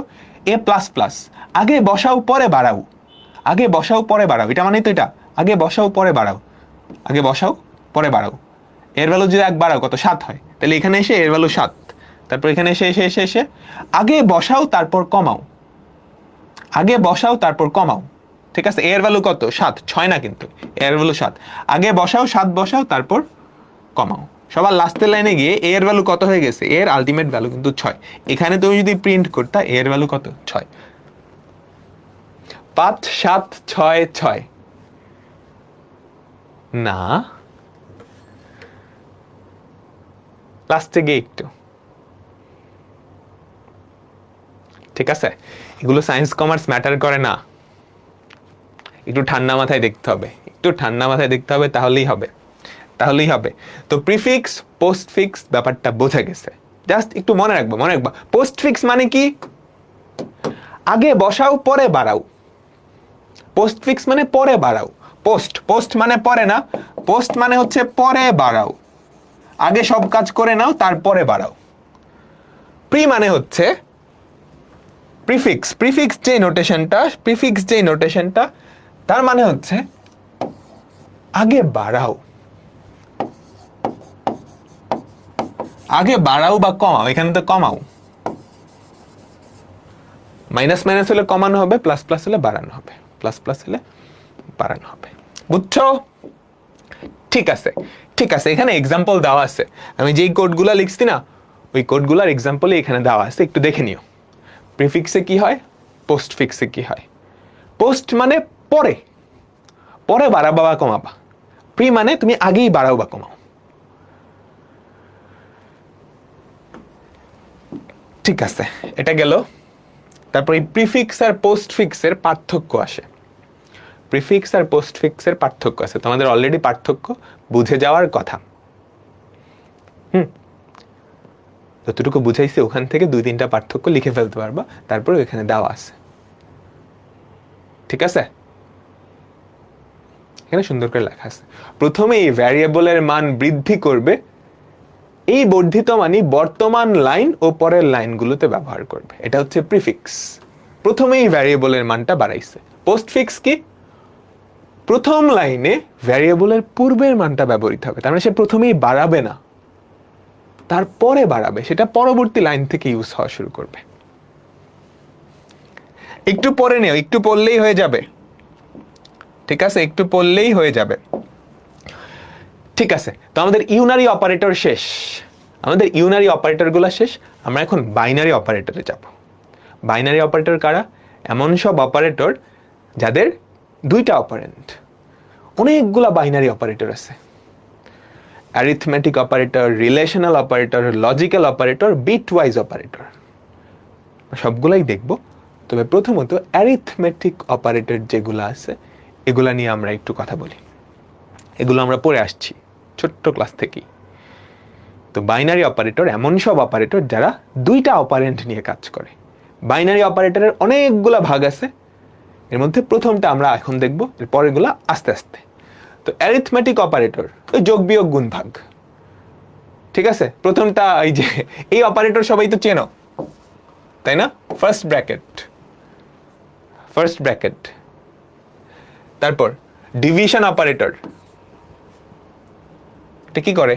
এ প্লাস প্লাস, আগে বসাও পরে বাড়াও, আগে বসাও পরে বাড়াও, এটা মানে তো এটা আগে বসাও পরে বাড়াও, আগে বসাও পরে বাড়াও। এর ভ্যালু যদি এক বাড়াও কত 7 হয়, তাহলে এখানে এসে এর ভ্যালু 7, তারপর এখানে এসে এসে এসে এসে আগে বসাও তারপর কমাও, আগে বসাও তারপর কমাও। ঠিক আছে, এর ভ্যালু কত 7, 6 না কিন্তু, এর ভ্যালু 7, আগে বসাও 7 বসাও তারপর কমাও। সবার লাস্টের লাইনে গিয়ে এর ভ্যালু কত হয়ে গেছে, এর আলটিমেট ভ্যালু কিন্তু 6। এখানে তুমি যদি প্রিন্ট করতা এর ভ্যালু কত 6, 5 7 6 6 না, লাস্টে গিয়ে একটু। ঠিক আছে, এগুলো সায়েন্স কমার্স ম্যাটার করে না, একটু ঠান্ডা মাথায় দেখতে হবে, একটু ঠান্ডা মাথায় দেখতে হবে, তাহলেই হবে, তাহলেই হবে। তো প্রিফিক্স পোস্টফিক্স ব্যাপারটা বোঝা গেছে, জাস্ট একটু মনে রাখবো, মনে রাখবা পোস্টফিক্স মানে কি, আগে বসাও পরে বাড়াও, পোস্টফিক্স মানে পরে বাড়াও। পোস্ট পোস্ট মানে পরে না, পোস্ট মানে হচ্ছে পরে বাড়াও, আগে সব কাজ করে নাও তারপরে বাড়াও। প্রি মানে হচ্ছে প্রিফিক্স, প্রিফিক্স যে নোটেশনটা, প্রিফিক্স যে নোটেশনটা, তার মানে হচ্ছে আগে বাড়াও, আগে বাড়াও বা কমাও, এখানে তো কমাও, মাইনাস মাইনাস হলে কমানো হবে, প্লাস প্লাস হলে বাড়ানো হবে, প্লাস প্লাস হলে বাড়ানো হবে। বুঝছো? ঠিক আছে, ঠিক আছে, এখানে এক্সাম্পল দেওয়া আছে, আমি যেই কোডগুলা লিখছি না ওই কোডগুলার এক্সাম্পলই এখানে দেওয়া আছে, একটু দেখে নিও। প্রিফিক্সে কি হয়, পোস্টফিক্সে কি হয়। পোস্ট মানে পরে, পরে বাড়াবা বা কমাবা। প্রি মানে তুমি আগেই বাড়াও বা কমাও। ঠিক আছে, এটা গেল। তারপর এই প্রিফিক্স আর পোস্টফিক্সের পার্থক্য আসে, প্রিফিক্স আর পোস্টফিক্সের পার্থক্য আছে, তোমাদের অলরেডি পার্থক্য বুঝে যাওয়ার কথা। যতটুকু বুঝাইছে ওখান থেকে 2-3টা পার্থক্য লিখে ফেলতে পারবা, তারপরে ওখানে দেওয়া আছে। ঠিক আছে, এখানে সুন্দর করে লেখা আছে। প্রথমে এই ভ্যারিয়েবলের মান বৃদ্ধি করবে, এই বর্ধিত মানই বর্তমান লাইন ও পরের লাইনগুলোতে ব্যবহার করবে। এটা হচ্ছে প্রিফিক্স। প্রথমেই ভ্যারিয়েবলের মানটা বাড়াইছে। পোস্টফিক্স কি? প্রথম লাইনে ভ্যারিয়েবলের পূর্বের মানটা ব্যবহৃত হবে, তার মানে সে প্রথমেই বাড়াবে না, তারপরে বাড়াবে, সেটা পরবর্তী লাইন থেকে ইউজ হওয়া শুরু করবে। একটু পরে নেও, একটু পড়লেই হয়ে যাবে, ঠিক আছে, একটু পড়লেই হয়ে যাবে। ঠিক আছে, তো আমাদের ইউনারি অপারেটর শেষ, আমাদের ইউনারি অপারেটরগুলো শেষ। আমরা এখন বাইনারি অপারেটরে যাব। বাইনারি অপারেটর কারা? এমন সব অপারেটর যাদের দুইটা অপারেন্ট। অনেকগুলা বাইনারি অপারেটর আছে, arithmetic operator, relational operator, logical operator, bitwise operator, সবগুলাই দেখব। তবে প্রথমত অ্যারিথমেটিক অপারেটর যেগুলো আছে এগুলা নিয়ে আমরা একটু কথা বলি। এগুলো আমরা পড়ে আসছি ছোট্ট ক্লাস থেকেই। তো বাইনারি অপারেটর এমন সব অপারেটর যারা দুইটা অপারেন্ট নিয়ে কাজ করে। বাইনারি অপারেটরের অনেকগুলা ভাগ আছে, এর মধ্যে প্রথমটা আমরা এখন দেখব, এর পরেরগুলা আস্তে আস্তে। তো অ্যারিথমেটিক অপারেটর ওই যোগ বিয়োগ গুণ ভাগ, ঠিক আছে। প্রথমটা এই যে এই অপারেটর সবাই তো চেনো, তাই না? First bracket, first bracket. তারপর ডিভিশন অপারেটর, এটা কি করে?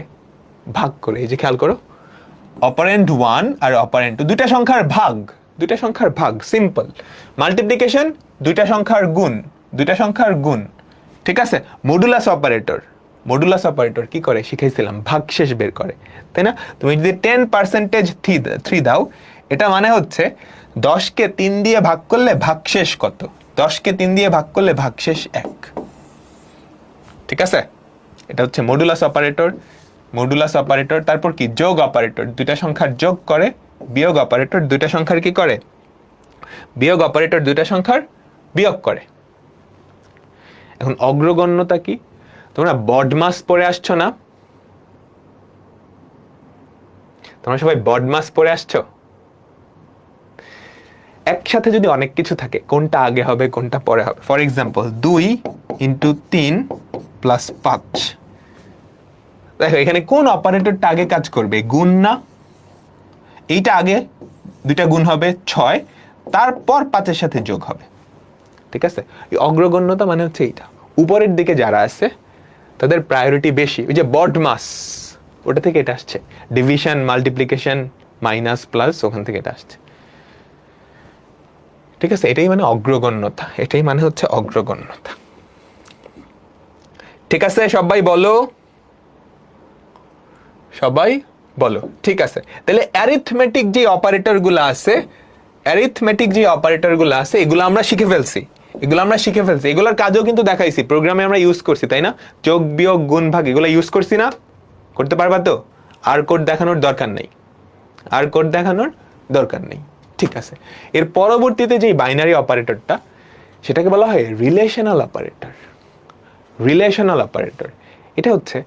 ভাগ করে। এই যে খেয়াল করো, অপারেন্ট 1 আর অপারেন্ট 2 দুইটা সংখ্যার ভাগ, দুইটা সংখ্যার ভাগ, সিম্পল। মাল্টিপ্লিকেশন দুইটা সংখ্যার গুণ, দুইটা সংখ্যার গুণ, ঠিক আছে। মডুলাস অপারেটর, মডুলাস অপারেটর কি করে শিখাইছিলাম, ভাগশেষ বের করে, তাই না? তুমি যদি 10% দাও, এটা মানে হচ্ছে 10কে 3 দিয়ে ভাগ করলে ভাগশেষ কত, 10কে 3 দিয়ে ভাগ করলে ভাগশেষ 1, ঠিক আছে। এটা হচ্ছে মডুলাস অপারেটর, মডুলাস অপারেটর। তারপর কি? যোগ অপারেটর, দুইটা সংখ্যার যোগ করে। বিয়োগ অপারেটর দুইটা সংখ্যার কি করে? বিয়োগ অপারেটর দুইটা সংখ্যার বিয়োগ করে। এখন অগ্রগণ্যতা কি? তোমরা বডমাস পড়ে আসছো না? তোমরা সবাই বডমাস পড়ে আসছো? একসাথে যদি অনেক কিছু থাকে, কোনটা আগে হবে কোনটা পরে হবে? ফর এক্সাম্পল 2 × 3 + 5, দেখো এখানে কোন অপারেটরটা আগে কাজ করবে? গুণ না? এইটা আগে, দুইটা গুণ হবে 6, তারপর 5-এর সাথে যোগ হবে, ঠিক আছে। এই অগ্রগণ্যতা মানে হচ্ছে এইটা, উপরের দিকে যারা আছে তাদের প্রায়োরিটি বেশি। ওই যে বডমাস, ওটা থেকে এটা আসছে। ডিভিশন, মাল্টিপ্লিকেশন, মাইনাস, প্লাস, ওখান থেকে এটা আসছে, ঠিক আছে। এটাই মানে অগ্রগণ্যতা, এটাই মানে হচ্ছে অগ্রগণ্যতা, ঠিক আছে। সবাই বলো, সবাই বলো, ঠিক আছে। তাহলে অ্যারিথমেটিক যে অপারেটরগুলো আছে, অ্যারিথমেটিক যে অপারেটরগুলো আছে এগুলো আমরা শিখে ফেলছি, এগুলো আমরা শিখে ফেলছি। এগুলোর কাজও কিন্তু দেখাইছি, প্রোগ্রামে আমরা ইউজ করছি, তাই না? যোগ বিয়োগ গুণ ভাগ এগুলো ইউজ করছি না? করতে পারবা তো? আর কোড দেখানোর দরকার নেই, আর কোড দেখানোর দরকার নেই, ঠিক আছে। এর পরবর্তীতে যে বাইনারি অপারেটরটা, সেটাকে বলা হয় রিলেশনাল অপারেটর। রিলেশনাল অপারেটর এটা হচ্ছে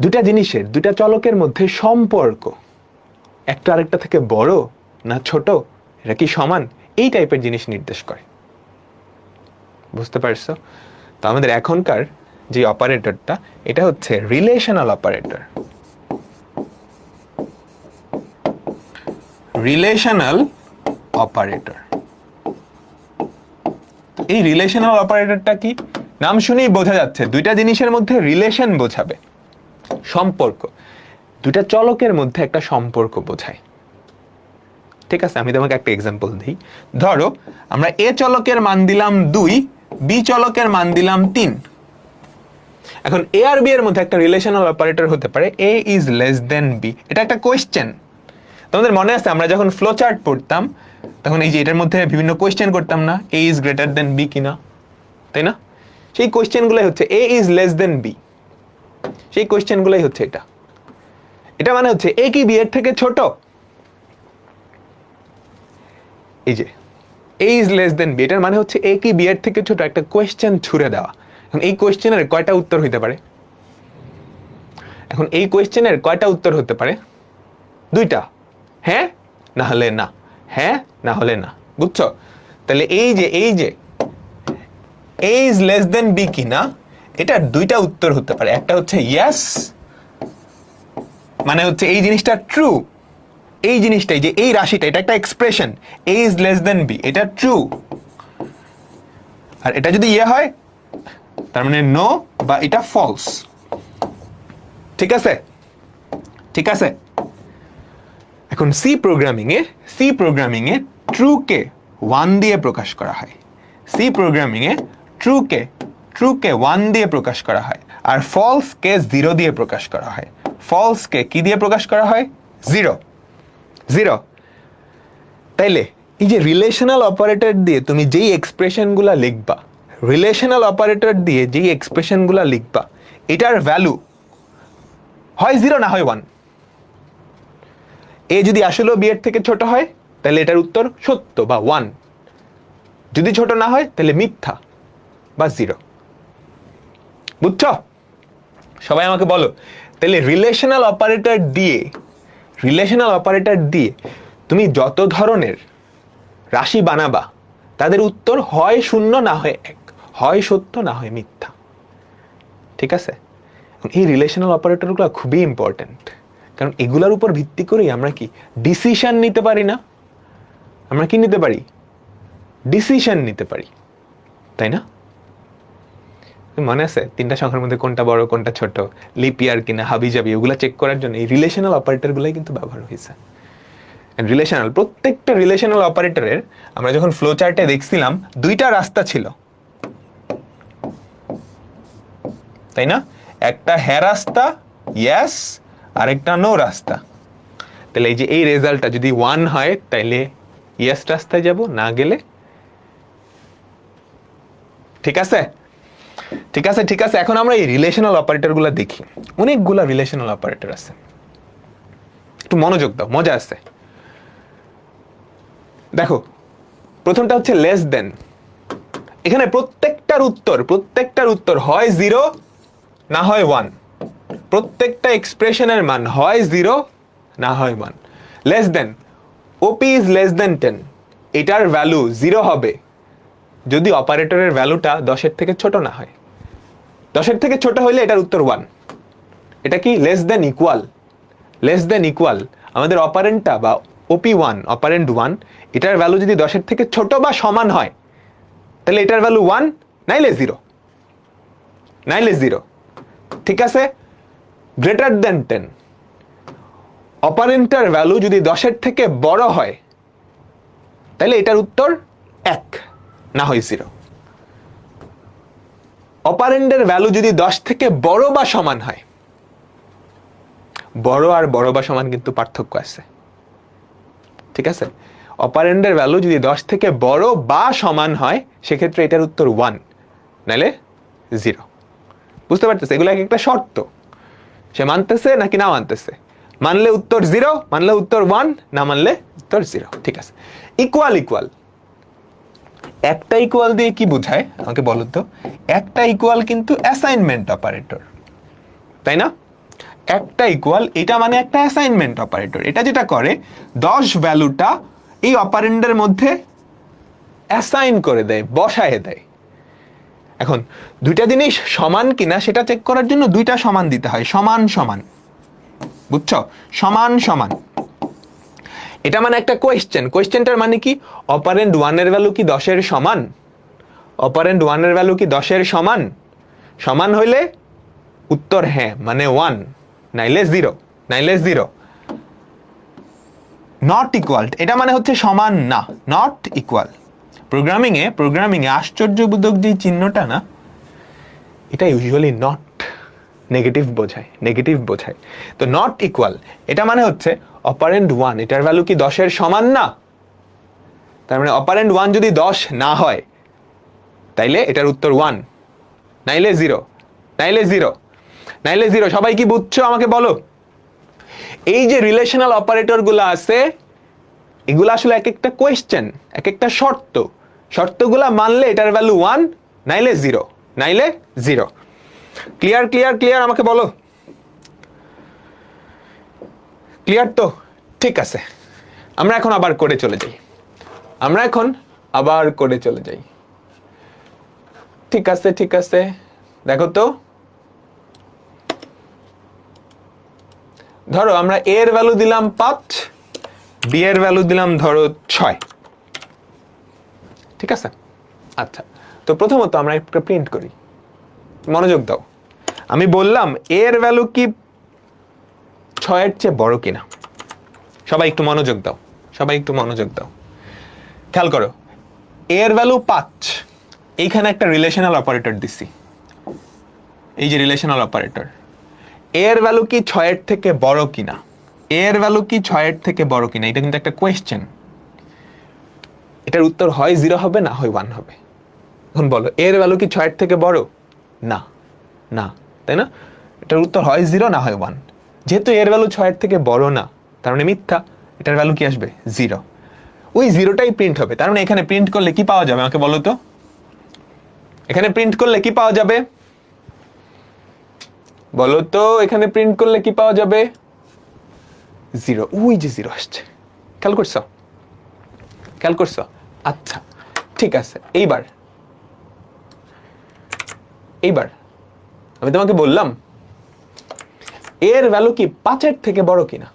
দুটা জিনিসের, দুটা চলকের মধ্যে সম্পর্ক, একটা আরেকটা থেকে বড় না ছোট, এটা কি সমান, এই টাইপের জিনিস নির্দেশ করে। বুঝতে পারছো? তো আমাদের এখনকার যে অপারেটরটা, এটা হচ্ছে রিলেশনাল অপারেটর। রিলেশনাল অপারেটর, এই রিলেশনাল অপারেটরটা কি? নাম শুনেই বোঝা যাচ্ছে দুইটা জিনিসের মধ্যে রিলেশন বোঝাবে, সম্পর্ক, দুটা চলকের মধ্যে একটা সম্পর্ক বোঝায়, ঠিক আছে। আমি তোমাকে একটা এক্সাম্পল দিই। ধরো আমরা এ চলকের মান দিলাম 2, বি চলকের মান দিলাম 3। এখন এ আর বি এর মধ্যে একটা রিলেশনাল অপারেটর হতে পারে এ ইজ লেস দেন বি। এটা একটা কোয়েশ্চেন। তোমাদের মনে আছে আমরা যখন ফ্লো চার্ট পড়তাম তখন এই যে এটার মধ্যে বিভিন্ন কোয়েশ্চেন করতাম না, এ ইজ গ্রেটার দেন বি কিনা, তাই না? সেই কোয়েশ্চেনগুলোই হচ্ছে এ ইজ লেস দেন বি, সেই কোয়েশ্চেনগুলোই হচ্ছে এটা। এটা মানে হচ্ছে এ কি বি এর থেকে ছোট? এই যে এ ইজ লেস দেন বি, এটার মানে হচ্ছে এ কি বি এর থেকে ছোট, একটা কোয়েশ্চেন ছুড়ে দেওয়া। এখন এই কোয়েশ্চেনের কয়টা উত্তর হইতে পারে? এখন এই কোয়েশ্চেনের কয়টা উত্তর হতে পারে? দুইটা, হ্যাঁ না হলে না, হ্যাঁ না হলে না, বুঝছো? তাহলে এই যে এ ইজ লেস দেন বি কিনা, এটার দুইটা উত্তর হতে পারে। একটা হচ্ছে ইয়েস, মানে হচ্ছে এই জিনিসটা ট্রু, এই জিনিসটাই যে এই রাশিটা এটা একটা expression, A is less than B, এটা ট্রু। আর এটা যদি ইয়ে হয় তার মানে নো, বা এটা ফলস। ঠিক আছে, ঠিক আছে। এখন সি প্রোগ্রামিং এ ট্রু কে 1 দিয়ে প্রকাশ করা হয়। সি প্রোগ্রামিং এ ট্রু কে 1 দিয়ে প্রকাশ করা হয়, আর ফলস কে 0 দিয়ে প্রকাশ করা হয়। ফলস কে কি দিয়ে প্রকাশ করা হয়? 0। তাইলে এই যে রিলেশনাল অপারেটর দিয়ে তুমি যেই এক্সপ্রেশনগুলো লিখবা, এটার ভ্যালু হয় 0 না হয় 1। এ যদি আসলে বি এর থেকে ছোট হয় তাহলে এটার উত্তর সত্য বা 1, যদি ছোট না হয় তাহলে মিথ্যা বা 0। বুঝছো? সবাই আমাকে বলো, তাহলে রিলেশনাল অপারেটর দিয়ে তুমি যত ধরনের রাশি বানাবা তাদের উত্তর হয় 0 না হয় 1, হয় সত্য না হয় মিথ্যা। ঠিক আছে? এই রিলেশনাল অপারেটরগুলো খুবই ইম্পর্টেন্ট, কারণ এগুলোর উপর ভিত্তি করেই আমরা কি ডিসিশন নিতে পারি না? আমরা কি নিতে পারি? ডিসিশন নিতে পারি, তাই না? মনে আছে 3টা সংখ্যার মধ্যে কোনটা বড় কোনটা ছোট, লিপ ইয়ার কিনা হাবিজাবি, ওগুলা চেক করার জন্য এই রিলেশনাল অপারেটরগুলাই কিন্তু ব্যবহার হয়েছে। প্রত্যেকটা রিলেশনাল অপারেটরের আমরা যখন ফ্লো চার্টে দেখছিলাম 2টা রাস্তা ছিল, তাই না? একটা হ্যাঁ রাস্তা, ইয়েস, আর একটা নো রাস্তা। তাহলে এই যে এই রেজাল্টটা যদি 1 হয় তাহলে ইয়েস রাস্তায় যাব, না গেলে। ঠিক আছে, ঠিক আছে, ঠিক আছে। এখন আমরা এই রিলেশনাল অপারেটরগুলো দেখি। অনেকগুলা রিলেশনাল অপারেটর আছে, একটু মনোযোগ দাও, মজা আছে। দেখো, প্রথমটা হচ্ছে লেস দেন। এখানে প্রত্যেকটার উত্তর হয় 0 না হয় 1। প্রত্যেকটা এক্সপ্রেশনের মান হয় 0 না হয় 1। Less than, OP is less দেন 10, এটার ভ্যালু 0 হবে যদি অপারেটরের ভ্যালুটা 10-এর থেকে ছোট না হয়। 10-এর থেকে ছোট হইলে এটার উত্তর 1। এটা কি? Less than equal. আমাদের অপারেন্টটা বা OP1, অপারেন্ট 1, এটার ভ্যালু যদি 10-এর থেকে ছোট বা সমান হয় তাহলে এটার ভ্যালু 1, নাইলে 0। ঠিক আছে? গ্রেটার দেন 10, অপারেন্টের ভ্যালু যদি 10-এর থেকে বড় হয় তাহলে এটার উত্তর 1, না হয় 0। অপারেন্ডের ভ্যালু যদি 10 থেকে বড় বা সমান হয়, বড় আর বড় বা সমান কিন্তু পার্থক্য আছে। ঠিক আছে? অপারেন্ডের ভ্যালু যদি 10 থেকে বড় বা সমান হয় সেক্ষেত্রে এটার উত্তর 1, নাইলে 0। বুঝতে পারতেছে? এগুলো একটা শর্ত, সে মানতেছে নাকি না মানতেছে। মানলে উত্তর 0, মানলে উত্তর 1, না মানলে উত্তর 0। ঠিক আছে। ইকুয়াল, একটা ইকুয়াল দিয়ে কি বোঝায় আমাকে বলো তো? একটা ইকুয়াল কিন্তু অ্যাসাইনমেন্ট অপারেটর, তাই না? একটা ইকুয়াল, এটা মানে একটা অ্যাসাইনমেন্ট অপারেটর। এটা যেটা করে 10 ভ্যালুটা এই অপারেন্ডের মধ্যে অ্যাসাইন করে দেয়, বসায় দেয়। এখন দুইটা জিনিস সমান কিনা সেটা চেক করার জন্য দুইটা সমান দিতে হয়, সমান। বুঝছো? সমান। এটা মানে একটা কোয়েশ্চেনটার মানে কি? অপারেন্ড 1 এর ভ্যালু কি 10-এর সমান? অপারেন্ড 1 এর ভ্যালু কি 10-এর সমান? সমান হইলে উত্তর হ্যাঁ, মানে 1, নাইলে 0। নট ইকুয়াল, এটা মানে হচ্ছে সমান না, নট ইকুয়াল। প্রোগ্রামিং এ আশ্চর্যবোধক যে চিহ্নটা না, এটা ইউজুয়ালি নট নেগেটিভ বোঝায়। তো নট ইকুয়াল, এটা মানে হচ্ছে অপারেন্ড 1 এটার ভ্যালু কি 10-এর সমান না? তার মানে অপারেন্ড 1 যদি 10 না হয় তাইলে এটার উত্তর 1, নাইলে 0। সবাই কি বুঝছো আমাকে বলো? এই যে রিলেশনাল অপারেটর গুলো আছে, এগুলো আসলে এক একটা কোয়েশ্চেন, এক একটা শর্তগুলা মানলে এটার ভ্যালু 1, নাইলে 0। ক্লিয়ার আমাকে বলো? ক্লিয়ার তো? ঠিক আছে। আমরা এখন আবার করে চলে যাই। ঠিক আছে, ঠিক আছে, দেখো তো, ধরো আমরা a এর ভ্যালু দিলাম 5, b এর ভ্যালু দিলাম ধরো 6, ঠিক আছে। আচ্ছা, তো প্রথমত আমরা একটা প্রিন্ট করি, মনোযোগ দাও। আমি বললাম a এর ভ্যালু কি 6 এর চেয়ে বড় কিনা। সবাই একটু মনোযোগ দাও, সবাই একটু মনোযোগ দাও, খেয়াল করো। a এর ভ্যালু 5, এইখানে একটা রিলেশনাল অপারেটর দিছি, এই যে রিলেশনাল অপারেটর। a এর ভ্যালু কি 6 এর থেকে বড় কিনা, a এর ভ্যালু কি 6 এর থেকে বড় কিনা, এটা কিন্তু একটা কোয়েশ্চেন। এটার উত্তর হয় 0 হবে, না হয় 1 হবে। এখন বলো a এর ভ্যালু কি 6 এর থেকে বড়? না, না, তাই না? এটার উত্তর হয় 0 না হয় 1। যেহেতু a এর ভ্যালু 6 এর থেকে বড় না, তার মানে মিথ্যা, এটার ভ্যালু কি আসবে? 0। ওই 0টাই প্রিন্ট হবে। তার মানে এখানে প্রিন্ট করলে কি পাওয়া যাবে আমাকে বলো তো? এখানে প্রিন্ট করলে কি পাওয়া যাবে বলো তো? এখানে প্রিন্ট করলে কি পাওয়া যাবে? 0। ওই যে 0 আসছে, খেয়াল করছো? খেয়াল করছো? আচ্ছা, ঠিক আছে। এইবার আমি তোমাকে বললাম এর ভ্যালু কি 5 এর থেকে বড় কিনা,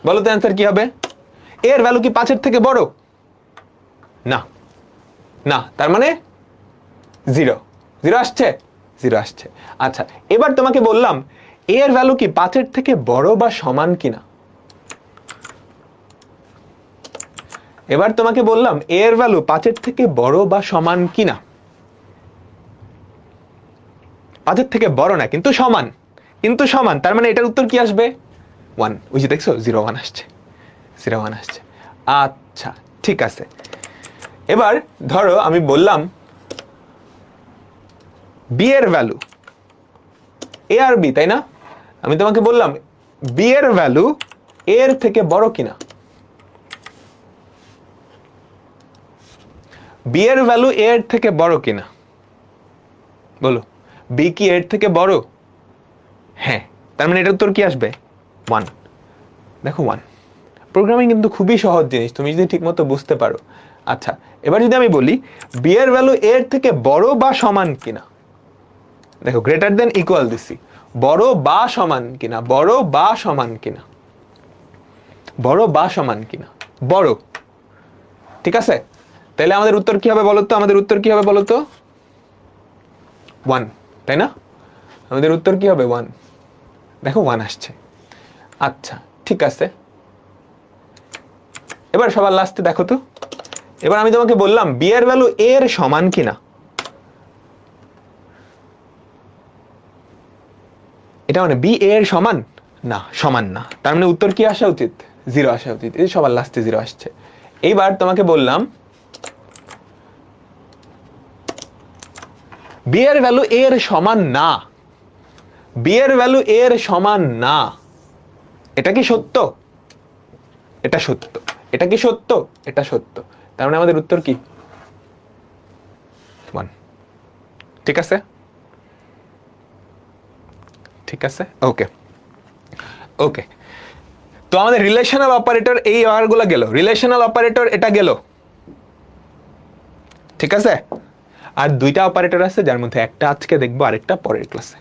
বলো তো অ্যান্সার কি হবে? এর ভ্যালু কি 5 এর থেকে বড়? না, না, তার মানে 0। 0 আসছে, 0 আসছে। আচ্ছা, এবার তোমাকে বললাম এর ভ্যালু কি 5 এর থেকে বড় বা সমান কিনা। এবার তোমাকে বললাম এর ভ্যালু 5 এর থেকে বড় বা সমান কিনা। 5 এর থেকে বড় না, কিন্তু সমান, কিন্তু সমান, তার মানে এটার উত্তর কি আসবে? 1। ওই যে দেখছো 0 1 আসছে, 0 1 আসছে। আচ্ছা, ঠিক আছে। এবার ধরো আমি বললাম বি এর ভ্যালু, এ আর বি, তাই না? আমি তোমাকে বললাম বি এর ভ্যালু এর থেকে বড় কিনা। বি এর ভ্যালু এর থেকে বড় কিনা, বলো। বি কি এর থেকে বড়? হ্যাঁ, তার মানে এটার উত্তর কি আসবে? 1। দেখো 1। প্রোগ্রামিং কিন্তু খুবই সহজ জিনিস, তুমি যদি ঠিকমতো বুঝতে পারো। আচ্ছা, এবার যদি আমি বলি বি এর ভ্যালু এর থেকে বড় বা সমান কিনা, দেখো গ্রেটার দেন ইকুয়াল দিছি, বড় বা সমান কিনা, বড় বা সমান কিনা, বড় বা সমান কিনা, বড়, ঠিক আছে। তাহলে আমাদের উত্তর কি হবে বলতো? আমাদের উত্তর কি হবে বলতো? 1, তাই না? আমাদের উত্তর কি হবে? 1। দেখো 1 আসছে। আচ্ছা, ঠিক আছে। এবার সবার লাস্টে দেখো তো, এবার আমি তোমাকে বললাম বি এর ভ্যালু এর সমান কিনা। এটা মানে বি এর সমান না, সমান না, তার মানে উত্তর কি আসা উচিত? 0 আসা উচিত। এই সবার লাস্টে 0 আসছে। এইবার তোমাকে বললাম বি এর ভ্যালু এর সমান না, বি এর ভ্যালু এর সমান না, এটা কি সত্য? এটা সত্য। এটা কি সত্য? এটা সত্য। তার মানে আমাদের উত্তর কি? 1। ঠিক আছে, ঠিক আছে, ওকে, ওকে। তো আমাদের রিলেশনাল অপারেটর এই ওয়ারগুলো গেল, রিলেশনাল অপারেটর এটা গেল, ঠিক আছে। আর দুইটা অপারেটর আছে, যার মধ্যে একটা আজকে দেখবো, আরেকটা পরের ক্লাসে।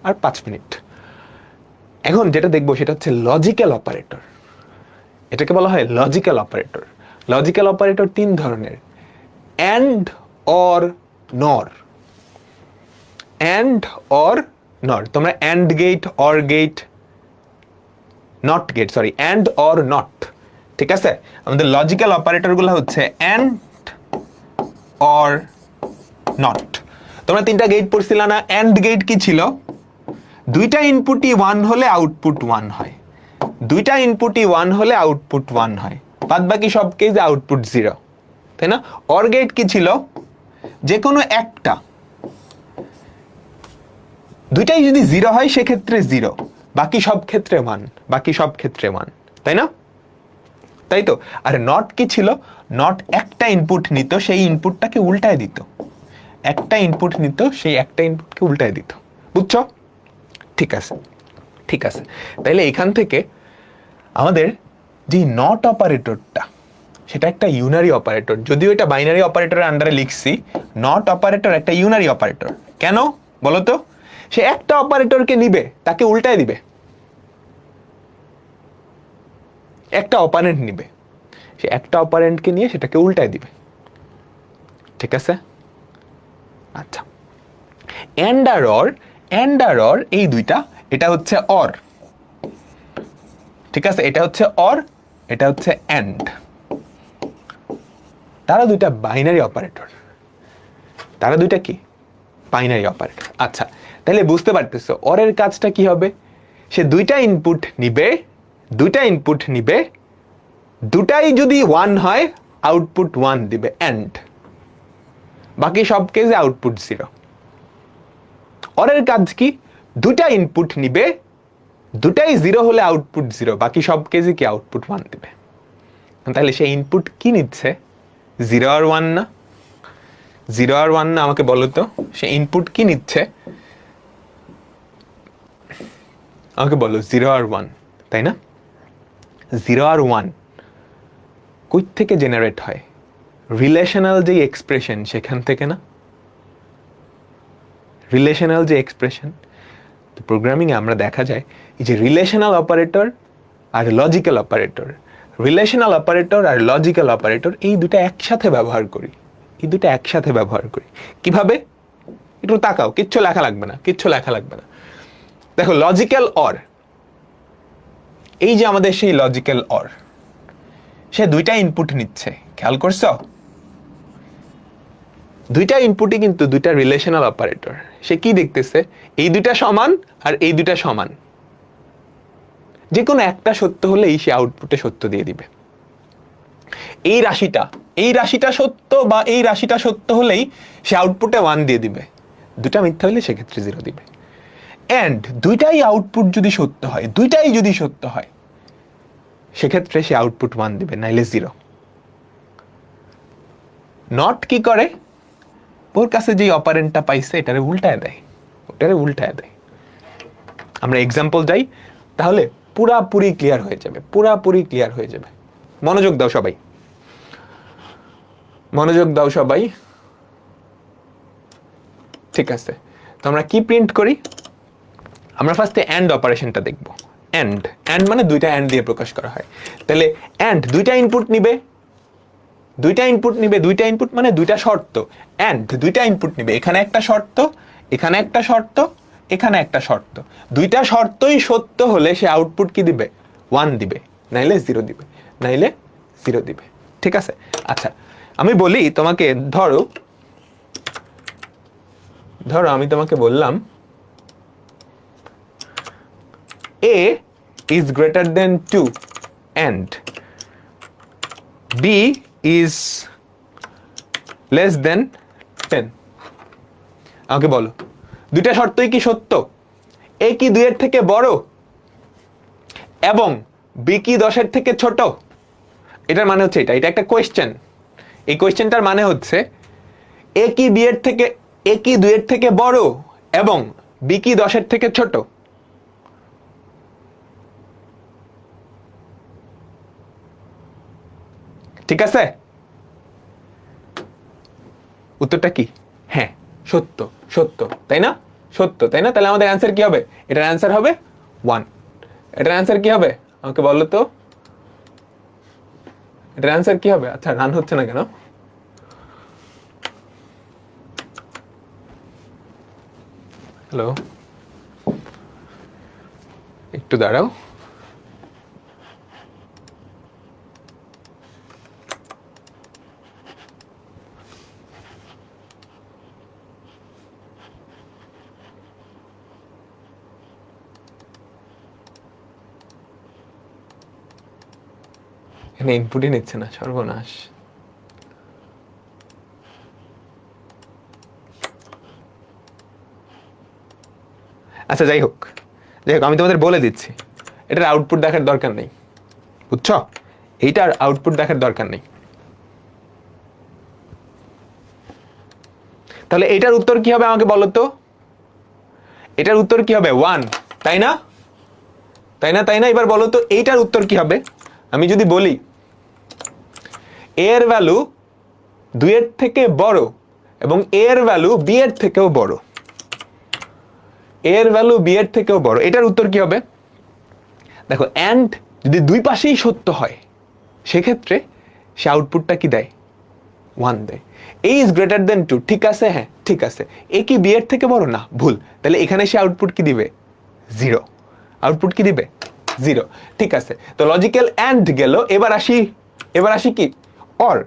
আর 5 মিনিট। এখন যেটা দেখবো সেটা হচ্ছে লজিক্যাল অপারেটর। এটাকে বলা হয় লজিক্যাল অপারেটর। লজিক্যাল অপারেটর 3 ধরনের: and, or, nor. And, or, nor. তোমরা and gate, or gate, not gate, sorry, and, or, not, ঠিক আছে। আমাদের লজিক্যাল অপারেটর গুলো হচ্ছে অ্যান্ড, অর, নট। তোমরা 3টা গেট পড়ছিলা না? অ্যান্ড গেট কি ছিল? দুইটা ইনপুটই 1 হলে আউটপুট 1 হয়, দুইটা ইনপুটই 1 হলে আউটপুট 1 হয়, বাদ বাকি সব কেসে আউটপুট 0, তাই না? অর গেট কি ছিল? যে কোনো একটা, দুইটাই যদি 0 হয় সেক্ষেত্রে 0, বাকি সব ক্ষেত্রে 1, বাকি সব ক্ষেত্রে 1, তাই না? তাই তো। আর নট কি ছিল? নট একটা ইনপুট নিত, সেই ইনপুটটাকে উল্টায় দিত, একটা ইনপুট নিত, সেই একটা ইনপুটকে উল্টায় দিত। বুঝছো? ঠিক আছে, ঠিক আছে। তাইলে এখান থেকে আমাদের যে নট অপারেটরটা, সেটা একটা ইউনারি অপারেটর। যদিও এটা বাইনারি অপারেটরের আন্ডারে লিখছি, নট অপারেটর একটা ইউনারি অপারেটর। কেন বলো তো? সে একটা অপারেটরকে নিবে, তাকে উল্টায় দিবে। একটা অপারেন্ট নিবে, সে একটা অপারেন্টকে নিয়ে সেটাকে উল্টায় দিবে। ঠিক আছে? আচ্ছা, এন্ড আর অর, এন্ড আর অর এই দুইটা, এটা হচ্ছে অর। ঠিক আছে, এটা হচ্ছে অর, এটা হচ্ছে এন্ড। তারা দুইটা বাইনারি অপারেটর। তারা দুইটা কি? Binary operator. আচ্ছা, তাহলে বুঝতে পারতেছো অরের কাজটা কি হবে? সে দুইটা ইনপুট নিবে, দুইটা ইনপুট নিবে, দুটাই যদি 1 হয় আউটপুট 1 দিবে, এন্ড। বাকি সব কেসে আউটপুট 0। অরের কাজ কি? দুটা ইনপুট নিবে, দুটাই 0 হলে আউটপুট 0, বাকি সব কেসে কি আউটপুট 1 দিবে। তাহলে সে ইনপুট কি নিচ্ছে? 0 আর 1 না? 0 আর 1 না? আমাকে বলো তো সে ইনপুট কি নিচ্ছে? আমাকে বলো 0 আর 1, তাই না? 0 আর 1 কই থেকে জেনারেট হয়? রিলেশনাল যে এক্সপ্রেশন সেখান থেকে না? রিলেশনাল যে এক্সপ্রেশন, তো প্রোগ্রামিংয়ে আমরা দেখা যায় এই যে রিলেশনাল অপারেটর আর লজিক্যাল অপারেটর, রিলেশনাল অপারেটর আর লজিক্যাল অপারেটর এই দুটো একসাথে ব্যবহার করি। এই দুটো একসাথে ব্যবহার করি কিভাবে? একটু তাকাও, কিচ্ছু লেখা লাগবে না, কিচ্ছু লেখা লাগবে না। দেখো, লজিক্যাল অর, এই যে আমাদের সেই লজিক্যাল অর, সে দুইটা ইনপুট নিচ্ছে, খেয়াল করছো? দুইটা ইনপুটই কিন্তু দুইটা রিলেশনাল অপারেটর। সে কি দেখতেছে? এই দুইটা সমান আর এই দুইটা সমান, যে কোনো একটা সত্য হলেই সে আউটপুটে সত্য দিয়ে দিবে। এই রাশিটা সত্য বা এই রাশিটা সত্য হলেই সে আউটপুটে 1 দিয়ে দিবে। দুটা মিথ্যা হলে সেক্ষেত্রে 0 দিবে। এন্ড দুইটাই আউটপুট যদি সত্য হয়, দুইটাই যদি সত্য হয়, সেক্ষেত্রে সে আউটপুট 1 দিবে, নাইলে 0। নট কি করে? ওর কাছে যে অপারেন্টটা পাইছে এটারে উল্টায় দেয়, ওটারে উল্টায় দেয়। আমরা এক্সাম্পল যাই, তাহলে পুরাপুরি ক্লিয়ার হয়ে যাবে, পুরাপুরি ক্লিয়ার হয়ে যাবে। মনোযোগ দাও সবাই, মনোযোগ দাও সবাই। ঠিক আছে, তো আমরা কি প্রিন্ট করি? আমরা ফার্স্টে এন্ড অপারেশনটা দেখব। এন্ড, এন্ড মানে দুইটা এন্ড দিয়ে প্রকাশ করা হয়। তাহলে এন্ড দুইটা ইনপুট নিবে, দুইটা ইনপুট নিবে, দুইটা ইনপুট মানে দুইটা শর্ত। এন্ড দুইটা ইনপুট নিবে, এখানে একটা শর্ত, এখানে একটা শর্ত, এখানে একটা শর্ত। দুইটা শর্তই সত্য হলে সে আউটপুট কি দিবে? 1 দিবে, নাইলে 0 দিবে, নাইলে 0 দিবে। ঠিক আছে? আচ্ছা, আমি বলি তোমাকে, ধরো আমি তোমাকে বললাম a is greater than 2 and b is less than 10। আমাকে বলো দুইটা শর্তই কি সত্য? a কি 2 এর থেকে বড় এবং b কি 10 এর থেকে ছোট? এটার মানে হচ্ছে এটা একটা কোয়েশ্চেন। এই কোয়েশ্চেনটার মানে হচ্ছে a কি 2 এর থেকে বড় এবং b কি 10 এর থেকে ছোট? ঠিক আছে? উত্তরটা কি? হ্যাঁ, সত্য, সত্য, তাই না? সত্য, তাই না? তাহলে আমাদের অ্যান্সার কি হবে? এটার অ্যান্সার হবে 1। এটার অ্যান্সার কি হবে আমাকে বলো তো? এটার অ্যান্সার কি হবে? আচ্ছা, রান হচ্ছে না কেন? হ্যালো, একটু দাঁড়াও। এখানে ইনপুটই নিচ্ছে না, সর্বনাশ। আচ্ছা, যাই হোক, আমি তোমাদের বলে দিচ্ছি, এটার আউটপুট দেখার দরকার নেই, বুঝছো? এইটার আউটপুট দেখার দরকার নেই। তাহলে এটার উত্তর কি হবে আমাকে বলো তো? এটার উত্তর কি হবে? 1, তাই না? তাই না? তাই না? এবার বলো তো এইটার উত্তর কি হবে? আমি যদি বলি এ এর ভ্যালু 2 এর থেকে বড় এবং এ এর ভ্যালু বি এর থেকেও বড়, এ এর ভ্যালু বি এর থেকেও বড়, এটার উত্তর কি হবে? দেখো অ্যান্ড যদি দুই পাশেই সত্য হয় সেক্ষেত্রে সে আউটপুটটা কি দেয়? 1 দেয়। এ ইজ গ্রেটার দেন 2, ঠিক আছে? হ্যাঁ ঠিক আছে। এ কি বি এর থেকে বড়? না, ভুল। তাহলে এখানে সে আউটপুট কি দিবে? 0। আউটপুট কি দিবে? 0। ঠিক আছে, তো লজিক্যাল অ্যান্ড গেল। এবার আসি কি? অর।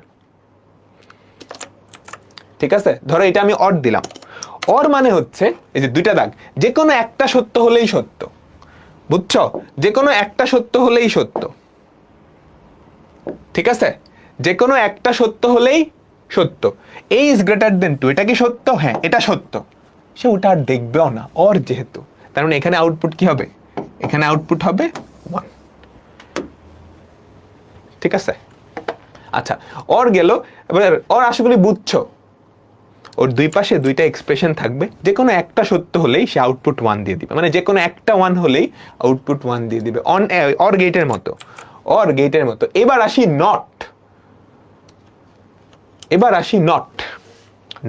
ঠিক আছে, ধরো এটা আমি অর দিলাম। অর মানে হচ্ছে এই যে দুইটা দাগ, যে কোনো একটা সত্য হলেই সত্য, বুঝছো? যে কোনো একটা সত্য হলেই সত্য, ঠিক আছে? যে কোনো একটা সত্য হলেই সত্য। এ ইজ গ্রেটার দেন 2, এটা কি সত্য? হ্যাঁ এটা সত্য। সে ওটা আর দেখবেও না, অর যেহেতু। তার মানে এখানে আউটপুট কি হবে? এখানে আউটপুট হবে 1। ঠিক আছে, আচ্ছা অর গেল। এবার অর আশা করি বুঝছো, ওর দুই পাশে দুইটা এক্সপ্রেশন থাকবে, যে কোনো একটা সত্য হলেই সে আউটপুট 1 দিয়ে দিবে, মানে যে কোনো একটা 1 হলেই আউটপুট 1 দিয়ে দিবে, অর গেটের মতো, অর গেটের মতো। এবার আসি নট।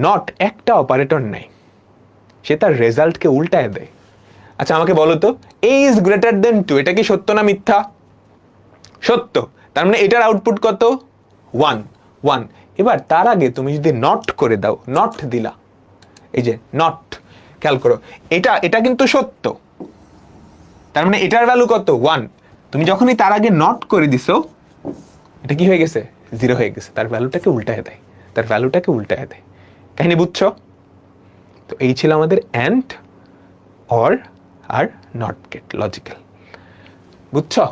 নট একটা অপারেটর নাই, সে তার রেজাল্টকে উল্টায় দেয়। আচ্ছা আমাকে বলো তো, এ ইজ গ্রেটার দেন 2, এটা কি সত্য না মিথ্যা? সত্য। তার মানে এটার আউটপুট কত? 1। এবার তার আগে তুমি যদি নট করে দাও, নট দিলা, এই যে নট, খেয়াল করো, এটা কিন্তু সত্য। তার মানে এটার ভ্যালু কত? 1। তুমি যখনই তার আগে নট করে দিছো, এটা কি হয়ে গেছে? 0 হয়ে গেছে। তার ভ্যালুটাকে উল্টায় দেয়, কাহিনী বুঝছো? তো এই ছিল আমাদের অ্যান্ড, অর আর নট গেট লজিক্যাল, বুঝছো?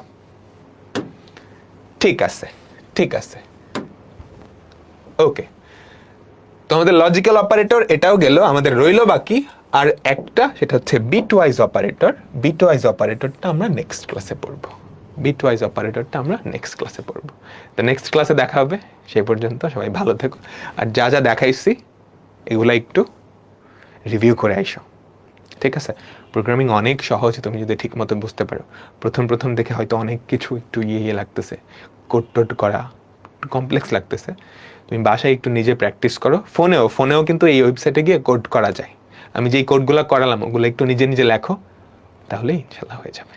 ঠিক আছে ওকে। তো আমাদের লজিক্যাল অপারেটর এটাও গেল, আমাদের রইল বাকি আর একটা, সেটা হচ্ছে বিটওয়াইজ অপারেটর। বিটওয়াইজ অপারেটরটা আমরা নেক্সট ক্লাসে পড়বো। তো নেক্সট ক্লাসে দেখা হবে। সেই পর্যন্ত সবাই ভালো থেকো, আর যা যা দেখাইছি এগুলা একটু রিভিউ করে আইসো, ঠিক আছে? প্রোগ্রামিং অনেক সহজ তুমি যদি ঠিক মতো বুঝতে পারো। প্রথম দেখে হয়তো অনেক কিছু একটু ইয়ে লাগতেছে, কোড করা কমপ্লেক্স লাগতেছে। তুমি বাসায় একটু নিজে প্র্যাকটিস করো, ফোনেও কিন্তু এই ওয়েবসাইটে গিয়ে কোড করা যায়। আমি যেই কোডগুলো করালাম ওগুলো একটু নিজে লেখো, তাহলে ইনশাল্লাহ হয়ে যাবে,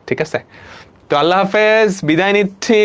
ঠিক আছে? তো আল্লাহ হাফেজ, বিদায় নিচ্ছি।